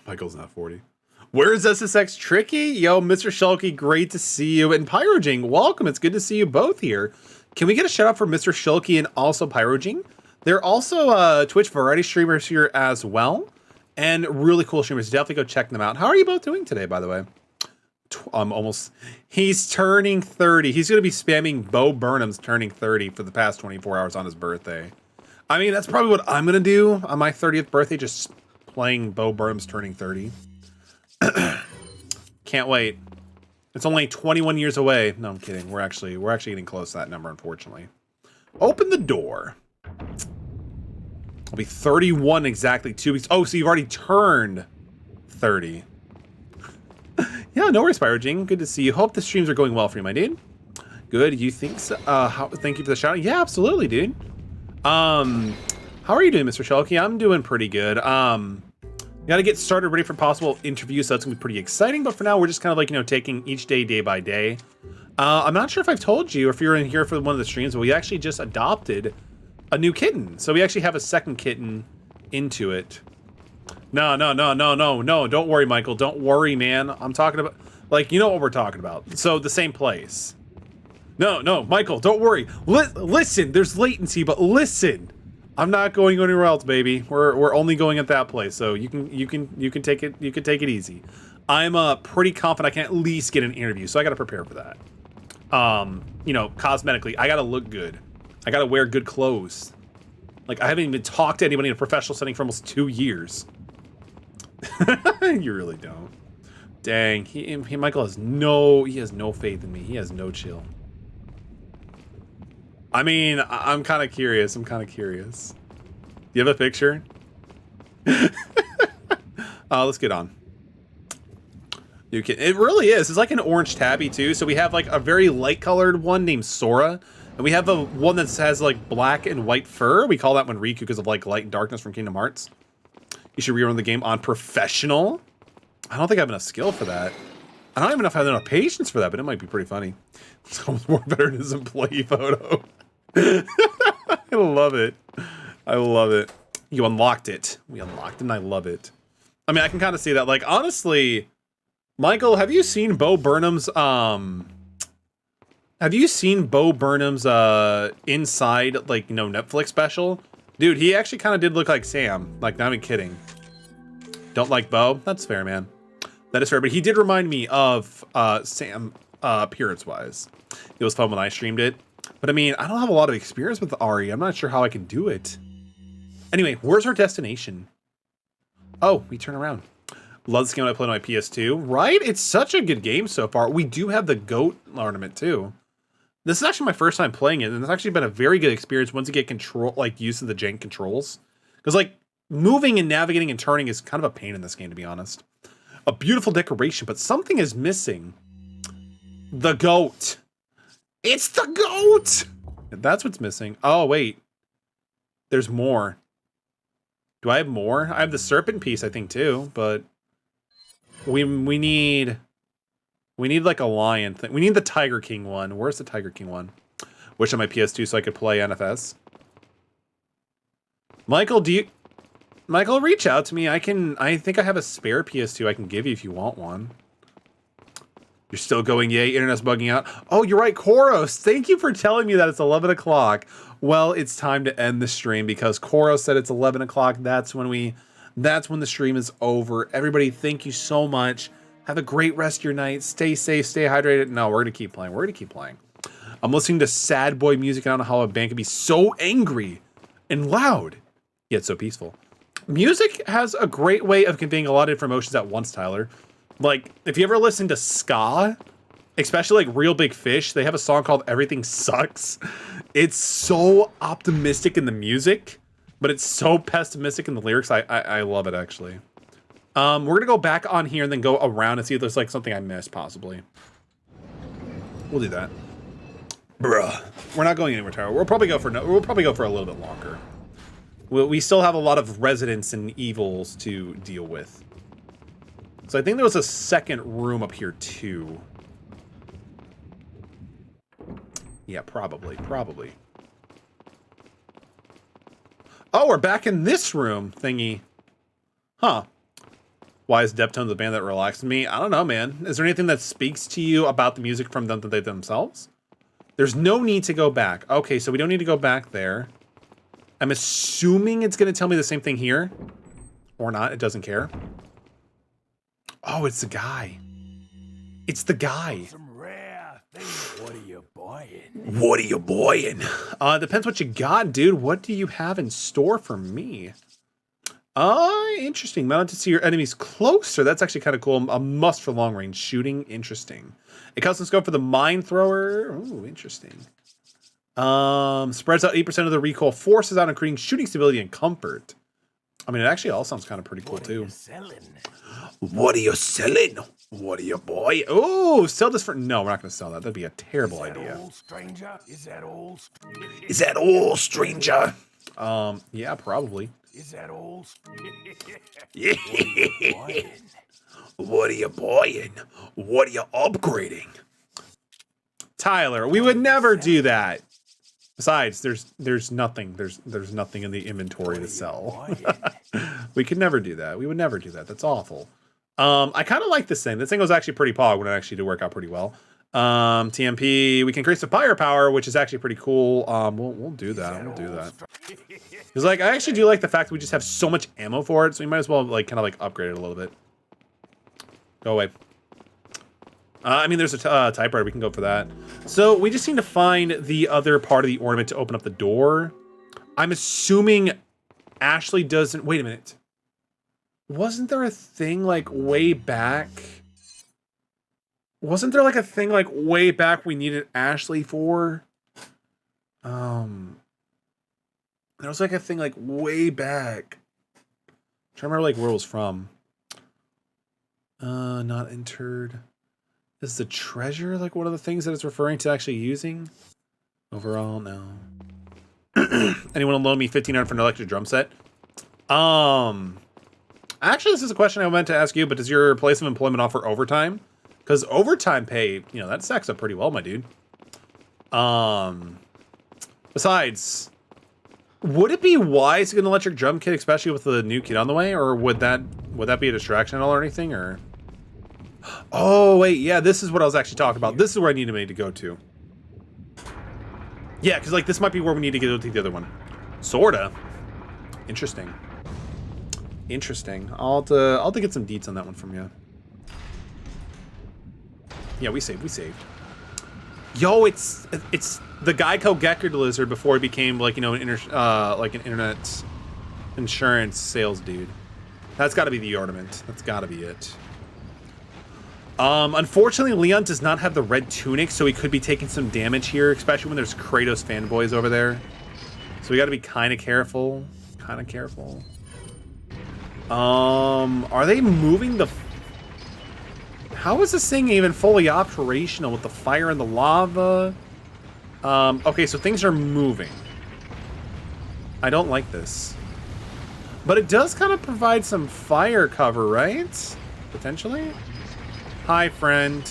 Michael's not 40. Where's SSX Tricky? Yo, Mr. Shulky, great to see you. And Pyrojing, welcome. It's good to see you both here. Can we get a shout out for Mr. Shulky and also Pyrojing? They're also Twitch variety streamers here as well. And really cool streamers. Definitely go check them out. How are you both doing today, by the way? He's turning 30. He's going to be spamming Bo Burnham's turning 30 for the past 24 hours on his birthday. I mean, that's probably what I'm going to do on my 30th birthday, just playing Bo Burnham's turning 30. Can't wait. It's only 21 years away. No, I'm kidding. We're actually getting close to that number, unfortunately. Open the door. I'll be 31 exactly 2 weeks. Oh, so you've already turned 30. Yeah, no worries, Pyrojing. Good to see you. Hope the streams are going well for you, my dude. Good. You think so? Thank you for the shout out. Yeah, absolutely, dude. How are you doing, Mr. Shulky? I'm doing pretty good. Got to get started ready for possible interviews, so that's gonna be pretty exciting. But for now, we're just kind of like, you know, taking each day by day. I'm not sure if I've told you, or if you're in here for one of the streams, but we actually just adopted a new kitten. So we actually have a second kitten into it. No. Don't worry, Michael. Don't worry, man. I'm talking about, like, you know what we're talking about. So the same place. No, Michael, don't worry. Listen, there's latency, but listen. I'm not going anywhere else, baby. We're only going at that place, so you can take it easy. I'm pretty confident I can at least get an interview, so I got to prepare for that. You know, cosmetically, I got to look good. I got to wear good clothes. Like, I haven't even talked to anybody in a professional setting for almost 2 years. You really don't. Dang, Michael has no faith in me. He has no chill. I mean, I'm kind of curious. Do you have a picture? Let's get on. You can. It really is. It's like an orange tabby too. So we have like a very light colored one named Sora, and we have a one that has like black and white fur. We call that one Riku because of like light and darkness from Kingdom Hearts. You should rerun the game on professional. I don't think I have enough skill for that. I don't even know if I have enough patience for that, but it might be pretty funny. It's almost more better than his employee photo. I love it. You unlocked it. We unlocked it, and I love it. I mean, I can kind of see that. Like, honestly, Michael, have you seen Bo Burnham's inside, like, you know, Netflix special? Dude, he actually kind of did look like Sam. Like, not even kidding. Don't like Bo? That's fair, man. That is fair, but he did remind me of Sam appearance-wise. It was fun when I streamed it. But I mean, I don't have a lot of experience with Ari. I'm not sure how I can do it. Anyway, where's our destination? Oh, we turn around. Love this game when I played on my PS2. Right? It's such a good game so far. We do have the goat ornament too. This is actually my first time playing it, and it's actually been a very good experience once you get used to the jank controls. Because like moving and navigating and turning is kind of a pain in this game, to be honest. A beautiful decoration, but something is missing. The goat. It's the goat! That's what's missing. Oh, wait. There's more. Do I have more? I have the serpent piece, I think, too, but we need like a lion thing. We need the Tiger King one. Where's the Tiger King one? Wish on my PS2 so I could play NFS. Michael, Michael, reach out to me. I think I have a spare PS2 I can give you if you want one. You're still going, yay, internet's bugging out. Oh, you're right, Koros. Thank you for telling me that it's 11 o'clock. Well, it's time to end the stream because Koros said it's 11 o'clock. That's when the stream is over. Everybody, thank you so much. Have a great rest of your night. Stay safe, stay hydrated. No, we're gonna keep playing. We're gonna keep playing. I'm listening to sad boy music. I don't know how a band can be so angry and loud, yet so peaceful. Music has a great way of conveying a lot of different emotions at once, Tyler. Like, if you ever listen to ska, especially like Real Big Fish, they have a song called Everything Sucks. It's so optimistic in the music, but it's so pessimistic in the lyrics. I love it, actually. We're gonna go back on here and then go around and see if there's like something I missed, possibly. We'll do that. Bruh. We're not going anywhere, Tyler. We'll probably go for a little bit longer. We still have a lot of residents and evils to deal with. So I think there was a second room up here too. Yeah, probably. Oh, we're back in this room thingy. Huh. Why is Deftones the band that relaxed me? I don't know, man. Is there anything that speaks to you about the music from them that they themselves? There's no need to go back. Okay, so we don't need to go back there. I'm assuming it's going to tell me the same thing here. Or not. It doesn't care. Oh, it's the guy. It's the guy. Some rare things. What are you buying? What are you buying? Depends what you got, dude. What do you have in store for me? Interesting. Mounted to see your enemies closer. That's actually kind of cool. A must for long range shooting. Interesting. A custom scope for the mine thrower. Ooh, interesting. Spreads out 8% of the recoil forces out, including shooting stability and comfort. I mean, it actually all sounds kind of pretty cool too. What are you selling? What are you buying? Oh, sell this for... No, we're not going to sell that. That'd be a terrible idea. Old stranger? Is that old? Is that all, stranger? Yeah, probably. Is that old? Yeah. What are you buying? What are you upgrading? Tyler, we would never do that. Besides, there's nothing. There's nothing in the inventory to sell. We could never do that. We would never do that. That's awful. I kind of like this thing. This thing was actually pretty pog when it actually did work out pretty well. TMP, we can increase the firepower, which is actually pretty cool. We'll do that. We'll do that. Because like I actually do like the fact that we just have so much ammo for it, so we might as well like kind of like upgrade it a little bit. Go away. I mean, there's a typewriter. We can go for that. So we just need to find the other part of the ornament to open up the door. I'm assuming Ashley doesn't... Wait a minute. Wasn't there a thing like way back? Wasn't there like a thing like way back we needed Ashley for? There was like a thing like way back. I'm trying to remember like where it was from. Not entered. Is the treasure like one of the things that it's referring to actually using? Overall, no. Anyone will loan me $1,500 for an electric drum set? Actually, this is a question I meant to ask you, but does your place of employment offer overtime? Because overtime pay, you know, that stacks up pretty well, my dude. Besides, would it be wise to get an electric drum kit, especially with the new kit on the way, or would that be a distraction at all or anything, or? Oh wait, yeah, this is what I was actually talking about. This is where I needed to go to. Yeah, because like this might be where we need to go to the other one. Sorta. Interesting. Interesting. I'll have to get some deets on that one from you. Yeah, we saved. Yo, it's the Geico Geckerd lizard before he became like, you know, an internet insurance sales dude. That's got to be the ornament. That's got to be it. Unfortunately, Leon does not have the red tunic, so he could be taking some damage here, especially when there's Kratos fanboys over there. So we got to be kind of careful. Are they moving the... How is this thing even fully operational with the fire and the lava? Okay, so things are moving. I don't like this. But it does kind of provide some fire cover, right? Potentially? Hi, friend.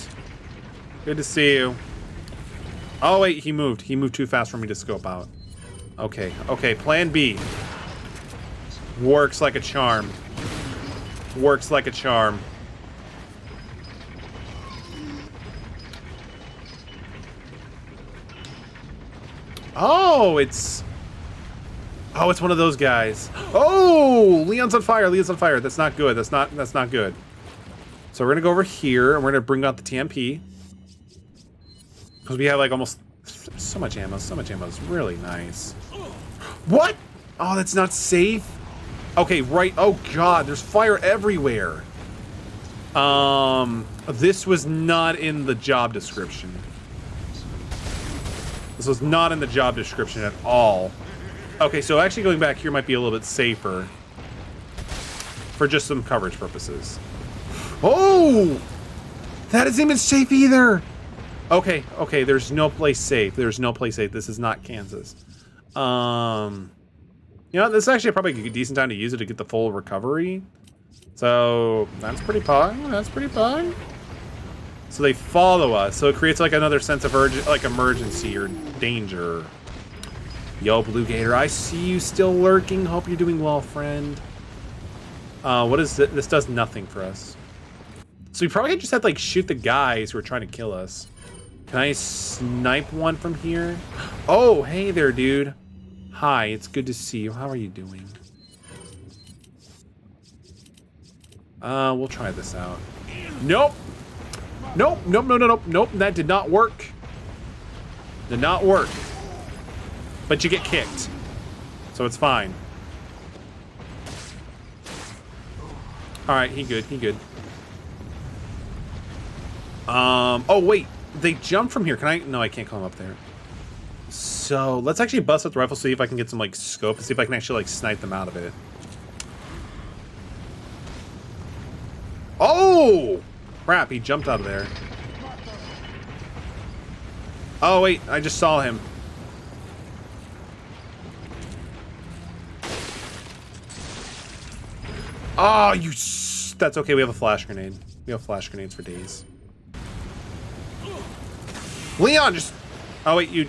Good to see you. Oh, wait, he moved. He moved too fast for me to scope out. Okay, okay, plan B. Works like a charm. Works like a charm. Oh, it's one of those guys. Oh, Leon's on fire. Leon's on fire. That's not good. That's not good. So we're gonna go over here and we're gonna bring out the TMP because we have like almost so much ammo. So much ammo. It's really nice. What? Oh, that's not safe. Okay, right. Oh God, there's fire everywhere. This was not in the job description. This was not in the job description at all. Okay, so actually going back here might be a little bit safer for just some coverage purposes. Oh! That isn't even safe either! Okay, okay, there's no place safe. There's no place safe. This is not Kansas. You know, this is actually probably a decent time to use it to get the full recovery. So, that's pretty pog. That's pretty pog. So they follow us. So it creates like another sense of emergency or danger. Yo, Blue Gator, I see you still lurking. Hope you're doing well, friend. What is it? This does nothing for us. So we probably just have to like shoot the guys who are trying to kill us. Can I snipe one from here? Oh, hey there, dude. Hi, it's good to see you. How are you doing? We'll try this out. Nope. Nope, nope, no, no, nope, nope, that did not work. Did not work. But you get kicked. So it's fine. Alright, he good, he good. Oh wait, they jumped from here. Can I? No, I can't climb up there. So let's actually bust up the rifle, see if I can get some like scope and see if I can actually like snipe them out of it. Oh! Crap, he jumped out of there. Oh, wait, I just saw him. Oh, you... That's okay, we have a flash grenade. We have flash grenades for days. Leon, just... Oh, wait, you...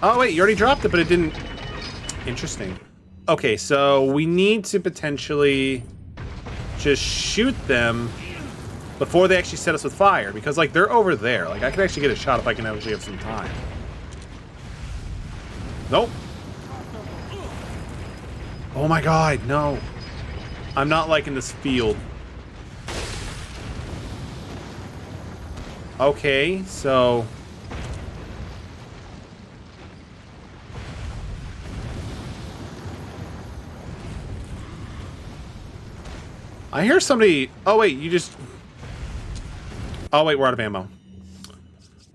Oh, wait, you already dropped it, but it didn't... Interesting. Okay, so we need to potentially just shoot them before they actually set us with fire, because like they're over there. Like I can actually get a shot if I can actually have some time. Nope. Oh my God, no. I'm not liking this field. Okay, so I hear somebody. Oh wait, you just... Oh wait, we're out of ammo.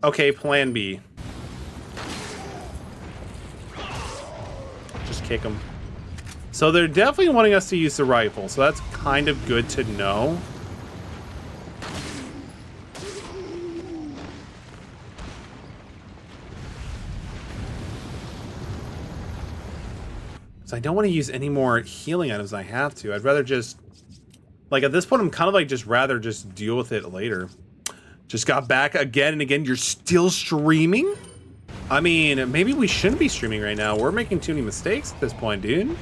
Okay, plan B. Just kick them. So they're definitely wanting us to use the rifle, so that's kind of good to know. So I don't want to use any more healing items than I have to. I'd rather just... Like at this point, I'm kind of like just rather just deal with it later. Just got back again and again. You're still streaming? I mean, maybe we shouldn't be streaming right now. We're making too many mistakes at this point, dude.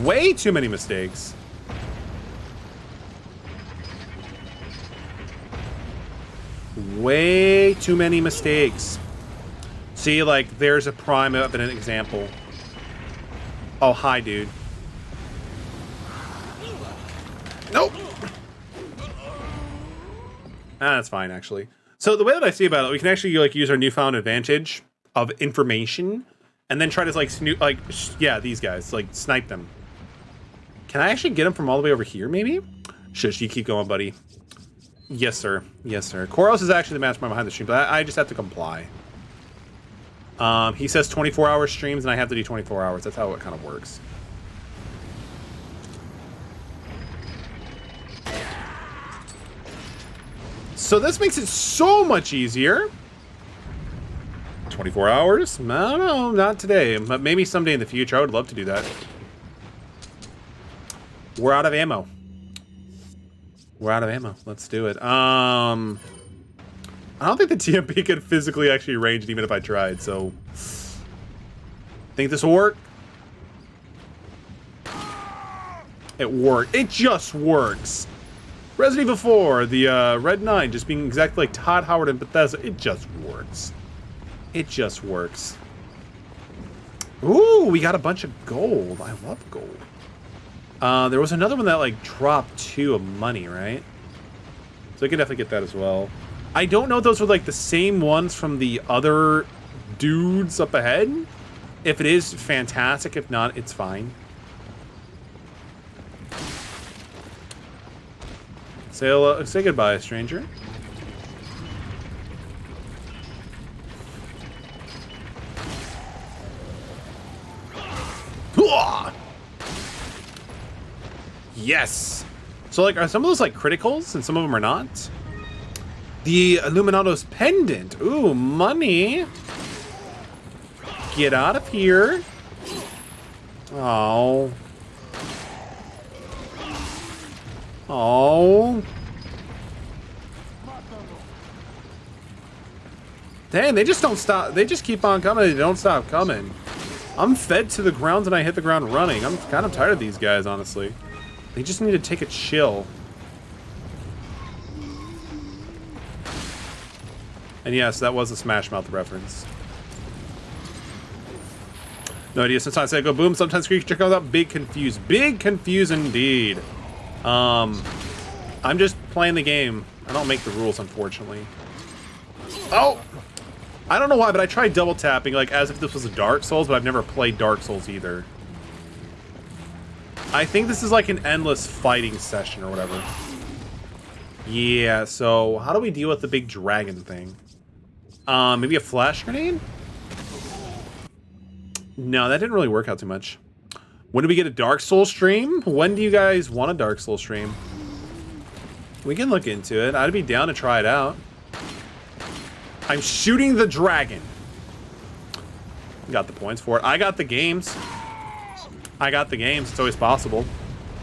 Way too many mistakes. Way too many mistakes. See, like, there's a prime of an example. Oh, hi, dude. Nope. Ah, that's fine, actually. So the way that I see about it, we can actually like use our newfound advantage of information, and then try to like snoop, like yeah, these guys, like snipe them. Can I actually get them from all the way over here? Maybe. Shush, you keep going, buddy. Yes, sir. Yes, sir. Koros is actually the mastermind behind the stream, but I just have to comply. He says 24-hour streams, and I have to do 24 hours. That's how it kind of works. So this makes it so much easier. 24 hours? I don't know, not today, but maybe someday in the future. I would love to do that. We're out of ammo. We're out of ammo. Let's do it. I don't think the TMP could physically actually range it even if I tried, so... Think this will work? It worked. It just works. Resident Evil 4, the Red 9, just being exactly like Todd Howard and Bethesda. It just works. It just works. Ooh, we got a bunch of gold. I love gold. There was another one that like dropped 2 of money, right? So I can definitely get that as well. I don't know if those were like the same ones from the other dudes up ahead. If it is, fantastic. If not, it's fine. Say goodbye, stranger. Yes. So, like, are some of those like criticals, and some of them are not? The Illuminato's pendant. Ooh, money. Get out of here. Oh. Oh. Dang, they just don't stop. They just keep on coming. They don't stop coming. I'm fed to the ground and I hit the ground running. I'm kind of tired of these guys, honestly. They just need to take a chill. And yes, that was a Smash Mouth reference. No idea. Sometimes I go boom. Sometimes creature comes up. Big confused. Big confused indeed. I'm just playing the game. I don't make the rules, unfortunately. Oh! I don't know why, but I tried double tapping like as if this was a Dark Souls, but I've never played Dark Souls either. I think this is like an endless fighting session or whatever. Yeah, so how do we deal with the big dragon thing? Maybe a flash grenade? No, that didn't really work out too much. When do we get a Dark Souls stream? When do you guys want a Dark Souls stream? We can look into it. I'd be down to try it out. I'm shooting the dragon. Got the points for it. I got the games. I got the games. It's always possible.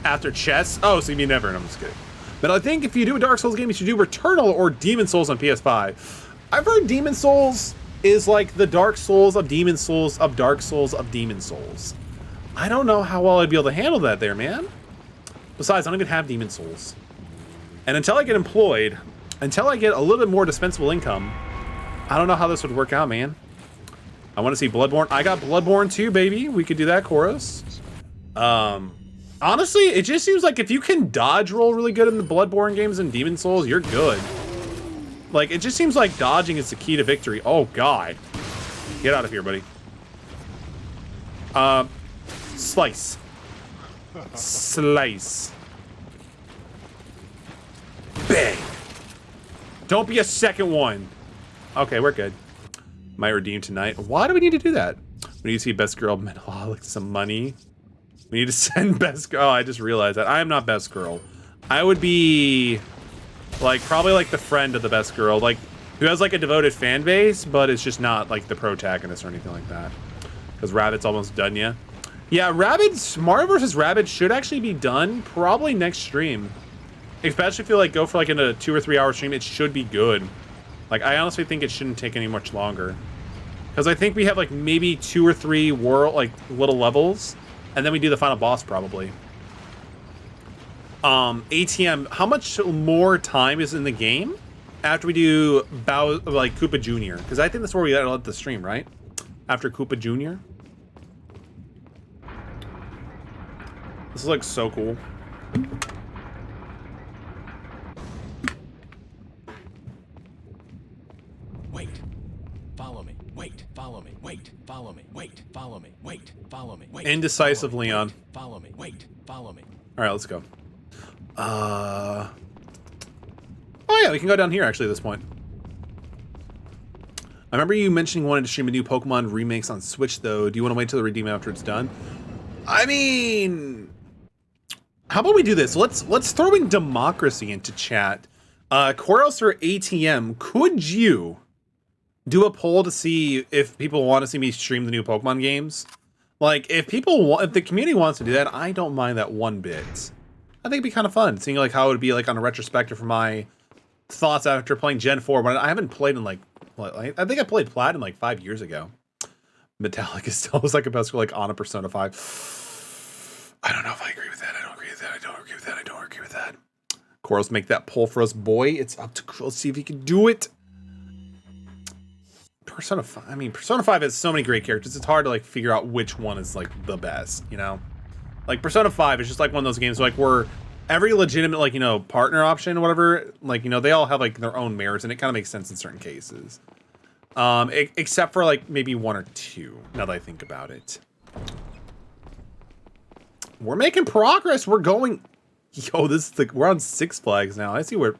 After chess? Oh, so you mean never. No, I'm just kidding. But I think if you do a Dark Souls game, you should do Returnal or Demon Souls on PS5. I've heard Demon Souls is like the Dark Souls of Demon Souls of Dark Souls of Demon Souls. I don't know how well I'd be able to handle that there, man. Besides, I don't even have Demon Souls. And until I get employed, until I get a little bit more dispensable income, I don't know how this would work out, man. I want to see Bloodborne. I got Bloodborne too, baby. We could do that, Chorus. Honestly, it just seems like if you can dodge roll really good in the Bloodborne games and Demon Souls, you're good. Like, it just seems like dodging is the key to victory. Oh, God. Get out of here, buddy. Slice. Slice. Bang. Don't be a second one. Okay, we're good. Might redeem tonight. Why do we need to do that? We need to see Best Girl Metaholic some money. We need to send Best Girl. Oh, I just realized that. I am not Best Girl. I would be, like, probably like the friend of the Best Girl. Like, who has, like, a devoted fan base, but it's just not, like, the protagonist or anything like that. Because Rabbids almost done ya. Yeah, Rabbids, Mario vs. Rabbids should actually be done probably next stream. Especially if you, like, go for, like, in a 2 or 3 hour stream, it should be good. Like, I honestly think it shouldn't take any much longer. Because I think we have, like, maybe 2 or 3 world, like, little levels. And then we do the final boss, probably. ATM, how much more time is in the game after we do Koopa Jr.? Because I think that's where we gotta let the stream, right? After Koopa Jr.? This looks so cool. Wait. Follow me. Wait. Follow me. Wait. Follow me. Wait. Follow me. Wait. Follow me. Wait. Indecisive Leon. Follow me. Wait. Follow me. All right, let's go. Oh yeah, we can go down here actually at this point. I remember you mentioning wanting to stream a new Pokemon remakes on Switch, though. Do you want to wait till the redeem after it's done? I mean, how about we do this? Let's throw in democracy into chat. Quarles or ATM, could you do a poll to see if people want to see me stream the new Pokemon games? Like, if the community wants to do that, I don't mind that one bit. I think it'd be kind of fun, seeing like how it would be like on a retrospective for my thoughts after playing Gen 4, but I haven't played in like, I think I played Platinum like 5 years ago. Metallica still was like a best like on a Persona 5. I don't know if I agree with that. I don't agree with that. I don't agree with that. I don't agree with that. Corals, make that poll for us, boy. It's up to Corals. See if he can do it. Persona 5. I mean, Persona 5 has so many great characters. It's hard to like figure out which one is like the best, you know? Like Persona 5 is just like one of those games like where every legitimate like, you know, partner option or whatever, like, you know, they all have like their own merits and it kind of makes sense in certain cases. Except for like maybe 1 or 2, now that I think about it. We're making progress. We're going, yo, this is the, we're on Six Flags now. I see what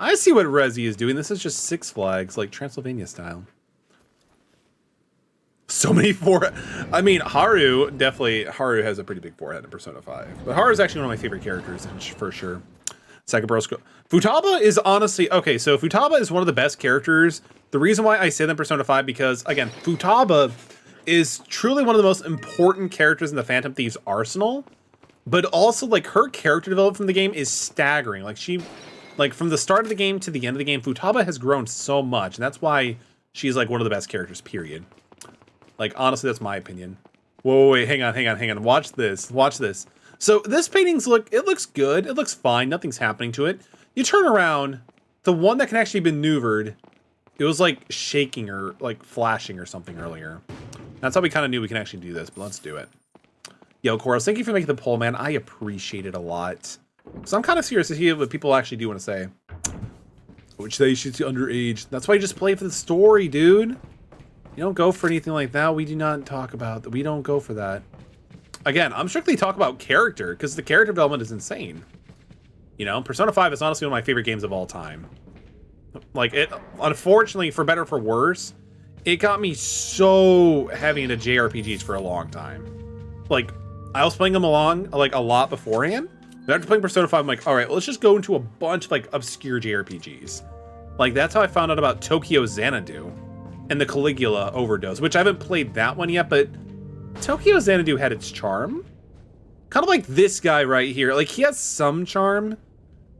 Resi is doing. This is just Six Flags, like Transylvania style. So many I mean, Haru has a pretty big forehead in Persona 5. But Haru is actually one of my favorite characters for sure. Sakabrosco. Futaba is honestly, okay, so Futaba is one of the best characters. The reason why I say that in Persona 5, because again, Futaba is truly one of the most important characters in the Phantom Thieves arsenal. But also like her character development from the game is staggering. Like from the start of the game to the end of the game, Futaba has grown so much. And that's why she's like one of the best characters, period. Like, honestly, that's my opinion. Whoa, wait, hang on. Watch this. So this painting's it looks good. It looks fine. Nothing's happening to it. You turn around, the one that can actually be maneuvered, it was like shaking or like flashing or something earlier. That's how we kind of knew we can actually do this, but let's do it. Yo, Koros, thank you for making the poll, man. I appreciate it a lot. So I'm kind of serious to hear what people actually do want to say. Which they should see underage. That's why you just play for the story, dude. You don't go for anything like that. We do not talk about that. We don't go for that. Again, I'm strictly talking about character because the character development is insane. You know, Persona 5 is honestly one of my favorite games of all time. Like it, unfortunately, for better or for worse, it got me so heavy into JRPGs for a long time. Like I was playing them along like a lot beforehand. But after playing Persona 5, I'm like, all right, let's just go into a bunch of like obscure JRPGs. Like that's how I found out about Tokyo Xanadu and the Caligula Overdose, which I haven't played that one yet, but Tokyo Xanadu had its charm. Kind of like this guy right here. Like he has some charm.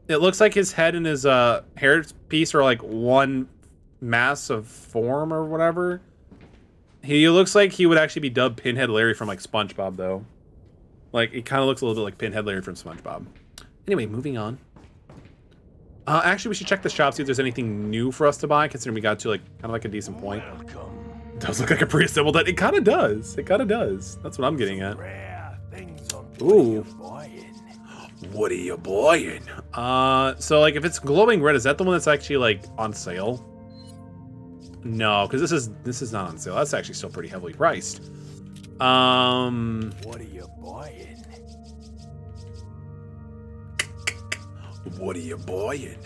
It looks like his head and his hair piece are like one mass of form or whatever. He looks like he would actually be dubbed Pinhead Larry from like SpongeBob though. Like it kind of looks a little bit like Pinhead Larry from SpongeBob. Anyway, moving on. Actually, we should check the shop, see if there's anything new for us to buy, considering we got to like kind of like a decent point. It does look like a pre-assembled that. It kind of does. It kind of does. That's what I'm getting at. Ooh. What are you buying? So like if it's glowing red, is that the one that's actually like on sale? No, because this is not on sale. That's actually still pretty heavily priced. What are you buying? What are you buying?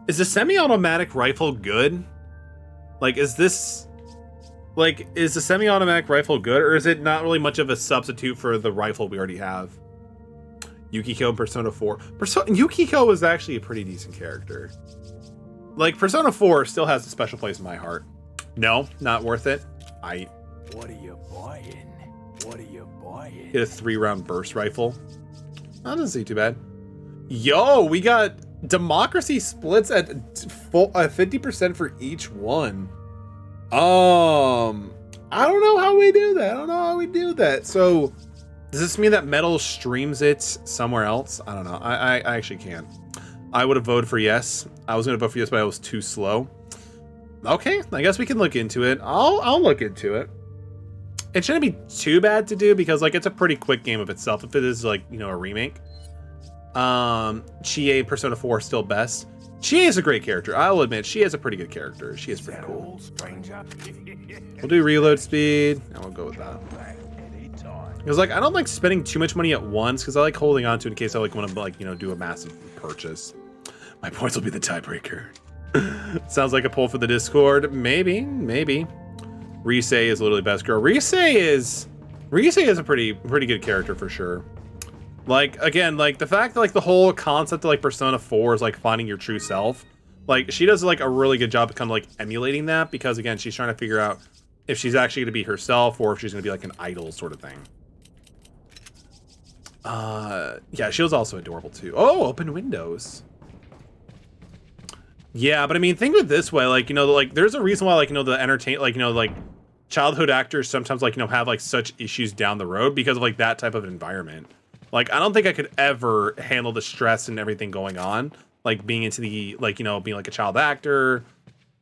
Is the semi-automatic rifle good? Like, is the semi-automatic rifle good, or is it not really much of a substitute for the rifle we already have? Yukiko in Persona 4. Yukiko is actually a pretty decent character. Like, Persona 4 still has a special place in my heart. No, not worth it. What are you buying? What are you buying? Get a 3-round burst rifle. That doesn't seem too bad. Yo, we got democracy splits at 50% for each one. I don't know how we do that. So does this mean that Metal streams it somewhere else? I don't know. I actually can't. I would have voted for yes. I was gonna vote for yes, but I was too slow. Okay, I guess we can look into it. I'll look into it. It shouldn't be too bad to do because like it's a pretty quick game of itself if it is like, you know, a remake. Chie Persona 4 still best. Chie is a great character. I'll admit she is a pretty good character. She is pretty cool. We'll do reload speed and we'll go with that. Because like I don't like spending too much money at once because I like holding on to it in case I like want to like, you know, do a massive purchase. My points will be the tiebreaker. Sounds like a poll for the Discord. Maybe, maybe. Rise is literally best girl. Rise is a pretty good character for sure. Like, again, like the fact that like the whole concept of like Persona 4 is like finding your true self. Like she does like a really good job of kind of like emulating that, because again, she's trying to figure out if she's actually going to be herself or if she's going to be like an idol sort of thing. Yeah, she was also adorable too. Oh, open windows. Yeah, but I mean, think of it this way, like, you know, like there's a reason why, like, you know, the like childhood actors sometimes like, you know, have like such issues down the road because of like that type of environment. Like, I don't think I could ever handle the stress and everything going on, like being into the, like, you know, being like a child actor,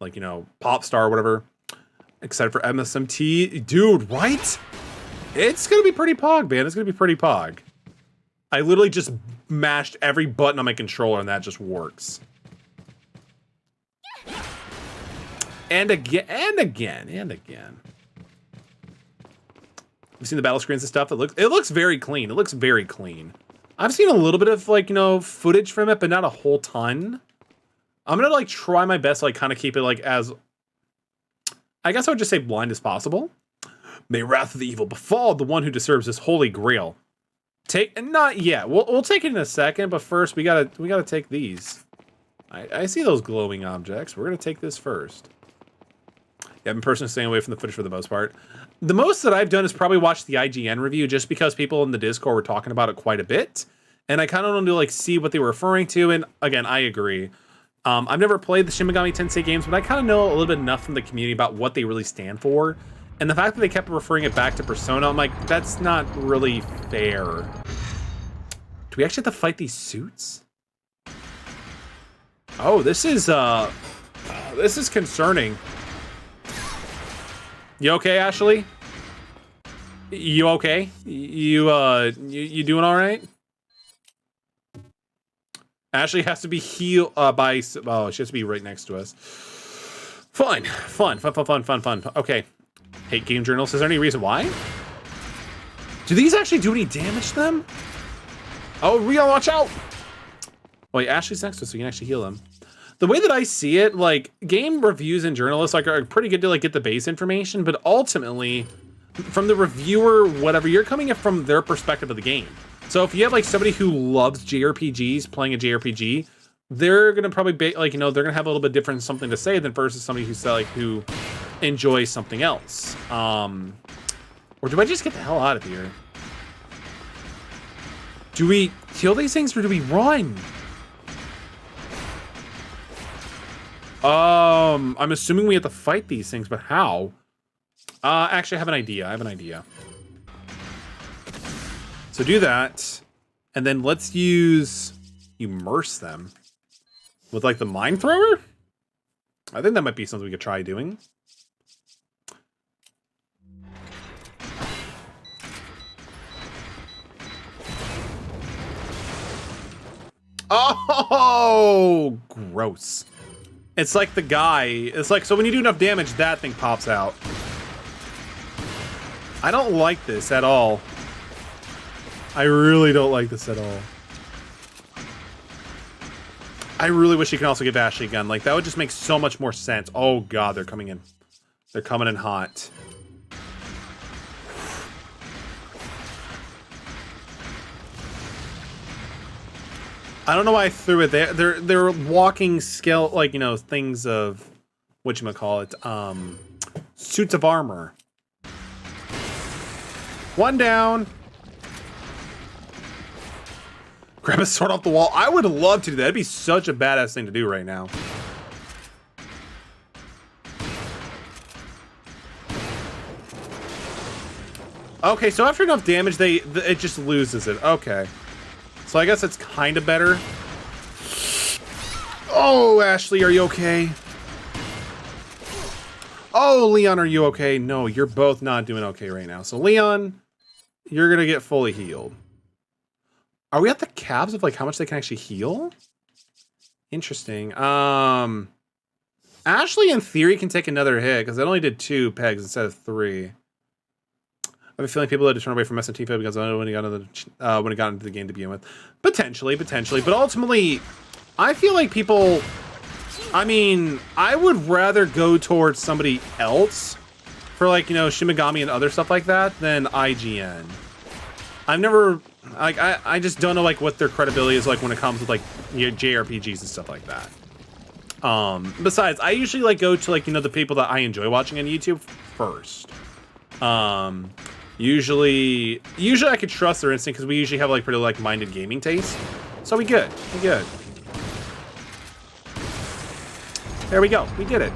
like, you know, pop star or whatever. Except for MSMT, dude, right? It's gonna be pretty pog, man. It's gonna be pretty pog. I literally just mashed every button on my controller and that just works. And again, and again, and again. You've seen the battle screens and stuff. It looks very clean. It looks very clean. I've seen a little bit of like, you know, footage from it, but not a whole ton. I'm gonna like try my best to like kind of keep it like as, I guess I would just say blind as possible. May wrath of the evil befall the one who deserves this holy grail. Not yet. We'll take it in a second, but first we gotta take these. I see those glowing objects. We're gonna take this first. Yeah, I've been personally staying away from the footage for the most part. The most that I've done is probably watch the IGN review, just because people in the Discord were talking about it quite a bit, and I kind of wanted to like see what they were referring to. And again, I agree. I've never played the Shin Megami Tensei games, but I kind of know a little bit enough from the community about what they really stand for. And the fact that they kept referring it back to Persona, I'm like, that's not really fair. Do we actually have to fight these suits? Oh, this is concerning. You okay, Ashley? You okay? You doing all right? Ashley has to be healed by. Oh, she has to be right next to us. Fun. Okay. Hey, game journalist, is there any reason why? Do these actually do any damage to them? Oh, Rio, watch out! Wait, Ashley's next to us, so you can actually heal them. The way that I see it, like, game reviews and journalists like are pretty good to like get the base information, but ultimately, from the reviewer, whatever, you're coming in from their perspective of the game. So if you have like somebody who loves JRPGs playing a JRPG, they're gonna probably be like, you know, they're gonna have a little bit different something to say than versus somebody who's like who enjoys something else. Or do I just get the hell out of here? Do we kill these things or do we run? I'm assuming we have to fight these things, but how? Actually, I have an idea. So do that, and then let's immerse them with like the mine thrower. I think that might be something we could try doing. Oh, gross. It's like the guy. It's like, so when you do enough damage, that thing pops out. I don't like this at all. I really don't like this at all. I really wish you could also give Ashley a gun. Like, that would just make so much more sense. Oh, God, they're coming in. They're coming in hot. I don't know why I threw it there. They're walking skill, like, you know, things of, whatchamacallit, suits of armor. One down. Grab a sword off the wall. I would love to do that. That'd be such a badass thing to do right now. Okay, so after enough damage, it just loses it. Okay. So I guess it's kind of better. Oh, Ashley, are you okay? Oh, Leon, are you okay? No, you're both not doing okay right now. So Leon, you're gonna get fully healed. Are we at the caps of like how much they can actually heal? Interesting. Ashley in theory can take another hit because it only did 2 pegs instead of 3. I have a feeling people had to turn away from SMT because I don't know when he got into the game to begin with. Potentially, but ultimately, I feel like people I mean, I would rather go towards somebody else for like, you know, Shimigami and other stuff like that than IGN. I've never, like, I just don't know like what their credibility is like when it comes with like, you know, JRPGs and stuff like that. Besides, I usually like go to like, you know, the people that I enjoy watching on YouTube first. Usually I could trust their instinct because we usually have like pretty like minded gaming taste. So we good. There we go. We did it.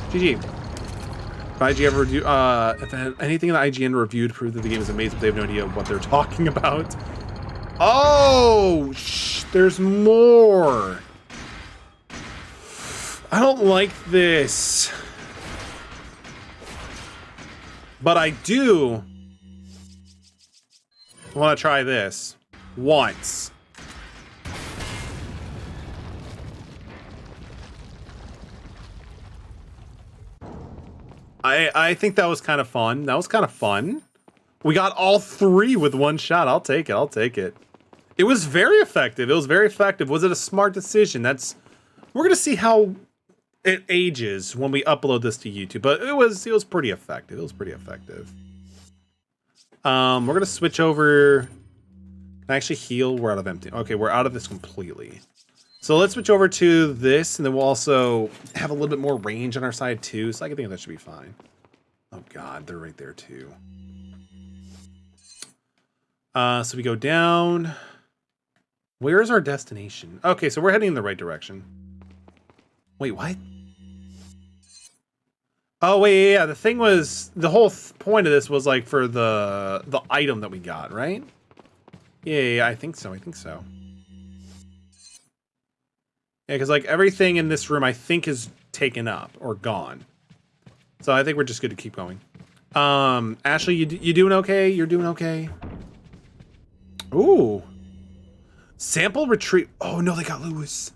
GG. If IGN ever review, if anything in the IGN reviewed proved that the game is amazing, but they have no idea what they're talking about. Oh, there's more. I don't like this. But I do want to try this once. I think that was kind of fun. That was kind of fun. We got all three with one shot. I'll take it. It was very effective. Was it a smart decision? We're gonna see how it ages when we upload this to YouTube, but it was pretty effective. We're gonna switch over. Can I actually heal? We're out of empty. Okay, we're out of this completely. So let's switch over to this, and then we'll also have a little bit more range on our side too. So I think that should be fine. Oh God, they're right there too. So we go down. Where is our destination? Okay, so we're heading in the right direction. Wait, what? Oh wait, yeah. The thing was, the whole point of this was like for the item that we got, right? Yeah, I think so. Yeah, because like everything in this room, I think is taken up or gone. So I think we're just good to keep going. Ashley, you doing okay? You're doing okay. Ooh. Sample retrieve. Oh no, they got Lewis,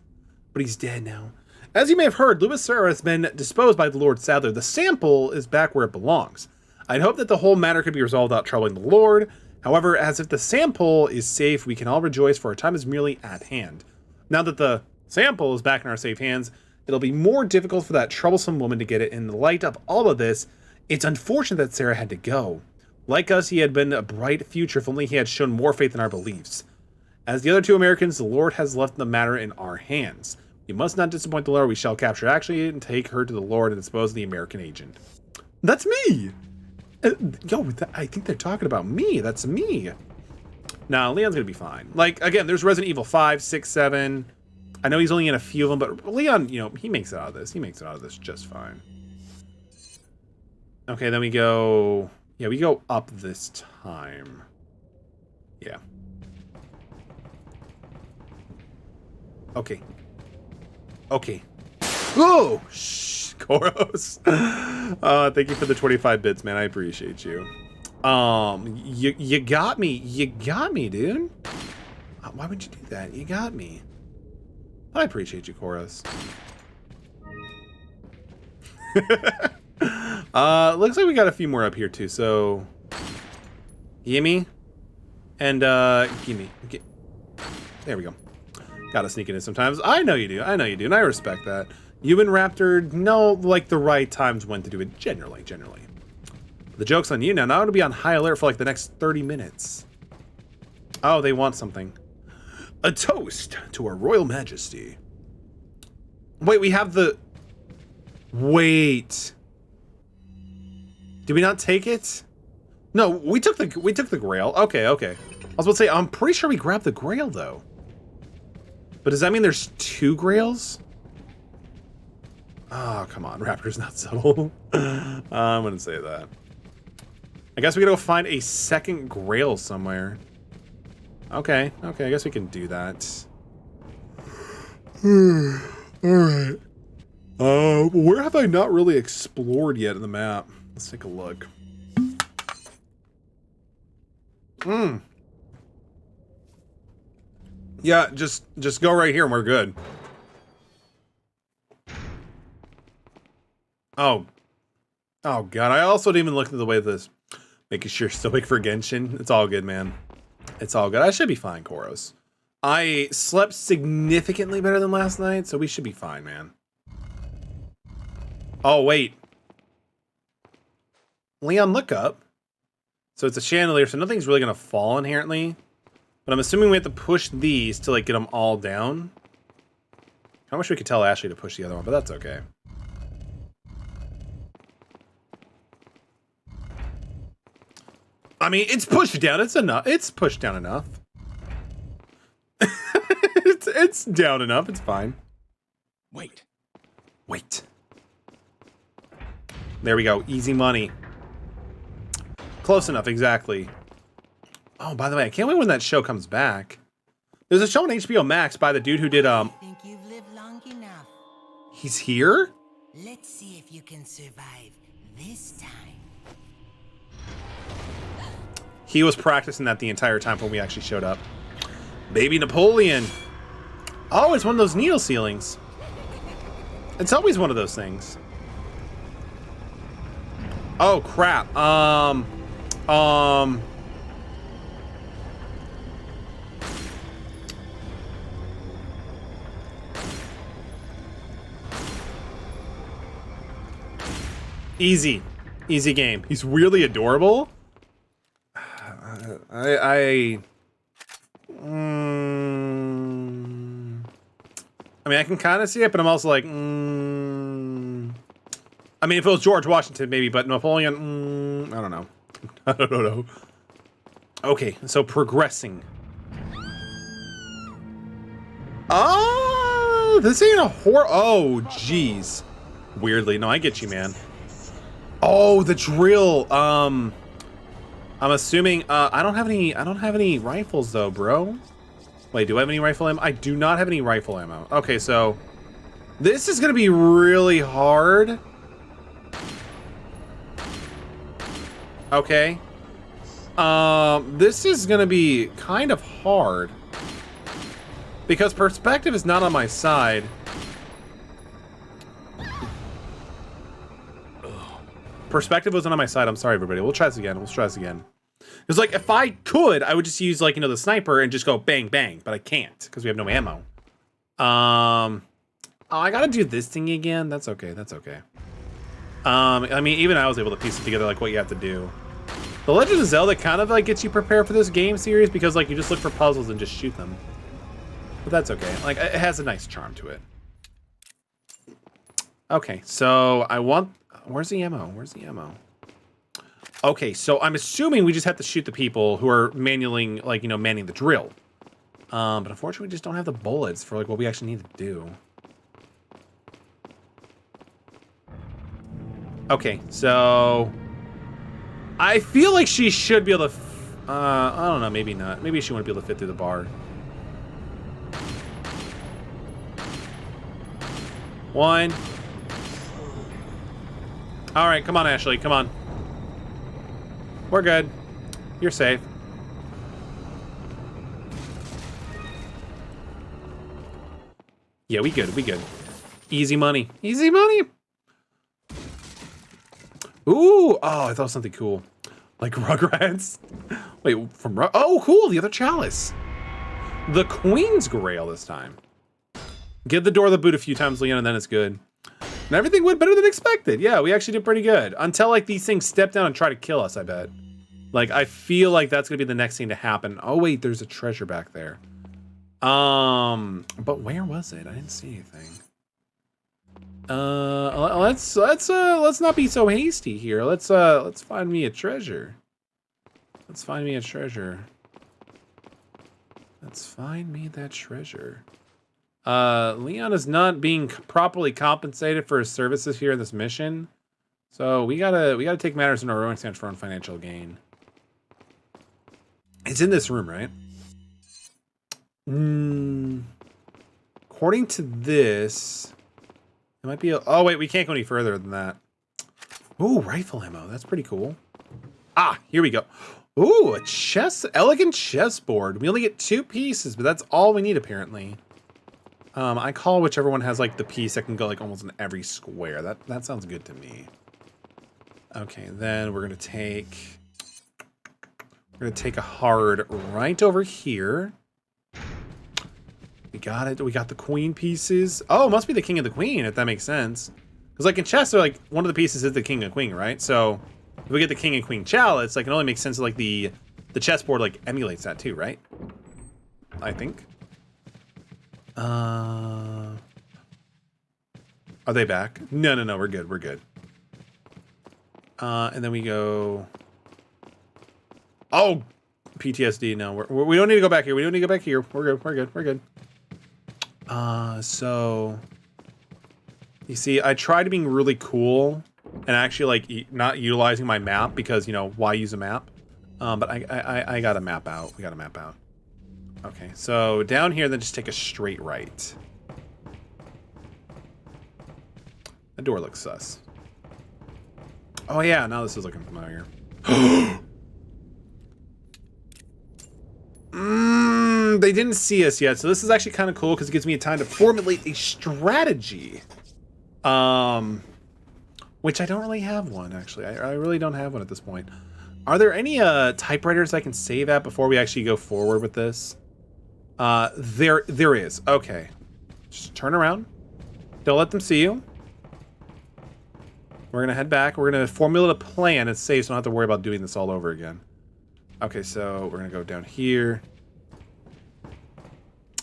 but he's dead now. As you may have heard, Louis Serra has been disposed by the Lord Sadler. The sample is back where it belongs. I'd hope that the whole matter could be resolved without troubling the Lord. However, as if the sample is safe, we can all rejoice, for our time is merely at hand. Now that the sample is back in our safe hands, it'll be more difficult for that troublesome woman to get it. In the light of all of this, it's unfortunate that Sarah had to go. Like us, he had been a bright future if only he had shown more faith in our beliefs. As the other two Americans, the Lord has left the matter in our hands. We must not disappoint the Lord. We shall capture Ashley and take her to the Lord and dispose of the American agent. That's me! I think they're talking about me. That's me. Nah, Leon's gonna be fine. Like, again, there's Resident Evil 5, 6, 7. I know he's only in a few of them, but Leon, you know, he makes it out of this. He makes it out of this just fine. Okay, then we go... Yeah, we go up this time. Yeah. Okay. Okay. Oh! Shh, Koros. Thank you for the 25 bits, man. I appreciate you. You got me. You got me, dude. Why would you do that? You got me. I appreciate you, Koros. Looks like we got a few more up here too, so gimme and gimme. There we go. Gotta sneak it in sometimes. I know you do, and I respect that. You and Raptor know like the right times when to do it, generally. The joke's on you now. Now I'm gonna be on high alert for like the next 30 minutes. Oh, they want something. A toast to our Royal Majesty. Wait, we have the... Wait. Did we not take it? No, we took the Grail. Okay. I was about to say, I'm pretty sure we grabbed the Grail though. But does that mean there's 2 Grails? Oh, come on, Raptor's not subtle. I wouldn't say that. I guess we gotta go find a second Grail somewhere. Okay, I guess we can do that. Alright. Where have I not really explored yet in the map? Let's take a look. Yeah, just go right here and we're good. Oh God, I also didn't even look at the way this. Making sure still wait for Genshin. It's all good, man. It's all good. I should be fine, Koros. I slept significantly better than last night, so we should be fine, man. Oh, wait. Leon, look up. So it's a chandelier, so nothing's really going to fall inherently. But I'm assuming we have to push these to, like, get them all down. I wish we could tell Ashley to push the other one, but that's okay. I mean, it's pushed down. It's enough. It's pushed down enough. it's down enough. It's fine. Wait. Wait. There we go. Easy money. Close enough, exactly. Oh, by the way, I can't wait when that show comes back. There's a show on HBO Max by the dude who did, I think you've lived long enough. He's here? Let's see if you can survive this time. He was practicing that the entire time when we actually showed up. Baby Napoleon. Oh, it's one of those needle ceilings. It's always one of those things. Oh, crap. Easy. Easy game. He's weirdly adorable. I mean, I can kind of see it, but I'm also like, I mean, if it was George Washington, maybe, but Napoleon, I don't know. I don't know. Okay, so progressing. Oh, this ain't a horror. Oh, jeez. Weirdly, no, I get you, man. Oh, the drill. I'm assuming. I don't have any rifles though, bro. Wait, do I have any rifle ammo? I do not have any rifle ammo. Okay, so this is gonna be really hard. Okay. This is gonna be kind of hard because perspective is not on my side. Perspective wasn't on my side. I'm sorry, everybody. We'll try this again. We'll try this again. Because, like, if I could, I would just use, like, you know, the sniper and just go bang, bang. But I can't because we have no ammo. Oh, I gotta do this thing again. That's okay. That's okay. I mean, even I was able to piece it together, like, what you have to do. The Legend of Zelda kind of, like, gets you prepared for this game series because, like, you just look for puzzles and just shoot them. But that's okay. Like, it has a nice charm to it. Okay, so I want... Where's the ammo? Where's the ammo? Okay, so I'm assuming we just have to shoot the people who are manually, like, you know, manning the drill. But unfortunately, we just don't have the bullets for, like, what we actually need to do. Okay, so... I feel like she should be able to... I don't know, maybe not. Maybe she wouldn't be able to fit through the bar. One... All right, come on, Ashley, come on. We're good. You're safe. Yeah, we good, we good. Easy money, easy money. Ooh, oh, I thought something cool. Like Rugrats. Wait, oh, cool, the other chalice. The Queen's Grail this time. Give the door the boot a few times, Leon, and then it's good. And everything went better than expected. Yeah, we actually did pretty good. Until, like, these things step down and try to kill us, I bet. Like, I feel like that's going to be the next thing to happen. Oh, wait, there's a treasure back there. But where was it? I didn't see anything. Let's not be so hasty here. Let's find me a treasure. Let's find me a treasure. Let's find me that treasure. Leon is not being properly compensated for his services here in this mission. So we gotta take matters in our own hands for our own financial gain. It's in this room, right? According to this, it might be oh wait, we can't go any further than that. Ooh, rifle ammo. That's pretty cool. Ah, here we go. Ooh, a elegant chessboard. We only get 2 pieces, but that's all we need apparently. I call whichever one has like the piece that can go like almost in every square. That sounds good to me. Okay, then we're gonna take a hard right over here. We got it. We got the queen pieces. Oh, it must be the king and the queen, if that makes sense. Because like in chess, they're like one of the pieces is the king and queen, right? So if we get the king and queen chalice, like it only makes sense that like the chessboard like emulates that too, right? I think. Are they back? No, we're good. We're good. And then we go. Oh, PTSD. No, we don't need to go back here. We don't need to go back here. We're good. We're good. We're good. So you see, I tried being really cool and actually like not utilizing my map because, you know, why use a map? But I got a map out. We got a map out. Okay, so down here, then just take a straight right. The door looks sus. Oh yeah, now this is looking familiar. They didn't see us yet, so this is actually kind of cool because it gives me time to formulate a strategy. Which I don't really have one, actually. I really don't have one at this point. Are there any typewriters I can save at before we actually go forward with this? There is. Okay. Just turn around. Don't let them see you. We're gonna head back. We're gonna formulate a plan and save so I don't have to worry about doing this all over again. Okay, so we're gonna go down here.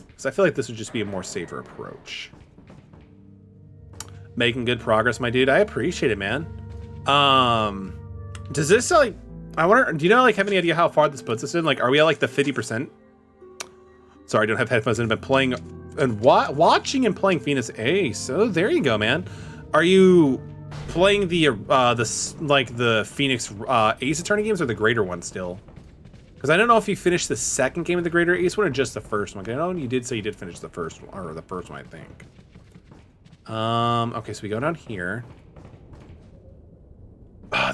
Because I feel like this would just be a more safer approach. Making good progress, my dude. I appreciate it, man. Does this like... I wonder... Do you know, like, have any idea how far this puts us in? Like, are we at, like, the 50%? Sorry, I don't have headphones in. I've been playing... And watching and playing Phoenix Ace. So, there you go, man. Are you playing the Phoenix Ace Attorney games or the greater one still? Because I don't know if you finished the second game of the greater Ace one or just the first one. I know you did say you did finish the first one, or the first one, I think. Okay, so we go down here.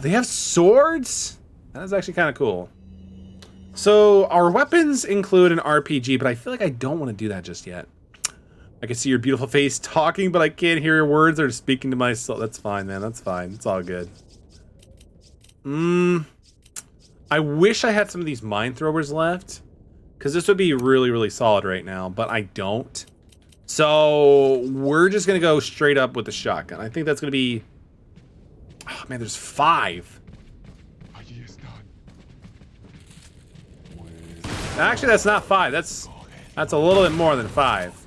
They have swords? That is actually kind of cool. So our weapons include an RPG, but I feel like I don't want to do that just yet. I can see your beautiful face talking, but I can't hear your words. They're speaking to myself. That's fine, man. That's fine. It's all good. I wish I had some of these mine throwers left, because this would be really, really solid right now, but I don't. So we're just going to go straight up with the shotgun. I think that's going to be... Oh, man, there's 5. Actually, that's not 5. That's a little bit more than 5.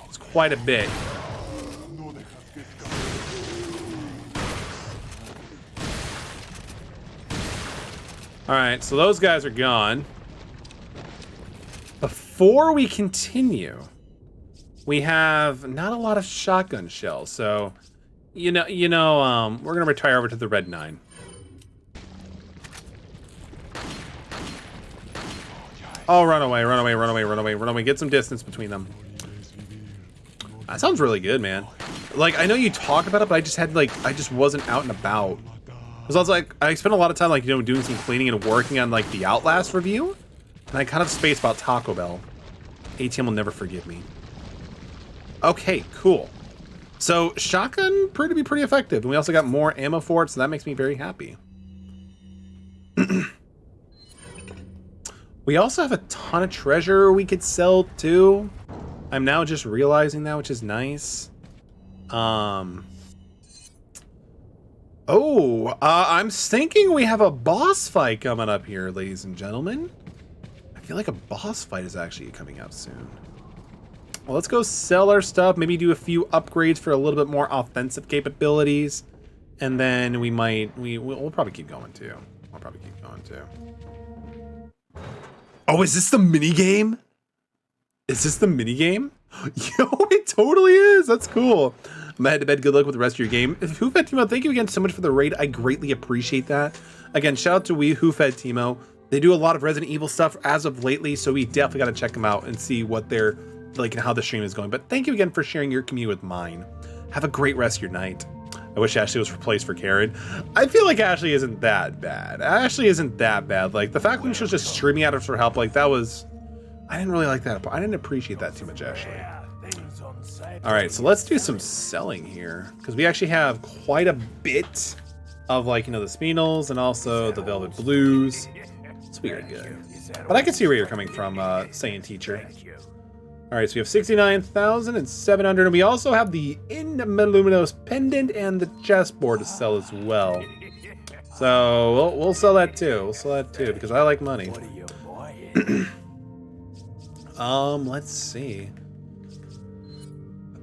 It's quite a bit. Alright, so those guys are gone. Before we continue, we have not a lot of shotgun shells, so we're gonna retire over to the Red 9. Oh, run away, run away, run away, run away, run away. Get some distance between them. That sounds really good, man. Like, I know you talk about it, but I just wasn't out and about. Because I was like, I spent a lot of time, like, doing some cleaning and working on, like, the Outlast review. And I kind of spaced about Taco Bell. ATM will never forgive me. Okay, cool. So, shotgun proved to be pretty effective. And we also got more ammo for it, so that makes me very happy. We also have a ton of treasure we could sell, too. I'm now just realizing that, which is nice. I'm thinking we have a boss fight coming up here, ladies and gentlemen. I feel like a boss fight is actually coming up soon. Well, let's go sell our stuff, maybe do a few upgrades for a little bit more offensive capabilities. And then we'll probably keep going too. I'll probably keep going too. Oh, is this the mini game? Is this the mini game? Yo, it totally is. That's cool. I'm head to bed. Good luck with the rest of your game. Who-Fed Timo, thank you again so much for the raid. I greatly appreciate that. Again, shout out to Who-Fed Timo. They do a lot of Resident Evil stuff as of lately, so we definitely got to check them out and see what they're like and how the stream is going. But thank you again for sharing your commute with mine. Have a great rest of your night. I wish Ashley was replaced for Karen. I feel like Ashley isn't that bad. Ashley isn't that bad. Like, the fact when she was just screaming at us for help, like, that was... I didn't really like that. I didn't appreciate that too much, Ashley. All right, so let's do some selling here, because we actually have quite a bit of, like, the Spinels and also the Velvet Blues. So we are good. But I can see where you're coming from, saying teacher. All right, so we have 69,700, and we also have the Inluminos pendant and the chessboard to sell as well. So we'll sell that too. We'll sell that too because I like money. What are you buying? Let's see.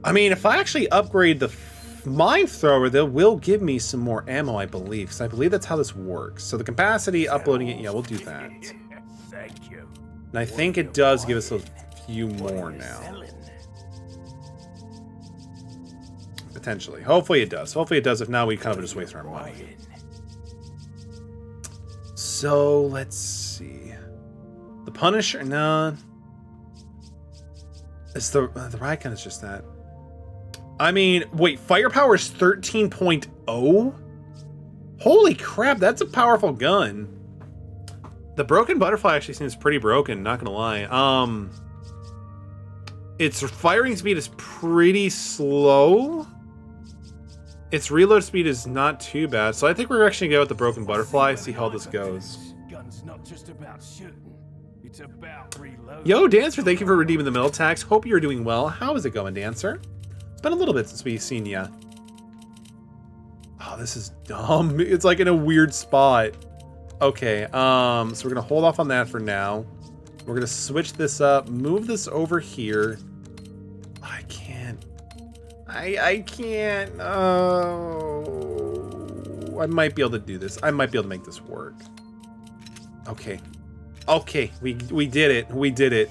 I mean, if I actually upgrade the mine thrower, that will give me some more ammo, I believe, because I believe that's how this works. So the capacity, uploading it, yeah, we'll do that. Thank you. And I think it does give us a few more now. Potentially. Hopefully it does. Hopefully it does. If not, we kind of just waste our money. So let's see. The Punisher, no. It's the riot gun is just that. I mean, wait, firepower is 13.0? Holy crap, that's a powerful gun. The broken butterfly actually seems pretty broken, not gonna lie. Its firing speed is pretty slow. Its reload speed is not too bad, so I think we're actually gonna go with the broken butterfly, see how this goes. Gun's not just about shooting. It's about reloading. Yo, Dancer, thank you for redeeming the middle tax. Hope you're doing well. How is it going, Dancer? It's been a little bit since we've seen ya. Oh, this is dumb. It's like in a weird spot. Okay, so we're gonna hold off on that for now. We're gonna switch this up, move this over here. I can't. I can't. Oh, I might be able to do this. I might be able to make this work. Okay. Okay, we did it. We did it.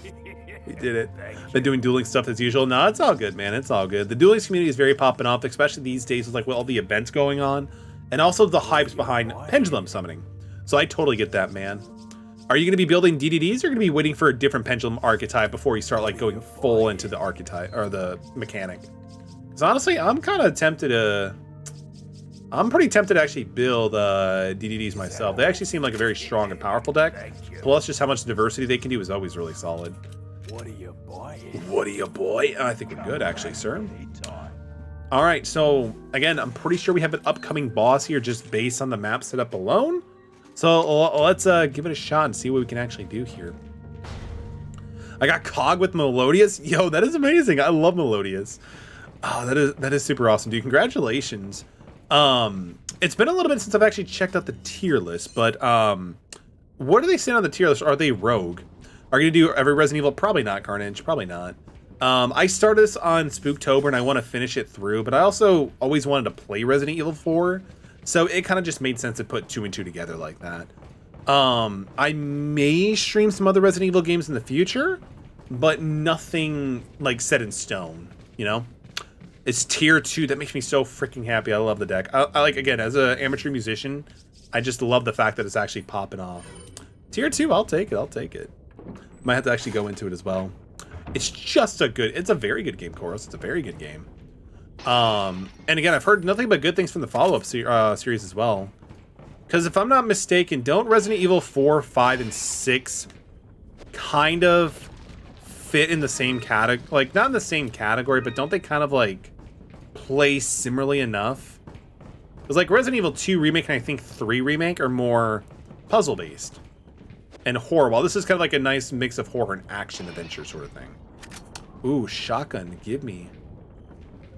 We did it. Been doing dueling stuff as usual. No, it's all good, man. It's all good. The dueling community is very popping off, especially these days with like all the events going on, and also the hypes behind pendulum summoning. So I totally get that, man. Are you going to be building DDDs, or going to be waiting for a different pendulum archetype before you start like going full into the archetype or the mechanic? Because honestly, I'm kind of tempted to. I'm pretty tempted to actually build DDDs myself. They actually seem like a very strong and powerful deck. Plus, just how much diversity they can do is always really solid. What are you buying? What are you, boy? I think we're good, actually, sir. All right, so again, I'm pretty sure we have an upcoming boss here just based on the map setup alone. So let's give it a shot and see what we can actually do here. I got Cog with Melodious. Yo, that is amazing. I love Melodious. Oh, that is super awesome, dude. Congratulations. It's been a little bit since I've actually checked out the tier list, but what are they saying on the tier list? Are they rogue? Are you gonna do every Resident Evil? Probably not, Carnage. Probably not. I started this on Spooktober and I want to finish it through, but I also always wanted to play Resident Evil 4, so it kind of just made sense to put 2 and 2 together like that. I may stream some other Resident Evil games in the future, but nothing like set in stone, you know? It's tier 2. That makes me so freaking happy. I love the deck. I like, again, as an amateur musician, I just love the fact that it's actually popping off. Tier 2, I'll take it. I'll take it. Might have to actually go into it as well. It's just it's a very good game, Koros. It's a very good game. And again, I've heard nothing but good things from the follow-up series as well. Because if I'm not mistaken, don't Resident Evil 4, 5, and 6 kind of fit in the same category? Like, not in the same category, but don't they kind of like play similarly enough? Because like Resident Evil 2 Remake and I think 3 Remake are more puzzle-based and horror, while this is kind of like a nice mix of horror and action adventure sort of thing. Ooh, shotgun, give me.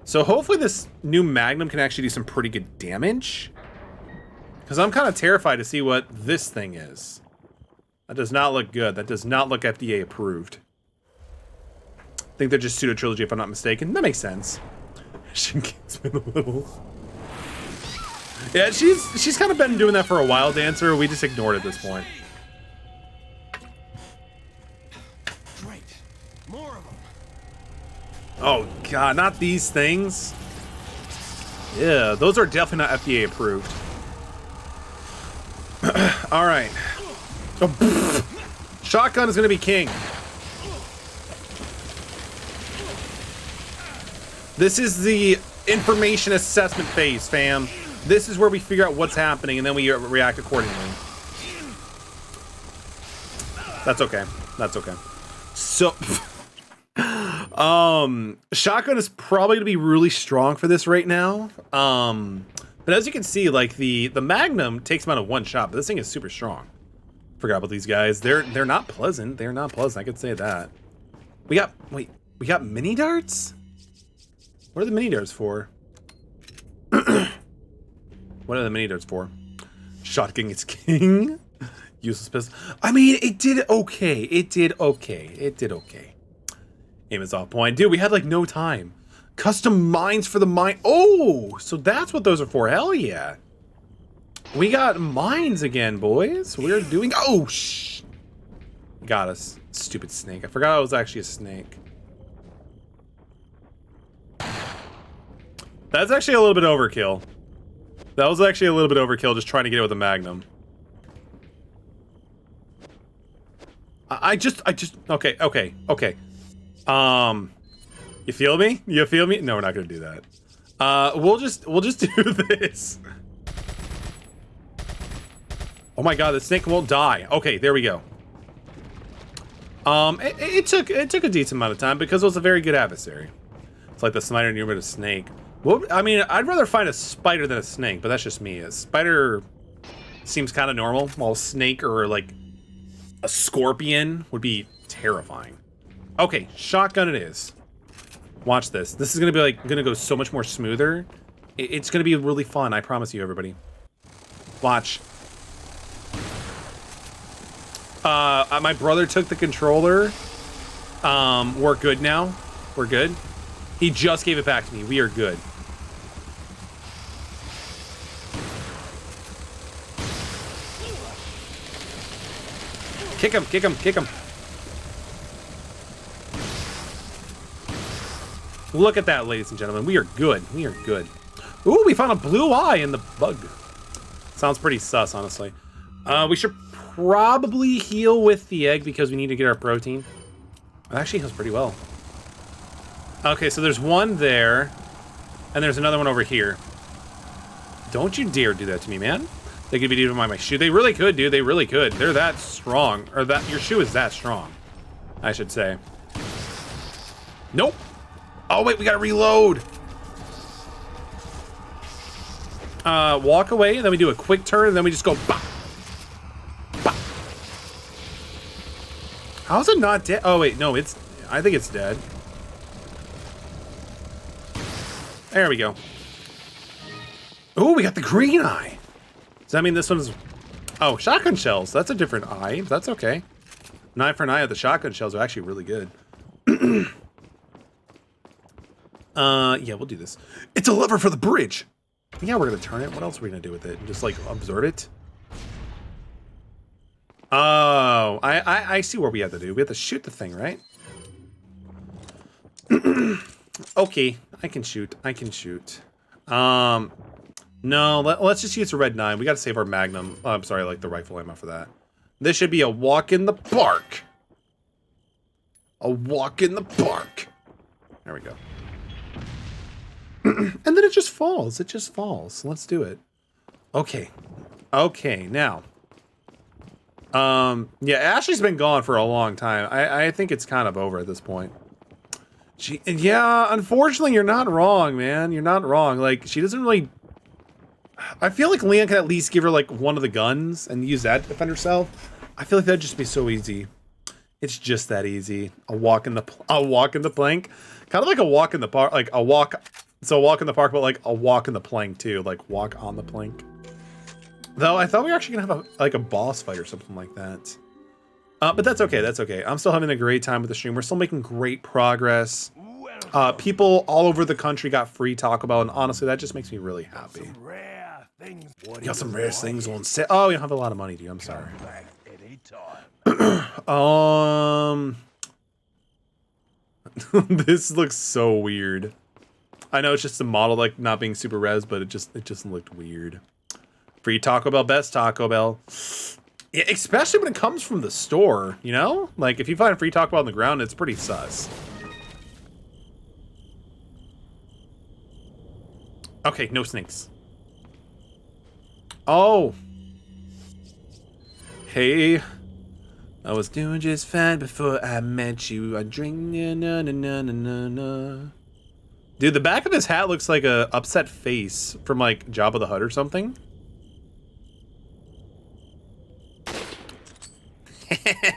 So hopefully this new Magnum can actually do some pretty good damage. Because I'm kind of terrified to see what this thing is. That does not look good. That does not look FDA approved. I think they're just pseudo-trilogy if I'm not mistaken. That makes sense. Shinki's been a little... Yeah, she's kind of been doing that for a while, Dancer. We just ignored it at this point. Oh god, not these things. Yeah, those are definitely not FDA approved. All right. Oh, shotgun is gonna be king. This is the information assessment phase, fam. This is where we figure out what's happening and then we react accordingly. That's okay. That's okay. So... shotgun is probably gonna be really strong for this right now. But as you can see, like the Magnum takes him out of one shot, but this thing is super strong. Forgot about these guys. They're not pleasant. They're not pleasant. I could say that. We got We got mini darts? What are the mini darts for? What are the mini darts for? Shotgun is king. Useless pistol. I mean, it did okay. It did okay. It did okay. Aim is off point. Dude, we had like no time. Custom mines for the mine. Oh, so that's what those are for. Hell yeah. We got mines again, boys. We're doing... Oh, shh. Got us. Stupid snake. I forgot it was actually a snake. That's actually a little bit overkill. That was actually a little bit overkill just trying to get it with a magnum. I just... Okay. You feel me? You feel me? No, we're not gonna do that. We'll just do this. Oh my god, the snake won't die. Okay, there we go. It took a decent amount of time because it was a very good adversary. It's like the spider knew about a snake. Well, I mean, I'd rather find a spider than a snake, but that's just me. A spider seems kind of normal, while a snake or like a scorpion would be terrifying. Okay, shotgun it is. Watch this. This is gonna be like gonna go so much more smoother. It's gonna be really fun. I promise you, everybody. Watch. My brother took the controller. We're good now. We're good. He just gave it back to me. We are good. Kick him, kick him, kick him. Look at that, ladies and gentlemen. We are good. We are good. Ooh, we found a blue eye in the bug. Sounds pretty sus, honestly. We should probably heal with the egg because we need to get our protein. It actually heals pretty well. Okay, so there's one there, and there's another one over here. Don't you dare do that to me, man. They could be doing my shoe. They really could, dude. They really could. They're that strong. Or that your shoe is that strong, I should say. Nope. Oh, wait, we gotta reload. Walk away, and then we do a quick turn, and then we just go bop. Bop. How is it not dead? Oh, wait, no, it's... I think it's dead. There we go. Oh, we got the green eye. Does that mean this one's... Oh, shotgun shells. That's a different eye. That's okay. An eye for an eye. The shotgun shells are actually really good. Yeah, we'll do this. It's a lever for the bridge. Yeah, we're gonna turn it. What else are we gonna do with it? Just like absorb it? Oh, I see what we have to do. We have to shoot the thing, right? Okay, I can shoot. I can shoot. No, let's just use a red 9. We gotta save our magnum. Oh, I'm sorry, like the rifle ammo for that. This should be a walk in the park. A walk in the park. There we go. And then it just falls. It just falls. Let's do it. Okay. Okay, now. Yeah, Ashley's been gone for a long time. I think it's kind of over at this point. Yeah, unfortunately, you're not wrong, man. You're not wrong. Like, she doesn't really... I feel like Leon can at least give her, like, one of the guns and use that to defend herself. I feel like that'd just be so easy. It's just that easy. A walk in the plank. Kind of like a walk in the park. Like, a walk... So a walk in the park, but, like, a walk in the plank, too. Like, walk on the plank. Though, I thought we were actually gonna have a boss fight or something like that. But that's okay, that's okay. I'm still having a great time with the stream. We're still making great progress. People all over the country got free Taco Bell, and honestly, that just makes me really happy. Some rare things. You got some rare things on sale. Oh, you don't have a lot of money, dude. I'm sorry. This looks so weird. I know it's just a model, like, not being super res, but it just looked weird. Free Taco Bell, best Taco Bell. Yeah, especially when it comes from the store, you know? Like, if you find free Taco Bell on the ground, it's pretty sus. Okay, no snakes. Oh. Hey. I was doing just fine before I met you. I drink na. Dude, the back of his hat looks like a upset face from, like, Jabba the Hutt or something.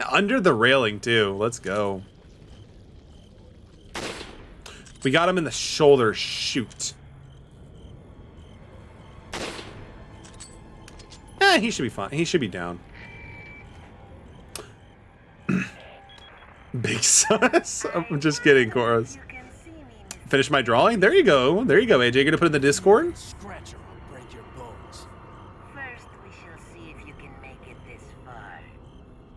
Under the railing, too. Let's go. We got him in the shoulder. Shoot. He should be fine. He should be down. Big sus. I'm just kidding, Chorus. Finish my drawing? There you go. There you go, AJ. Gonna put it in the Discord? Scratcher, I'll break your bones. First, we shall see if you can make it this far.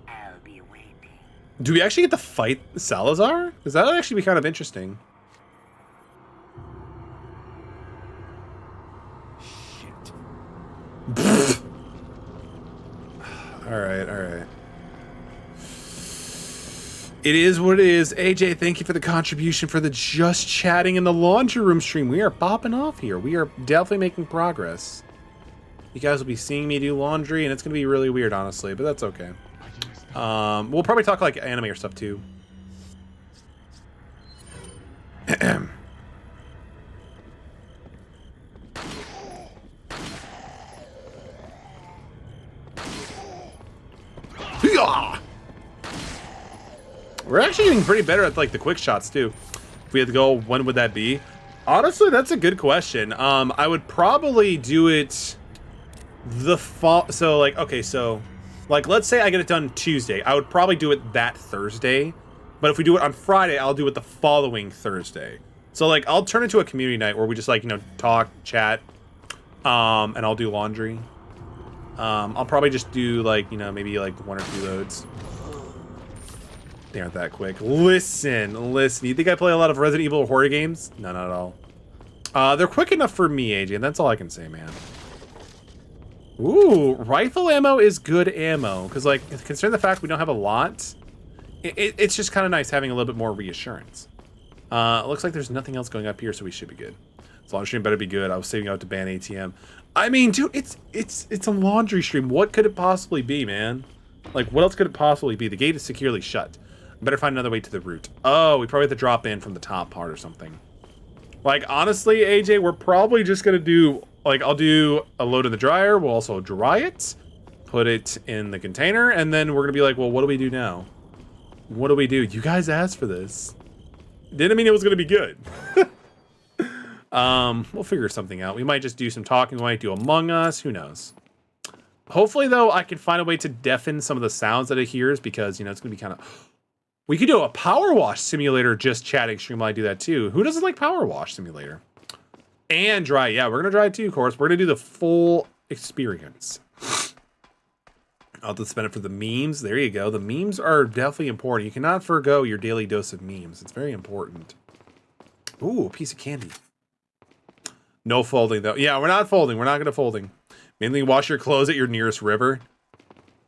I'll be waiting. Do we actually get to fight Salazar? Because that would actually be kind of interesting. Shit. Alright, alright. It is what it is. AJ, thank you for the contribution for the Just Chatting in the Laundry Room stream. We are popping off here. We are definitely making progress. You guys will be seeing me do laundry, and it's going to be really weird, honestly, but that's okay. We'll probably talk like anime or stuff, too. We're actually getting pretty better at like the quick shots too. If we had to go, when would that be? Honestly, that's a good question. I would probably do it the fall. So like, okay, so like, let's say I get it done Tuesday. I would probably do it that Thursday. But if we do it on Friday, I'll do it the following Thursday. So like, I'll turn into a community night where we just like, you know, talk, chat, and I'll do laundry. I'll probably just do like, you know, maybe like 1 or 2 loads. They aren't that quick. Listen. You think I play a lot of Resident Evil horror games? No, not at all. They're quick enough for me, AJ. That's all I can say, man. Ooh, rifle ammo is good ammo. Because, like, considering the fact we don't have a lot, it's just kind of nice having a little bit more reassurance. Looks like there's nothing else going up here, so we should be good. So laundry stream better be good. I was saving out to ban ATM. I mean, dude, it's a laundry stream. What could it possibly be, man? Like, what else could it possibly be? The gate is securely shut. Better find another way to the route. Oh, we probably have to drop in from the top part or something. Like, honestly, AJ, we're probably just gonna do, like, I'll do a load in the dryer. We'll also dry it, put it in the container, and then we're gonna be like, well, what do we do now? What do we do? You guys asked for this. Didn't mean it was gonna be good. We'll figure something out. We might just do some talking. We might do Among Us. Who knows? Hopefully, though, I can find a way to deafen some of the sounds that it hears because, you know, it's gonna be kind of... We could do a power wash simulator just chatting stream while I do that too. Who doesn't like power wash simulator? And dry. Yeah, we're going to dry it too, of course. We're going to do the full experience. I'll have to spend it for the memes. There you go. The memes are definitely important. You cannot forgo your daily dose of memes. It's very important. Ooh, a piece of candy. No folding though. Yeah, we're not folding. We're not going to folding. Mainly wash your clothes at your nearest river.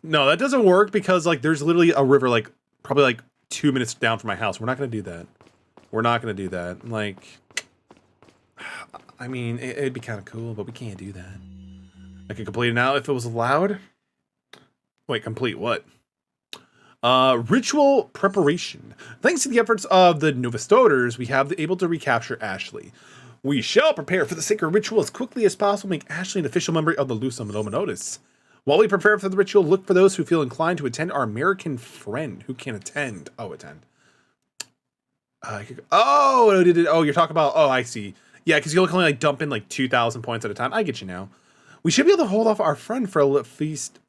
No, that doesn't work because like there's literally a river like probably like 2 minutes down from my house. We're not going to do that. We're not going to do that. Like, I mean, it'd be kind of cool, but we can't do that. I could complete it now if it was allowed. Wait, complete what? Ritual preparation. Thanks to the efforts of the Novistoters, we have able to recapture Ashley. We shall prepare for the sacred ritual as quickly as possible, make Ashley an official member of the Lusum Luminotus. While we prepare for the ritual, look for those who feel inclined to attend our American friend. Who can attend? Oh, attend. Oh, you're talking about... Oh, I see. Yeah, because you'll only like dump in like 2,000 points at a time. I get you now. We should be able to hold off our friend for a feast...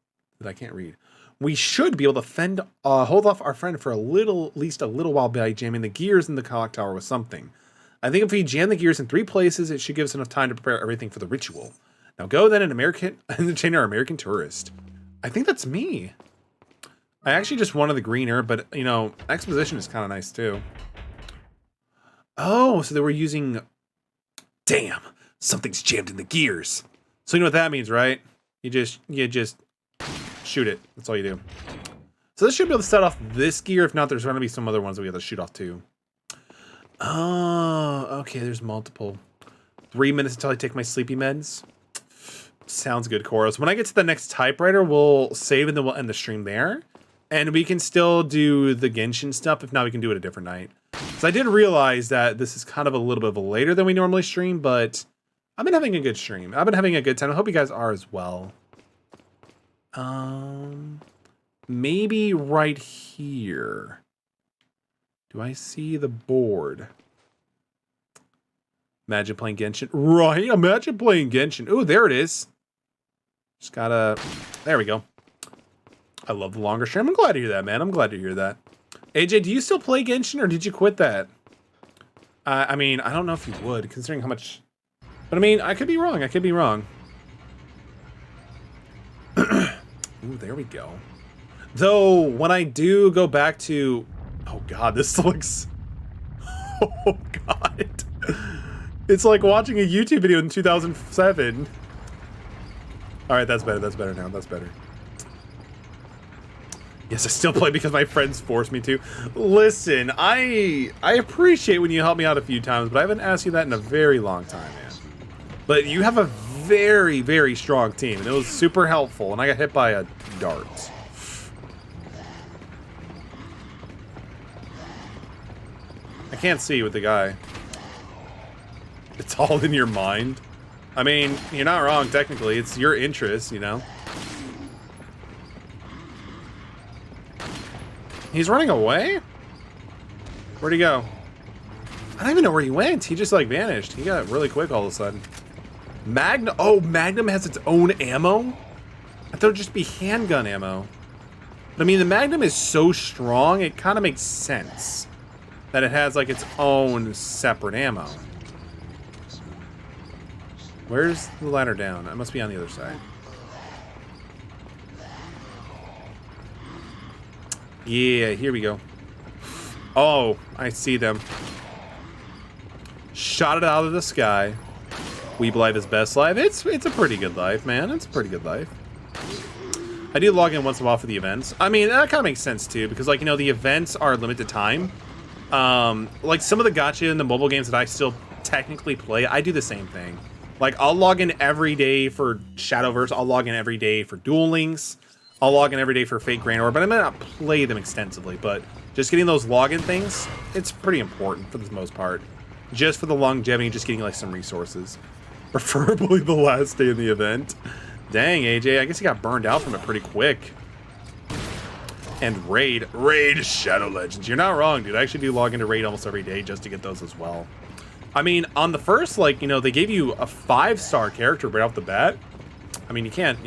I can't read. We should be able to hold off our friend for at least a little while by jamming the gears in the clock tower with something. I think if we jam the gears in 3 places, it should give us enough time to prepare everything for the ritual. Now go then entertain our American tourist. I think that's me. I actually just wanted the greener, but you know, exposition is kind of nice too. Oh, so they were using... Damn, something's jammed in the gears. So you know what that means, right? You just shoot it. That's all you do. So this should be able to set off this gear. If not, there's going to be some other ones that we have to shoot off too. Oh, okay, there's multiple. 3 minutes until I take my sleepy meds. Sounds good, Koros. When I get to the next typewriter, we'll save and then we'll end the stream there. And we can still do the Genshin stuff. If not, we can do it a different night. So I did realize that this is kind of a little bit of a later than we normally stream, but I've been having a good stream. I've been having a good time. I hope you guys are as well. Maybe right here. Do I see the board? Imagine playing Genshin. Right, imagine playing Genshin. Ooh, there it is. Just gotta... There we go. I love the longer stream. I'm glad to hear that, man. I'm glad to hear that. AJ, do you still play Genshin, or did you quit that? I mean, I don't know if you would, considering how much... But I mean, I could be wrong. I could be wrong. Ooh, there we go. Though, when I do go back to... Oh, God, this looks... Oh, God. It's like watching a YouTube video in 2007. All right, that's better. That's better now. That's better. Yes, I still play because my friends forced me to. Listen, I appreciate when you help me out a few times, but I haven't asked you that in a very long time, man. But you have a very, very strong team, and it was super helpful, and I got hit by a dart. I can't see with the guy. It's all in your mind. I mean, you're not wrong, technically. It's your interest, you know? He's running away? Where'd he go? I don't even know where he went. He just, like, vanished. He got really quick all of a sudden. Magnum. Oh, Magnum has its own ammo? I thought it would just be handgun ammo. But, I mean, the Magnum is so strong, it kind of makes sense that it has, like, its own separate ammo. Where's the ladder down? It must be on the other side. Yeah, here we go. Oh, I see them. Shot it out of the sky. Weeb life is best life. It's a pretty good life, man. It's a pretty good life. I do log in once in a while for the events. I mean, that kind of makes sense too, because, like, you know, the events are limited time. Like some of the gacha in the mobile games that I still technically play, I do the same thing. Like, I'll log in every day for Shadowverse. I'll log in every day for Duel Links. I'll log in every day for Fate Grand Order, but I may not play them extensively. But just getting those login things, it's pretty important for the most part. Just for the longevity, just getting, like, some resources. Preferably the last day of the event. Dang, AJ, I guess he got burned out from it pretty quick. And Raid Shadow Legends. You're not wrong, dude. I actually do log into Raid almost every day just to get those as well. I mean, on the first, like, you know, they gave you a 5-star character right off the bat. I mean, you can't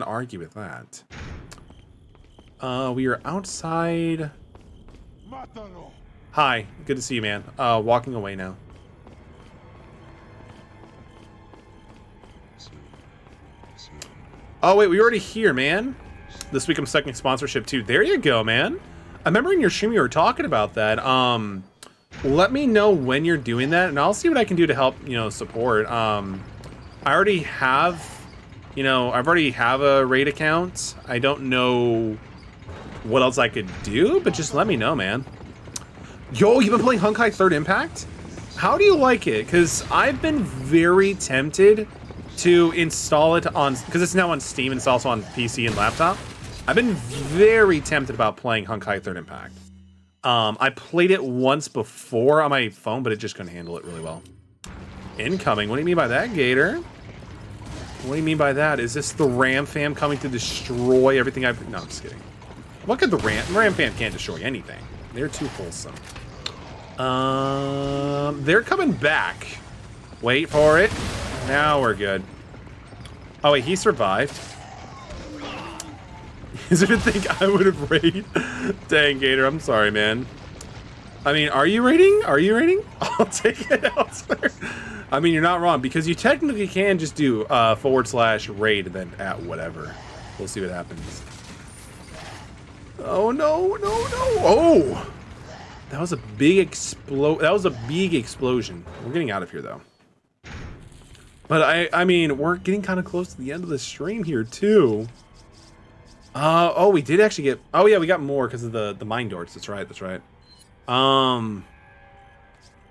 argue with that. We are outside. Hi, good to see you, man. Walking away now. Oh wait, we already here, man. This week I'm sucking sponsorship too. There you go, man. I remember in your stream you were talking about that. Let me know when you're doing that, and I'll see what I can do to help, you know, support. I already have, you know, I've already have a raid account. I don't know what else I could do, but just let me know, man. Yo, you've been playing Honkai 3rd Impact? How do you like it? Because I've been very tempted to install it on, because it's now on Steam and it's also on PC and laptop. I've been very tempted about playing Honkai 3rd Impact. I played it once before on my phone, but it just couldn't handle it really well. Incoming. What do you mean by that, Gator? What do you mean by that? Is this the Ram Fam coming to destroy everything I've... No, I'm just kidding. What could the Ram Fam can't destroy anything. They're too wholesome. They're coming back. Wait for it. Now we're good. Oh, wait, he survived. You didn't think I would have raided? Dang, Gator, I'm sorry, man. I mean, are you raiding? Are you raiding? I'll take it elsewhere. I mean, you're not wrong, because you technically can just do /raid and then at whatever. We'll see what happens. Oh, no, no, no. Oh! That was a big explosion. We're getting out of here, though. But I mean, we're getting kind of close to the end of the stream here, too. Oh, we did actually get... Oh, yeah, we got more because of the mine darts. That's right, that's right.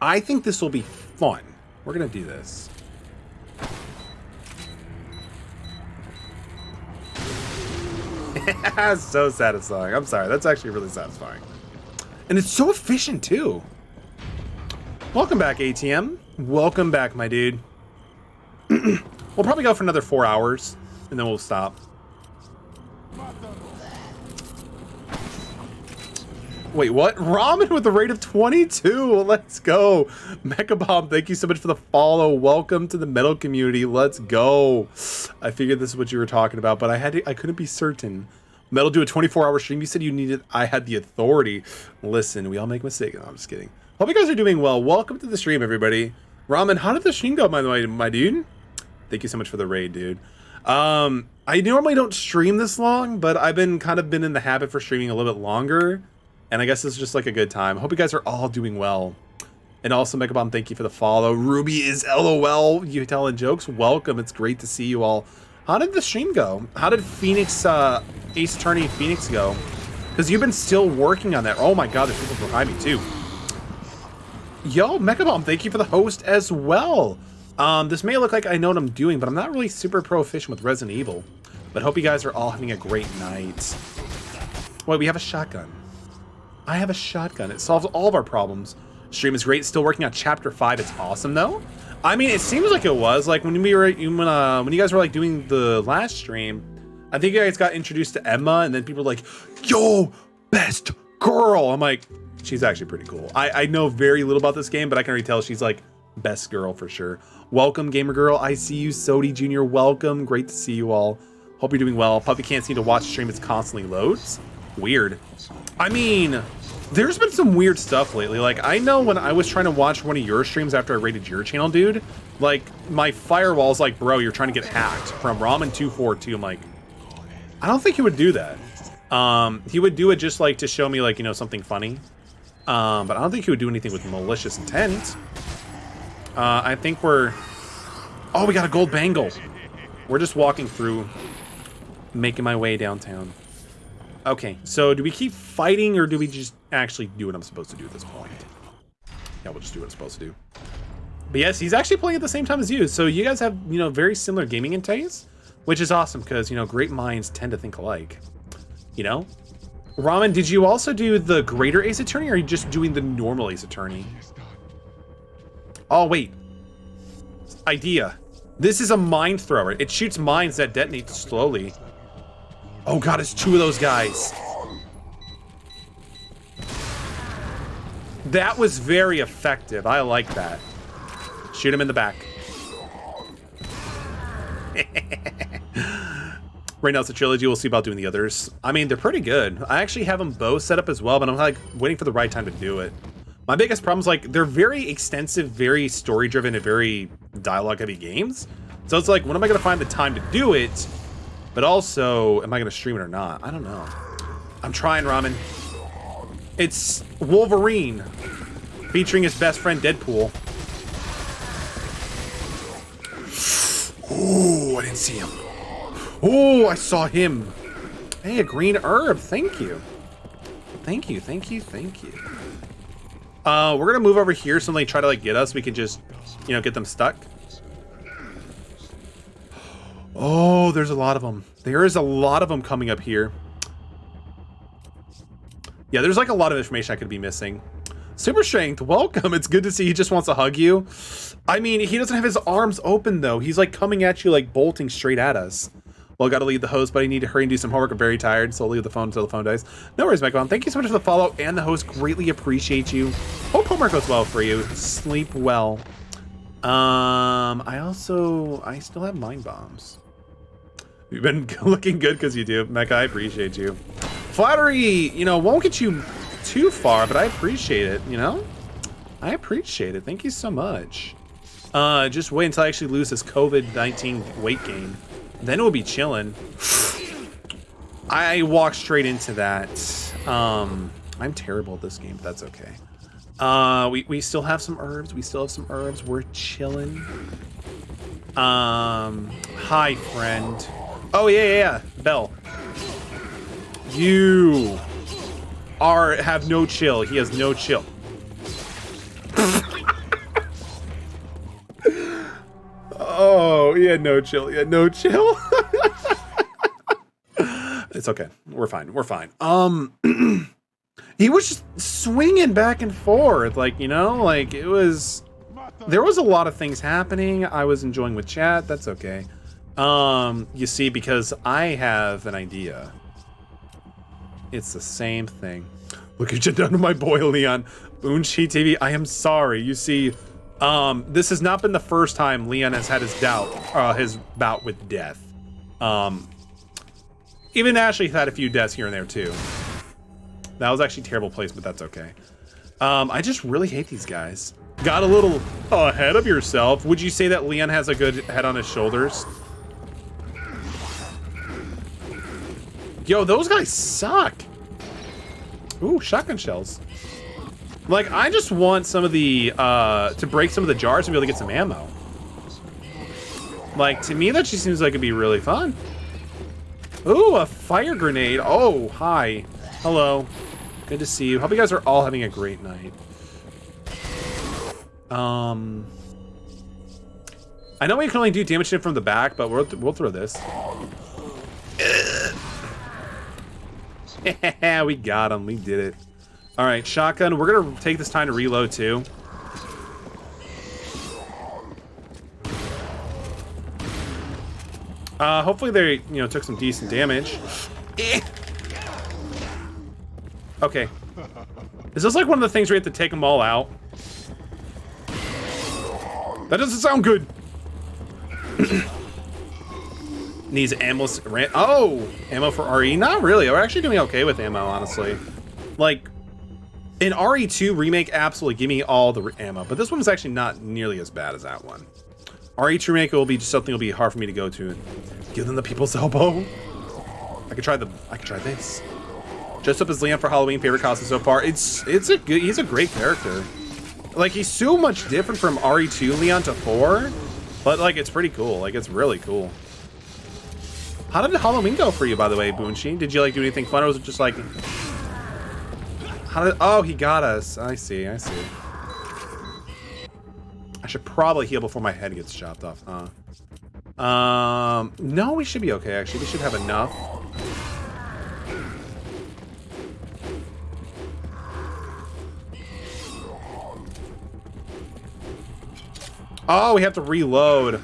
I think this will be fun. We're going to do this. So satisfying. I'm sorry. That's actually really satisfying. And it's so efficient, too. Welcome back, ATM. Welcome back, my dude. We'll probably go for another 4 hours, and then we'll stop. Wait, what? Ramen with a rate of 22. Let's go. Mecha Bomb, thank you so much for the follow. Welcome to the metal community. Let's go. I figured this is what you were talking about, but I couldn't be certain. Metal do a 24-hour stream. You said you needed. I had the authority. Listen, we all make mistakes. No, I'm just kidding. Hope you guys are doing well. Welcome to the stream, everybody. Ramen, how did the stream go, by the way, my dude? Thank you so much for the raid, dude. I normally don't stream this long, but I've been in the habit for streaming a little bit longer. And I guess this is just like a good time. Hope you guys are all doing well. And also, Mecha Bomb, thank you for the follow. Ruby is LOL. You telling jokes? Welcome. It's great to see you all. How did the stream go? How did Phoenix, Ace Attorney Phoenix go? Because you've been still working on that. Oh my god, there's people behind me too. Yo, Mecha Bomb, thank you for the host as well. This may look like I know what I'm doing, but I'm not really super proficient with Resident Evil. But hope you guys are all having a great night. Wait, we have a shotgun. I have a shotgun. It solves all of our problems. Stream is great. Still working on chapter 5. It's awesome though. I mean, it seems like it was like when we were when you guys were like doing the last stream. I think you guys got introduced to Emma, and then people were like, "Yo, best girl." I'm like, she's actually pretty cool. I know very little about this game, but I can already tell she's like best girl for sure. Welcome, gamer girl. I see you, Sodi Jr. Welcome. Great to see you all. Hope you're doing well. Puppy can't seem to watch the stream. It's constantly loads. Weird. I mean, there's been some weird stuff lately. Like, I know when I was trying to watch one of your streams after I raided your channel, dude, like, my firewall's like, bro, you're trying to get hacked from Ramen242. I'm like, I don't think he would do that. He would do it just, like, to show me, like, you know, something funny. But I don't think he would do anything with malicious intent. I think we're... Oh, we got a gold bangle. We're just walking through, making my way downtown. Okay, so do we keep fighting, or do we just actually do what I'm supposed to do at this point? Yeah, we'll just do what I'm supposed to do. But yes, he's actually playing at the same time as you, so you guys have, you know, very similar gaming tastes, which is awesome, because, you know, great minds tend to think alike. You know? Ramen, did you also do the greater Ace Attorney, or are you just doing the normal Ace Attorney? Oh, wait. Idea. This is a mine thrower. It shoots mines that detonate slowly. Oh god, it's two of those guys. That was very effective. I like that. Shoot him in the back. Right now it's a trilogy. We'll see about doing the others. I mean, they're pretty good. I actually have them both set up as well, but I'm like waiting for the right time to do it. My biggest problem is like they're very extensive, very story driven, and very dialogue heavy games. So it's like, when am I going to find the time to do it? But also, am I going to stream it or not? I don't know. I'm trying, Ramen. It's Wolverine featuring his best friend Deadpool. Oh, I didn't see him. Oh, I saw him. Hey, a green herb. Thank you. Thank you, thank you, thank you. We're going to move over here so when they try to like get us, we can just, you know, get them stuck. Oh, there's a lot of them. There is a lot of them coming up here. Yeah, there's like a lot of information I could be missing. Super Strength, welcome. It's good to see he just wants to hug you. I mean, he doesn't have his arms open though. He's like coming at you, like bolting straight at us. Well, gotta leave the host, but I need to hurry and do some homework. I'm very tired, so I'll leave the phone until the phone dies. No worries, Micron. Thank you so much for the follow and the host. Greatly appreciate you. Hope homework goes well for you. Sleep well. I still have mind bombs. You've been looking good because you do, Mecha. I appreciate you. Flattery, you know, won't get you too far, but I appreciate it, you know? I appreciate it. Thank you so much. Just wait until I actually lose this COVID-19 weight gain. Then it will be chilling. I walked straight into that. I'm terrible at this game, but that's okay. We still have some herbs. We're chilling. Hi, friend. Oh, yeah. Bell. You have no chill. He has no chill. Oh, he had no chill. It's okay. We're fine. He was just swinging back and forth. Like, you know, like there was a lot of things happening. I was enjoying with chat. That's okay. You see, because I have an idea. It's the same thing. Look what you've done to my boy, Leon. Boonchi TV, I am sorry. You see, this has not been the first time Leon has had his bout with death. Even Ashley's had a few deaths here and there too. That was actually terrible placement, that's okay. I just really hate these guys. Got a little ahead of yourself. Would you say that Leon has a good head on his shoulders? Yo, those guys suck. Ooh, shotgun shells. Like, I just want some of the, to break some of the jars and be able to get some ammo. Like, to me, that just seems like it'd be really fun. Ooh, a fire grenade. Oh, hi. Hello. Good to see you. Hope you guys are all having a great night. I know we can only do damage to him from the back, but we'll throw this. We got him. We did it. All right, shotgun. We're gonna take this time to reload too. Hopefully they, took some decent damage. Okay. Is this like one of the things where you have to take them all out? That doesn't sound good. Needs ammo. Oh, ammo for RE? Not really. We're actually doing okay with ammo, honestly. Like, in RE2 Remake, absolutely give me all the ammo, but this one is actually not nearly as bad as that one. RE2 Remake will be just something that'll be hard for me to go to. Give them the people's elbow. I could try this. Dressed up as Leon for Halloween, favorite costume so far. He's a great character. Like, he's so much different from RE2 Leon to 4, but like, it's pretty cool. Like, it's really cool. How did Halloween go for you, by the way, Boonchi? Did you like do anything fun, or was it just like, oh, he got us. I see. I should probably heal before my head gets chopped off, huh? No, we should be okay, actually. We should have enough. Oh, we have to reload.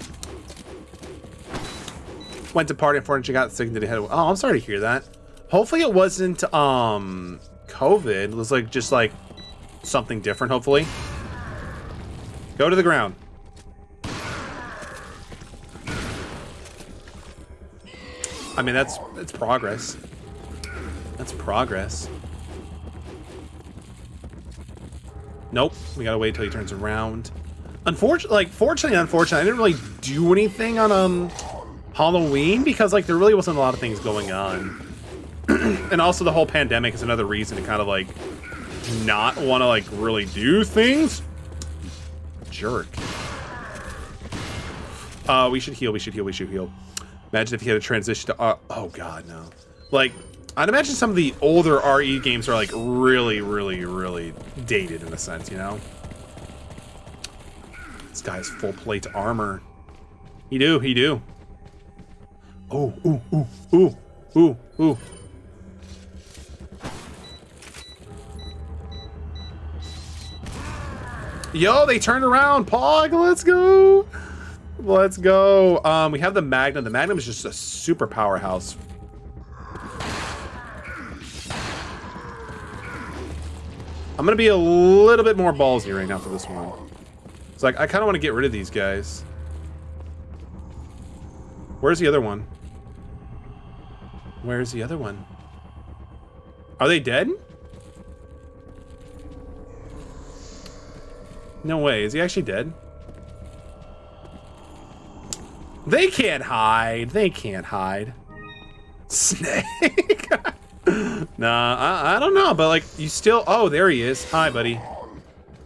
Went to party, unfortunately got sick and did a head. Oh, I'm sorry to hear that. Hopefully it wasn't, COVID. It was like, just like something different, hopefully. Go to the ground. I mean, that's progress. That's progress. Nope, we gotta wait till he turns around. Fortunately, I didn't really do anything on Halloween because like there really wasn't a lot of things going on. And also the whole pandemic is another reason to kind of like not want to like really do things. Jerk. We should heal. Imagine if he had a transition to oh god, no. Like, I'd imagine some of the older RE games are like really, really, really dated in a sense, you know? This guy has full plate armor. He do. Oh, ooh. Yo, they turned around. Pog, let's go. We have the Magnum. The Magnum is just a super powerhouse. I'm gonna be a little bit more ballsy right now for this one. It's like, I kind of want to get rid of these guys. Where's the other one? Are they dead? No way. Is he actually dead? They can't hide. Snake. Nah, I don't know, but like, you still... Oh, there he is. Hi, buddy.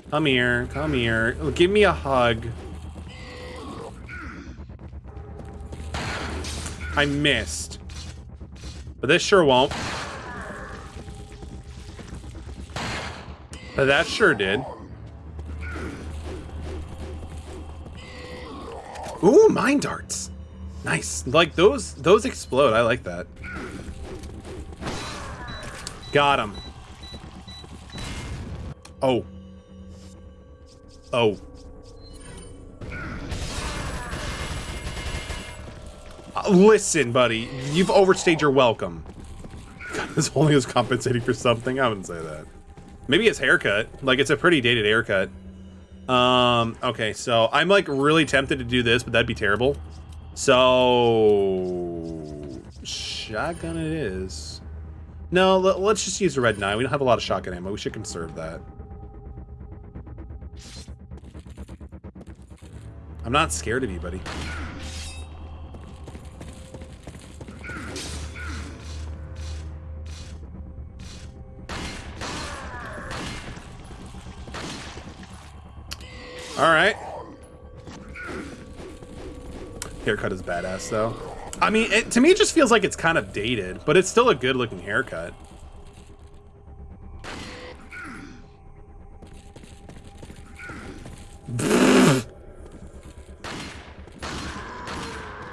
Come here. Give me a hug. I missed. But this sure won't. But that sure did. Ooh, mine darts. Nice. Like, those explode. I like that. Got him. Oh. Listen, buddy. You've overstayed your welcome. God, His holding is compensating for something. I wouldn't say that. Maybe his haircut. Like, it's a pretty dated haircut. Okay, so I'm like really tempted to do this, but that'd be terrible. So shotgun it is. No, let's just use the red 9. We don't have a lot of shotgun ammo. We should conserve that. I'm not scared of you, buddy. All right. Haircut is badass, though. I mean, to me, it just feels like it's kind of dated, but it's still a good-looking haircut.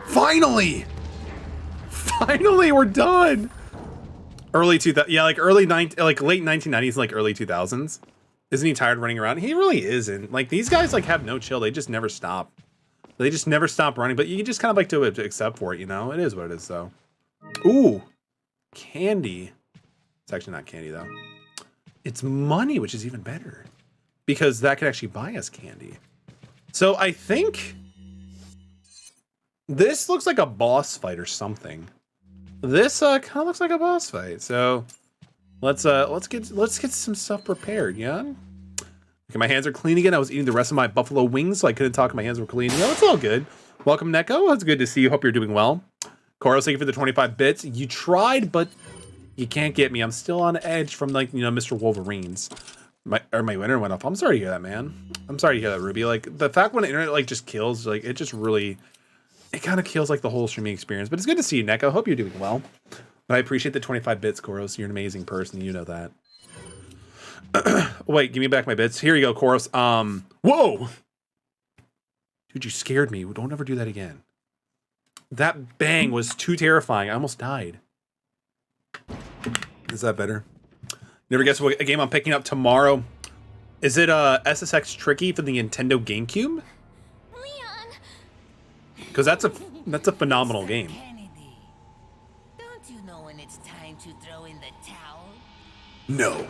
Finally! Finally, we're done! Early 2000s, yeah, like late 1990s, like early 2000s. Isn't he tired running around? He really isn't. Like, these guys, like, have no chill. They just never stop. They just never stop running, but you just kind of like to accept for it, you know? It is what it is, though. Ooh. Candy. It's actually not candy, though. It's money, which is even better. Because that could actually buy us candy. So, I think... this looks like a boss fight or something. This kind of looks like a boss fight, so... Let's get some stuff prepared, yeah? Okay, my hands are clean again. I was eating the rest of my buffalo wings, so I couldn't talk. My hands were clean. No, it's all good. Welcome, Neko. It's good to see you. Hope you're doing well. Koros, thank you for the 25 bits. You tried, but you can't get me. I'm still on edge from, like, you know, Mr. Wolverines. My winter went off. I'm sorry to hear that, man. I'm sorry to hear that, Ruby. Like, the fact when the internet, like, just kills, like, it just really... it kind of kills, like, the whole streaming experience. But it's good to see you, Neko. Hope you're doing well. But I appreciate the 25 bits, Koros. You're an amazing person. You know that. Wait, give me back my bits. Here you go, Koros. Whoa! Dude, you scared me. Don't ever do that again. That bang was too terrifying. I almost died. Is that better? Never guess what a game I'm picking up tomorrow. Is it SSX Tricky for the Nintendo GameCube? Leon! Because that's a phenomenal game. No.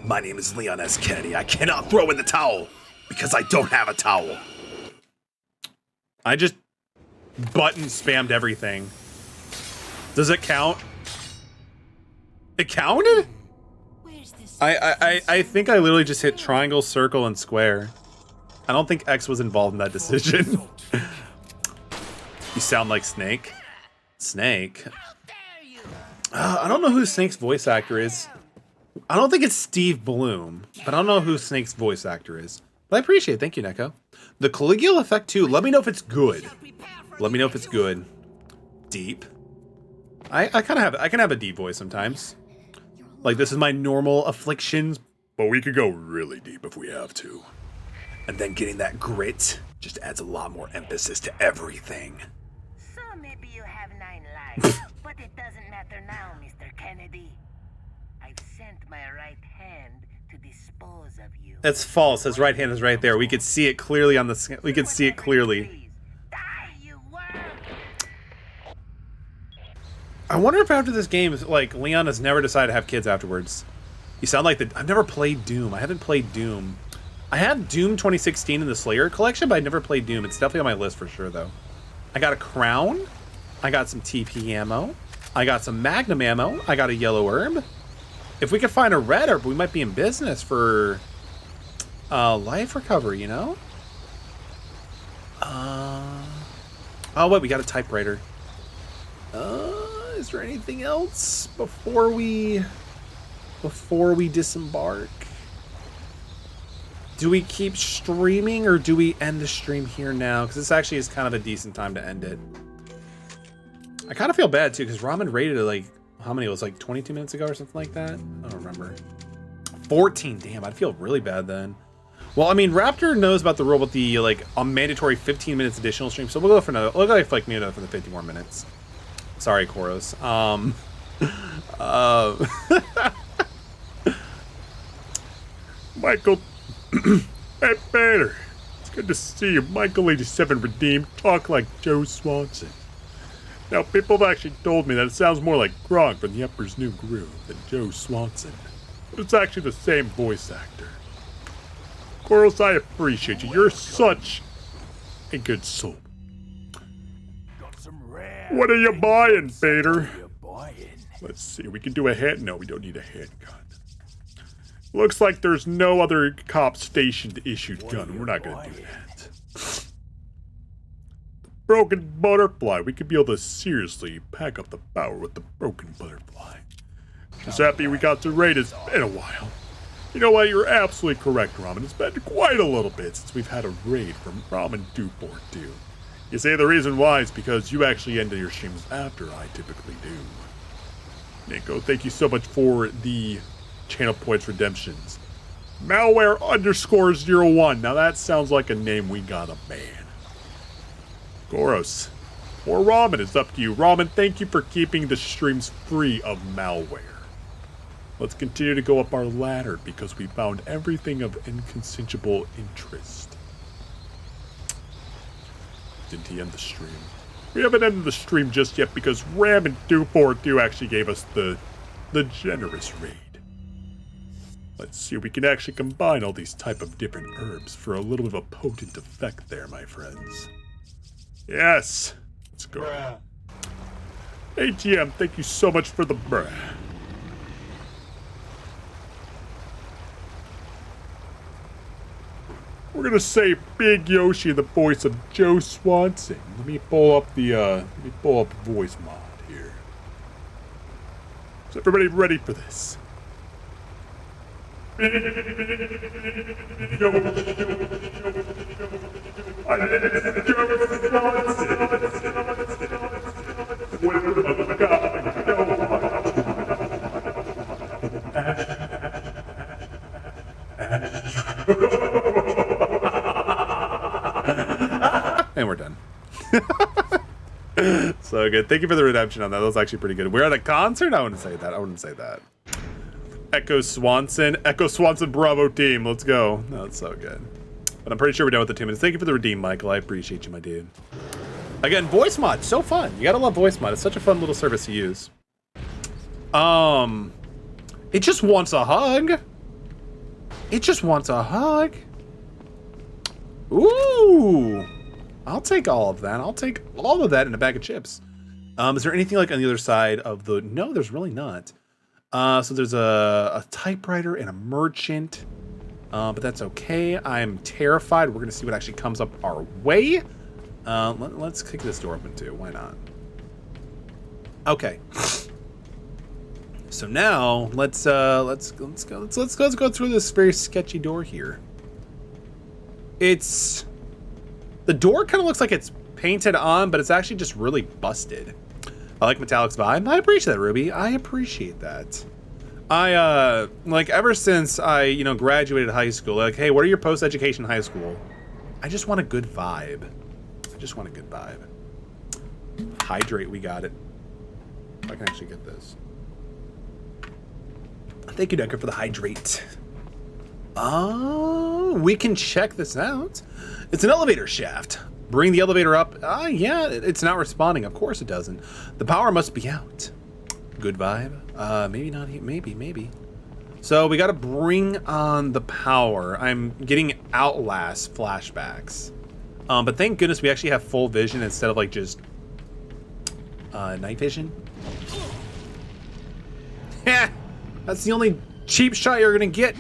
My name is Leon S. Kennedy. I cannot throw in the towel because I don't have a towel. I just button spammed everything. Does it count? It counted? I think I literally just hit triangle, circle, and square. I don't think X was involved in that decision. You sound like Snake. Snake? I don't know who Snake's voice actor is. I don't think it's Steve Bloom, but I don't know who Snake's voice actor is. But I appreciate it. Thank you, Neko. The Caligula effect, too. Let me know if it's good. Let me know if it's good. Deep. I kind of I can have a deep voice sometimes. Like, this is my normal afflictions, but we could go really deep if we have to. And then getting that grit just adds a lot more emphasis to everything. So maybe you have 9 lives, but it doesn't matter now, Mr. Kennedy. I've sent my right hand to dispose of you. That's false. His right hand is right there. We could see it clearly on the... we could see it clearly. I wonder if after this game, like, Leon has never decided to have kids afterwards. You sound like the... I've never played Doom. I haven't played Doom. I had Doom 2016 in the Slayer collection, but I never played Doom. It's definitely on my list for sure, though. I got a crown. I got some TP ammo. I got some Magnum ammo. I got a yellow herb. If we could find a red herb, we might be in business for life recovery, you know? Oh, wait, we got a typewriter. Is there anything else before we disembark? Do we keep streaming or do we end the stream here now? Because this actually is kind of a decent time to end it. I kind of feel bad too, because Ramen rated it like, how many? It was like 22 minutes ago or something like that? I don't remember. 14, damn, I'd feel really bad then. Well, I mean, Raptor knows about the rule with the like a mandatory 15 minutes additional stream, so we'll go for another, we'll go like maybe another for the 50 more minutes. Sorry, Koros. Michael, hey, better. It's good to see you. Michael 87 redeemed. Talk like Joe Swanson. Now, people have actually told me that it sounds more like Gronk from The Emperor's New Groove than Joe Swanson. But it's actually the same voice actor. Koros, I appreciate you. You're such a good soul. Got some rare What are you things buying, on sale Vader? you're buying. Let's see, we can do a hand. No, we don't need a handgun. Looks like there's no other cop stationed issued gun. We're not gonna do that. Broken butterfly. We could be able to seriously pack up the power with the broken butterfly. Just happy we got to raid. It's been a while. You know what? You're absolutely correct, Ramen. It's been quite a little bit since we've had a raid from Ramen Duport 2. You say the reason why is because you actually end your streams after I typically do. Nico, thank you so much for the channel points redemptions. Malware _01. Now that sounds like a name we got a ban. Goros. Or Ramen, it's up to you. Ramen, thank you for keeping the streams free of malware. Let's continue to go up our ladder because we found everything of inconceivable interest. Didn't he end the stream? We haven't ended the stream just yet because Ram and 242 actually gave us the generous raid. Let's see if we can actually combine all these type of different herbs for a little bit of a potent effect there, my friends. Yes! Let's go. Bruh. ATM, thank you so much for the bruh. We're gonna say Big Yoshi in the voice of Joe Swanson. Let me pull up voice mod here. Is everybody ready for this? And we're done. So good. Thank you for the redemption on that. That was actually pretty good. We're at a concert? I wouldn't say that. I wouldn't say that. Echo Swanson Bravo team. Let's go. No, that's so good. But I'm pretty sure we're done with the 2 minutes. Thank you for the redeem, Michael. I appreciate you, my dude. Again, voice mod. So fun. You gotta love voice mod. It's such a fun little service to use. It just wants a hug. It just wants a hug. Ooh. I'll take all of that. I'll take all of that in a bag of chips. Is there anything like on the other side of the... No, there's really not. So there's a typewriter and a merchant. But that's okay. I'm terrified. We're going to see what actually comes up our way. Let's kick this door open too. Why not? Okay. So now let's go through this very sketchy door here. The door kind of looks like it's painted on, but it's actually just really busted. I like Metallic's vibe. I appreciate that, Ruby. I appreciate that. Like ever since I, graduated high school, like, hey, what are your post-education high school? I just want a good vibe. I just want a good vibe. Hydrate, we got it. If I can actually get this. Thank you, Decker, for the hydrate. Oh, we can check this out. It's an elevator shaft. Bring the elevator up. Yeah, it's not responding. Of course it doesn't. The power must be out. Good vibe. Maybe not. Maybe. So we got to bring on the power. I'm getting Outlast flashbacks. But thank goodness we actually have full vision instead of like just night vision. Heh. That's the only cheap shot you're gonna get.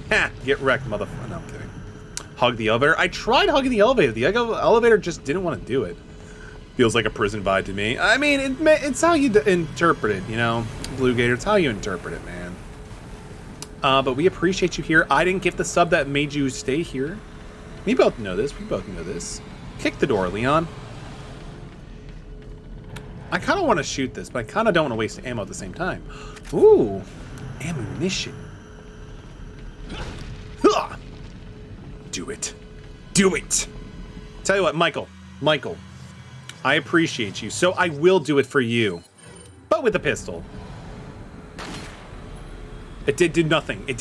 Ha! Get wrecked, motherfucker. No, I'm kidding. Hug the elevator. I tried hugging the elevator. The elevator just didn't want to do it. Feels like a prison vibe to me. I mean, it's how you interpret it, Blue Gator. It's how you interpret it, man. But we appreciate you here. I didn't get the sub that made you stay here. We both know this. Kick the door, Leon. I kind of want to shoot this, but I kind of don't want to waste ammo at the same time. Ooh, ammunition. Do it. Tell you what, Michael, I appreciate you, so I will do it for you, but with a pistol. It did nothing. It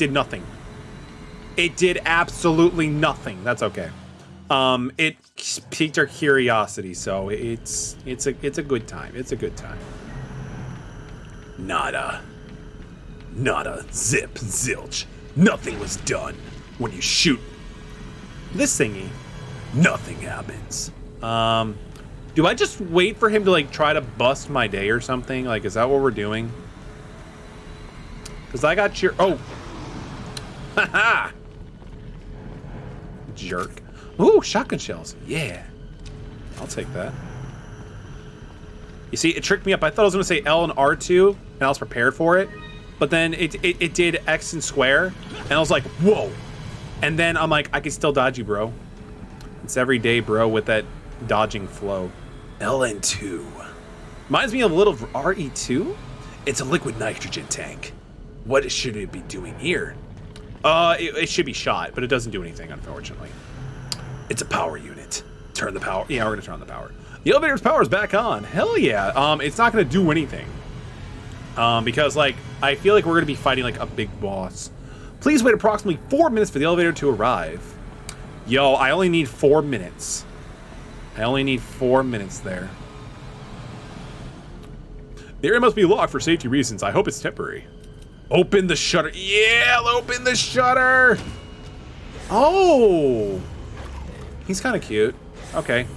did absolutely nothing. That's okay. It piqued our curiosity, so it's a good time. It's a good time. Nada, zip, zilch. Nothing was done. When you shoot this thingy, nothing happens. Do I just wait for him to like try to bust my day or something? Like, is that what we're doing? Because I got your... Oh! Haha! Jerk. Ooh, shotgun shells. Yeah. I'll take that. You see, it tricked me up. I thought I was going to say L and R2, and I was prepared for it. But then it did X and square, and I was like, whoa! And then I'm like, I can still dodge you, bro. It's every day, bro, with that dodging flow. LN2. Reminds me of a little of RE2? It's a liquid nitrogen tank. What should it be doing here? It should be shot, but it doesn't do anything, unfortunately. It's a power unit. Turn the power. Yeah, we're gonna turn on the power. The elevator's power is back on. Hell yeah. It's not gonna do anything. Because like, I feel like we're gonna be fighting like a big boss. Please wait approximately 4 minutes for the elevator to arrive. Yo, I only need 4 minutes. I only need 4 minutes there. The area must be locked for safety reasons. I hope it's temporary. Open the shutter. Yeah, open the shutter. Oh, he's kind of cute. Okay.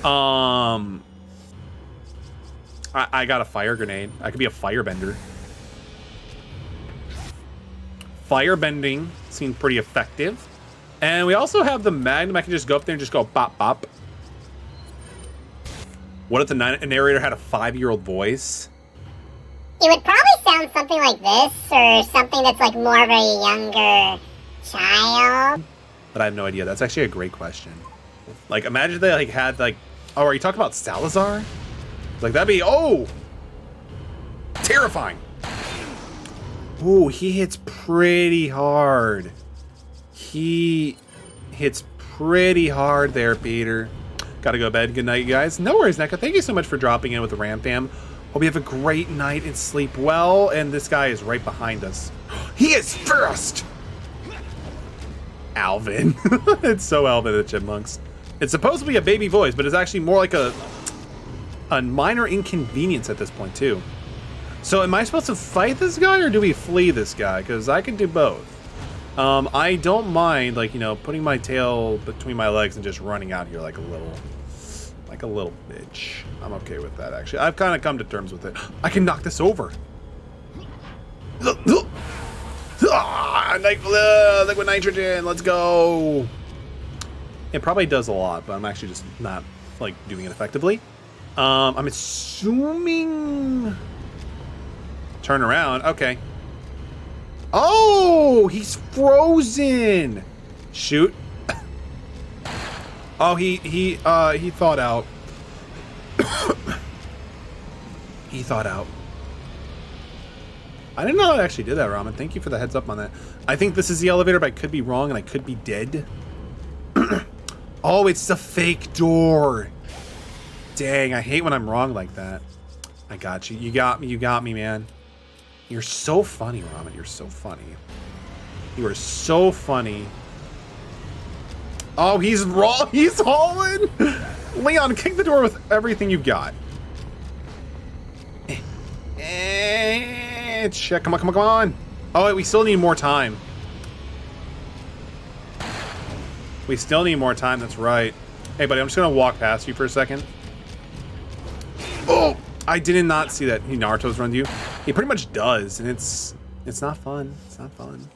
I got a fire grenade. I could be a firebender. Firebending seems pretty effective. And we also have the Magnum. I can just go up there and just go bop bop. What if the narrator had a 5-year-old voice? It would probably sound something like this, or something that's like more of a younger child. But I have no idea. That's actually a great question. Like, imagine they like had like, oh, are you talking about Salazar? Like that'd be, oh, terrifying. Ooh, he hits pretty hard. He hits pretty hard there, Peter. Gotta go to bed. Good night, you guys. No worries, NECA. Thank you so much for dropping in with the Ram Fam. Hope you have a great night and sleep well. And this guy is right behind us. He is first! Alvin. It's so Alvin the Chipmunks. It's supposed to be a baby voice, but it's actually more like a minor inconvenience at this point, too. So am I supposed to fight this guy, or do we flee this guy? Because I can do both. I don't mind, like, you know, putting my tail between my legs and just running out here like a little bitch. I'm okay with that, actually. I've kind of come to terms with it. I can knock this over. Liquid nitrogen, let's go. It probably does a lot, but I'm actually just not, like, doing it effectively. I'm assuming... Turn around, okay. Oh, he's frozen. Shoot. Oh, he thought out. He thought out. I didn't know I actually did that, Ramen. Thank you for the heads up on that. I think this is the elevator, but I could be wrong and I could be dead. Oh, it's the fake door. Dang, I hate when I'm wrong like that. I got you. You got me, man. You're so funny, Ramen. You're so funny. You are so funny. Oh, he's raw. He's hauling. Leon, kick the door with everything you've got. Check. Come on. Oh, wait, we still need more time. We still need more time. That's right. Hey, buddy, I'm just going to walk past you for a second. Oh, I did not see that Naruto's run to you. He pretty much does, and it's not fun. It's not fun.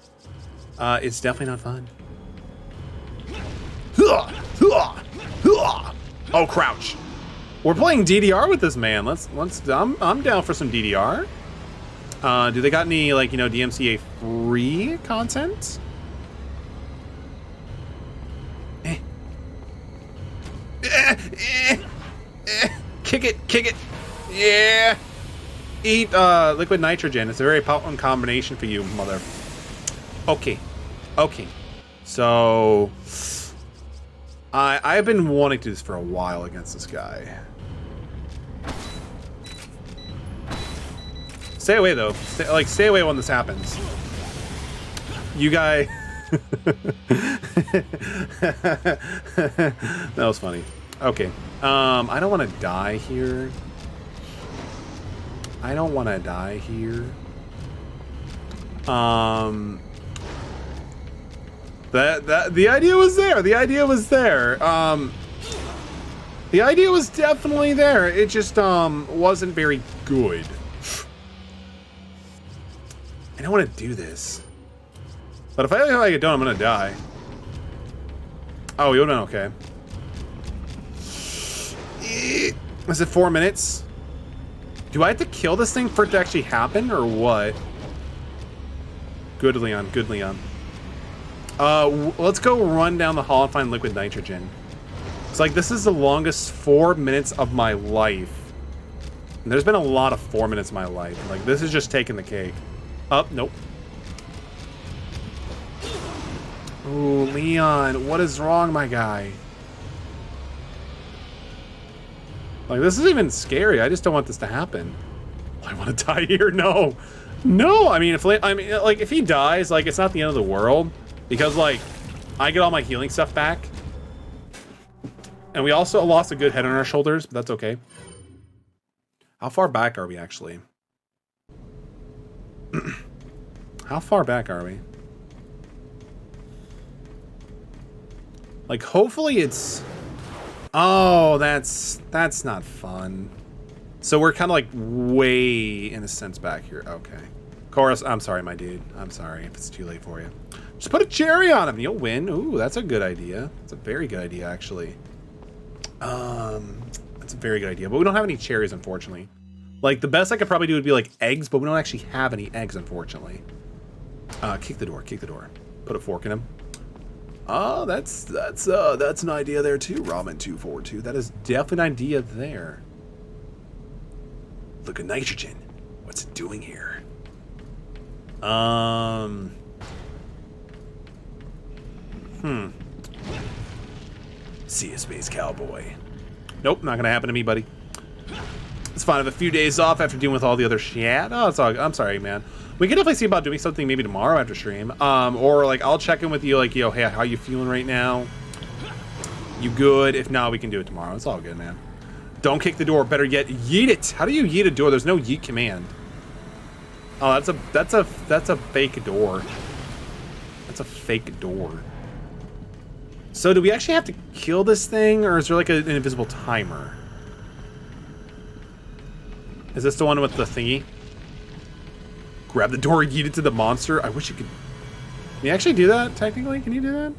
It's definitely not fun. Oh, crouch. We're playing DDR with this man. I'm down for some DDR. Do they got any, like, you know, DMCA free content? Kick it. Yeah. Eat liquid nitrogen. It's a very potent combination for you, mother. Okay. So I've been wanting to do this for a while against this guy. Stay away though. Stay away when this happens. You guys That was funny. Okay. I don't want to die here. I don't want to die here. The idea was there. The idea was there. The idea was definitely there. It just wasn't very good. I don't want to do this. But if I feel like I don't, I'm gonna die. Oh, you're done okay. Is it 4 minutes? Do I have to kill this thing for it to actually happen, or what? Good, Leon. Good, Leon. Let's go run down the hall and find liquid nitrogen. It's like, this is the longest 4 minutes of my life. And there's been a lot of 4 minutes of my life. Like, this is just taking the cake. Up, nope. Ooh, Leon, what is wrong, my guy? Like, this isn't even scary. I just don't want this to happen. I want to die here. No, no. I mean, if he dies, like, it's not the end of the world, because like, I get all my healing stuff back, and we also lost a good head on our shoulders, but that's okay. How far back are we actually? How far back are we? Like, hopefully it's... Oh, that's not fun. So we're kind of like way, in a sense, back here. Okay. Chorus, I'm sorry, my dude. I'm sorry if it's too late for you. Just put a cherry on him. You'll win. Ooh, that's a good idea. That's a very good idea, actually. That's a very good idea. But we don't have any cherries, unfortunately. Like, the best I could probably do would be like eggs, but we don't actually have any eggs, unfortunately. Kick the door. Kick the door. Put a fork in him. Oh, that's an idea there too, Ramen242. That is definitely an idea there. Look at nitrogen. What's it doing here? See you, Space Cowboy. Nope, not gonna happen to me, buddy. It's fine. I have a few days off after dealing with all the other shit. Oh, it's all. I'm sorry, man. We can definitely see about doing something maybe tomorrow after stream. Or like I'll check in with you, like, yo, hey, how you feeling right now? You good? If not, we can do it tomorrow. It's all good, man. Don't kick the door. Better yet, yeet it. How do you yeet a door? There's no yeet command. Oh, that's a fake door. That's a fake door. So do we actually have to kill this thing, or is there like an invisible timer? Is this the one with the thingy? Grab the door, yeet it to the monster. I wish you could. Can you actually do that, technically? Can you do that?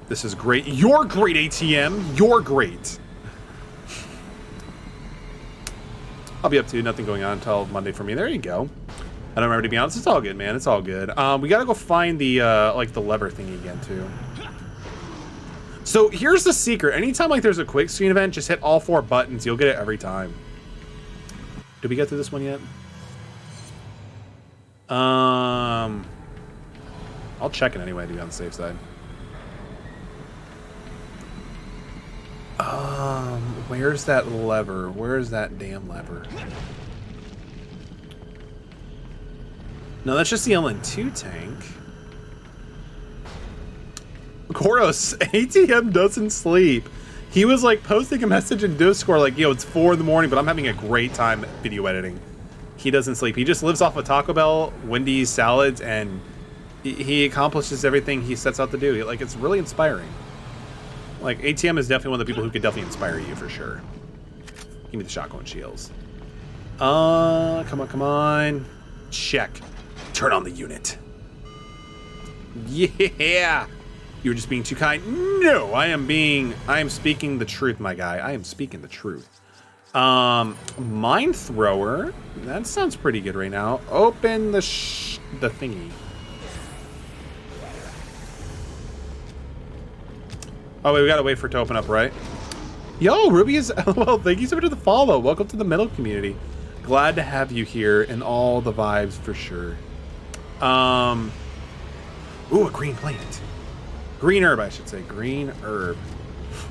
This is great. You're great, ATM. You're great. I'll be up to nothing going on until Monday for me. There you go. I don't remember, to be honest. It's all good, man. It's all good. We gotta go find the like the lever thingy again too. So here's the secret. Anytime like there's a quick screen event, just hit all 4 buttons. You'll get it every time. Did we get through this one yet? I'll check it anyway to be on the safe side. Where's that lever? Where's that damn lever? No, that's just the LN2 tank. Koros, ATM doesn't sleep. He was like posting a message in Discord like, yo, it's 4 in the morning, but I'm having a great time video editing. He doesn't sleep. He just lives off of Taco Bell, Wendy's, salads, and he accomplishes everything he sets out to do. Like, it's really inspiring. Like, ATM is definitely one of the people who could definitely inspire you for sure. Give me the shotgun shields. Come on, come on. Check. Turn on the unit. Yeah. You were just being too kind. No, I am speaking the truth, my guy. I am speaking the truth. Mine thrower. That sounds pretty good right now. Open the thingy. Oh, wait, we gotta wait for it to open up, right? Yo, Ruby is... Well, thank you so much for the follow. Welcome to the middle community. Glad to have you here and all the vibes for sure. Ooh, a green plant. Green herb, I should say. Green herb.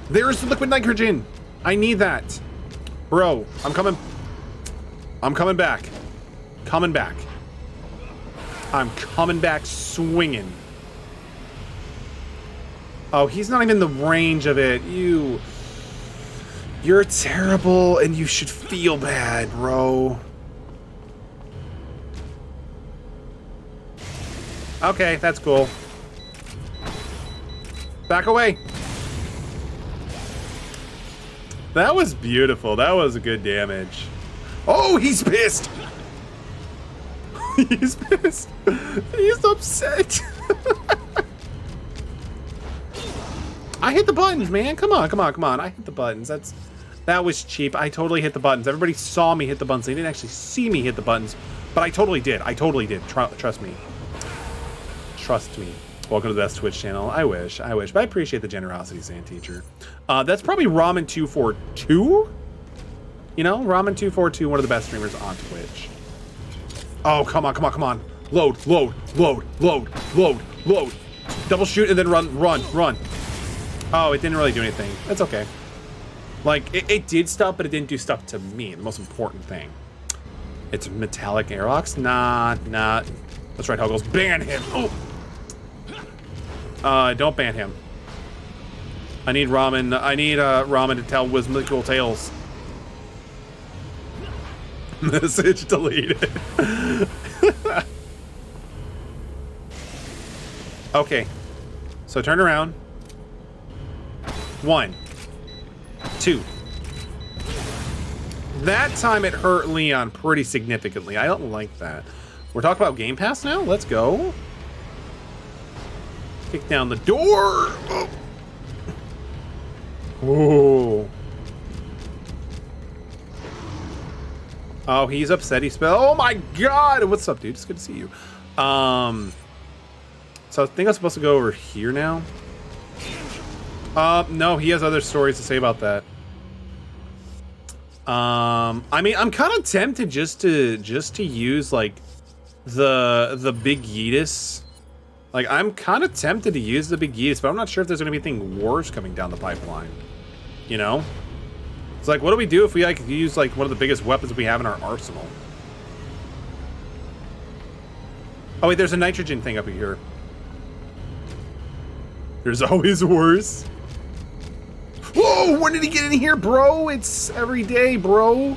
There's the liquid nitrogen. I need that. Bro, I'm coming. I'm coming back. Coming back. I'm coming back swinging. Oh, he's not even in the range of it. You're terrible, and you should feel bad, bro. Okay, that's cool. Back away. That was beautiful. That was good damage. Oh, he's pissed. He's pissed. He's upset. I hit the buttons, man. Come on, come on, come on. I hit the buttons. That was cheap. I totally hit the buttons. Everybody saw me hit the buttons. They didn't actually see me hit the buttons, but I totally did. I totally did. Trust me. Trust me. Welcome to the best Twitch channel. I wish. But I appreciate the generosity, Sand Teacher. That's probably Ramen242. You know, Ramen242, one of the best streamers on Twitch. Oh, come on, come on, come on. Load, load, load, load, load, load. Double shoot and then run, run, run. Oh, it didn't really do anything. That's okay. Like, it did stuff, but it didn't do stuff to me. The most important thing. It's metallic airlocks? Nah. That's right, Huggles. Ban him. Oh. Don't ban him. I need Ramen to tell whimsical tales. Message deleted. Okay. So turn around. 1, 2. That time it hurt Leon pretty significantly. I don't like that. We're talking about Game Pass now? Let's go. Kick down the door. Oh. Oh, he's upset. He spelled. Oh my God. What's up, dude? It's good to see you. So I think I'm supposed to go over here now. No, he has other stories to say about that. I mean, I'm kind of tempted just to use like the Big Yeetus. Like, I'm kind of tempted to use the Big Yeetus, but I'm not sure if there's going to be anything worse coming down the pipeline. You know? It's like, what do we do if we like use like one of the biggest weapons we have in our arsenal? Oh wait, there's a nitrogen thing up here. There's always worse. Whoa, when did he get in here, bro? It's every day, bro.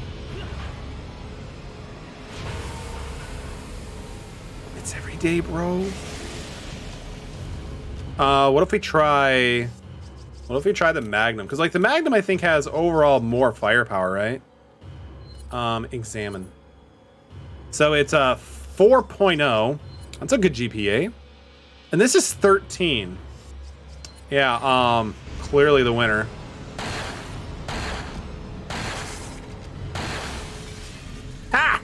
It's every day, bro. What if we try the Magnum? Because like the Magnum, I think, has overall more firepower, right? Examine. So it's a 4.0. That's a good GPA. And this is 13. Yeah, clearly the winner. Ha!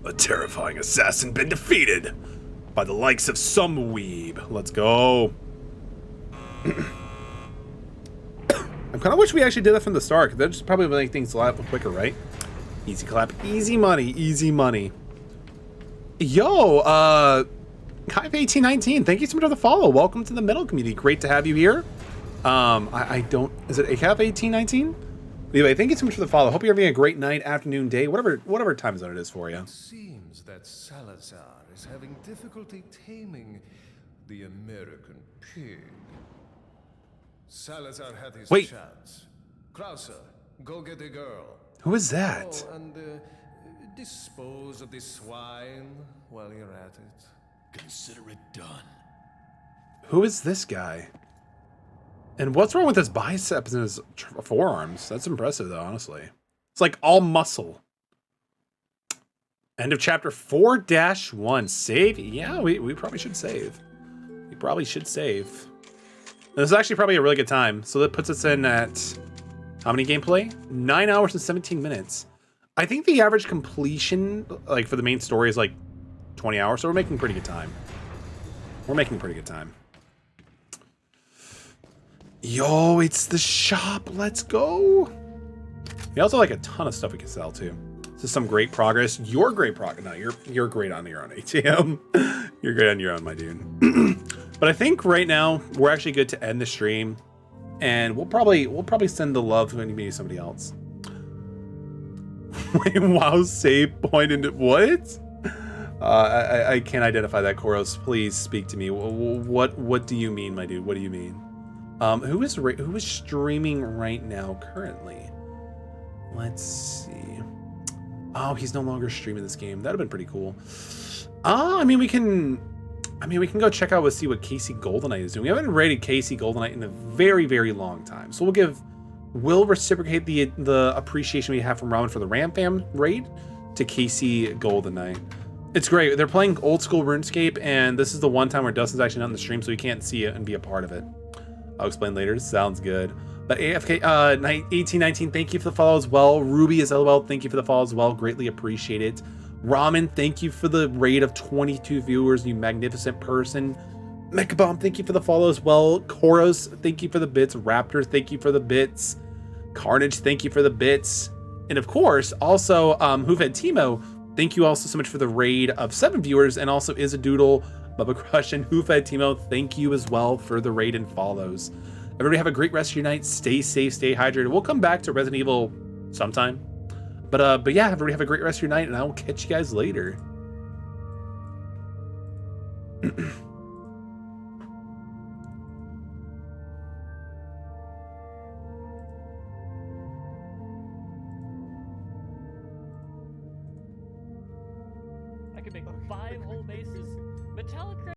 A terrifying assassin been defeated by the likes of some weeb. Let's go. I kind of wish we actually did that from the start, because that just probably make things a lot quicker, right? Easy clap, easy money, easy money. Yo, Kai1819, thank you so much for the follow. Welcome to the metal community. Great to have you here. I don't, is it Cap1819? Anyway, thank you so much for the follow. Hope you're having a great night, afternoon, day, whatever time zone it is for you. It seems that Salazar is having difficulty taming the American pig. Salazar had his chance. Krauser, go get the girl. Who is that? Oh, and dispose of the swine while you're at it. Consider it done. Who is this guy? And what's wrong with his biceps and his forearms? That's impressive, though, honestly. It's like all muscle. End of chapter 4-1. Save? Yeah, we probably should save. We probably should save. This is actually probably a really good time. So that puts us in at how many gameplay? 9 hours and 17 minutes. I think the average completion, like for the main story, is like 20 hours. So we're making pretty good time. We're making pretty good time. Yo, it's the shop. Let's go. We also like a ton of stuff we can sell too. This is some great progress. You're great progress. No, you're great on your own, ATM. You're great on your own, my dude. But I think right now we're actually good to end the stream, and we'll probably send the love to maybe somebody else. Wait, wow, save point into what? I can't identify that, Koros. Please speak to me. What do you mean, my dude? What do you mean? Who is streaming right now currently? Let's see. Oh, he's no longer streaming this game. That'd have been pretty cool. I mean, we can go check out see what Casey Goldenite is doing. We haven't rated Casey Goldenite in a very, very long time. So we'll reciprocate the appreciation we have from Ramen for the Ram Fam raid to Casey Goldenite. It's great. They're playing old school RuneScape, and this is the one time where Dustin's actually not in the stream, so he can't see it and be a part of it. I'll explain later. Sounds good. But AFK 1819, thank you for the follow as well. Ruby as well, thank you for the follow as well. Greatly appreciate it. Ramen, thank you for the raid of 22 viewers, you magnificent person. Mechabomb, thank you for the follow as well. Koros, thank you for the bits. Raptor, thank you for the bits. Carnage, thank you for the bits. And of course, also, Hoofhead Timo, thank you also so much for the raid of 7 viewers, and also Isadoodle, Bubba Crush, and Hoofhead Timo, thank you as well for the raid and follows. Everybody have a great rest of your night. Stay safe, stay hydrated. We'll come back to Resident Evil sometime. But yeah, everybody have a great rest of your night, and I will catch you guys later. I could make 5 whole bases. Metallic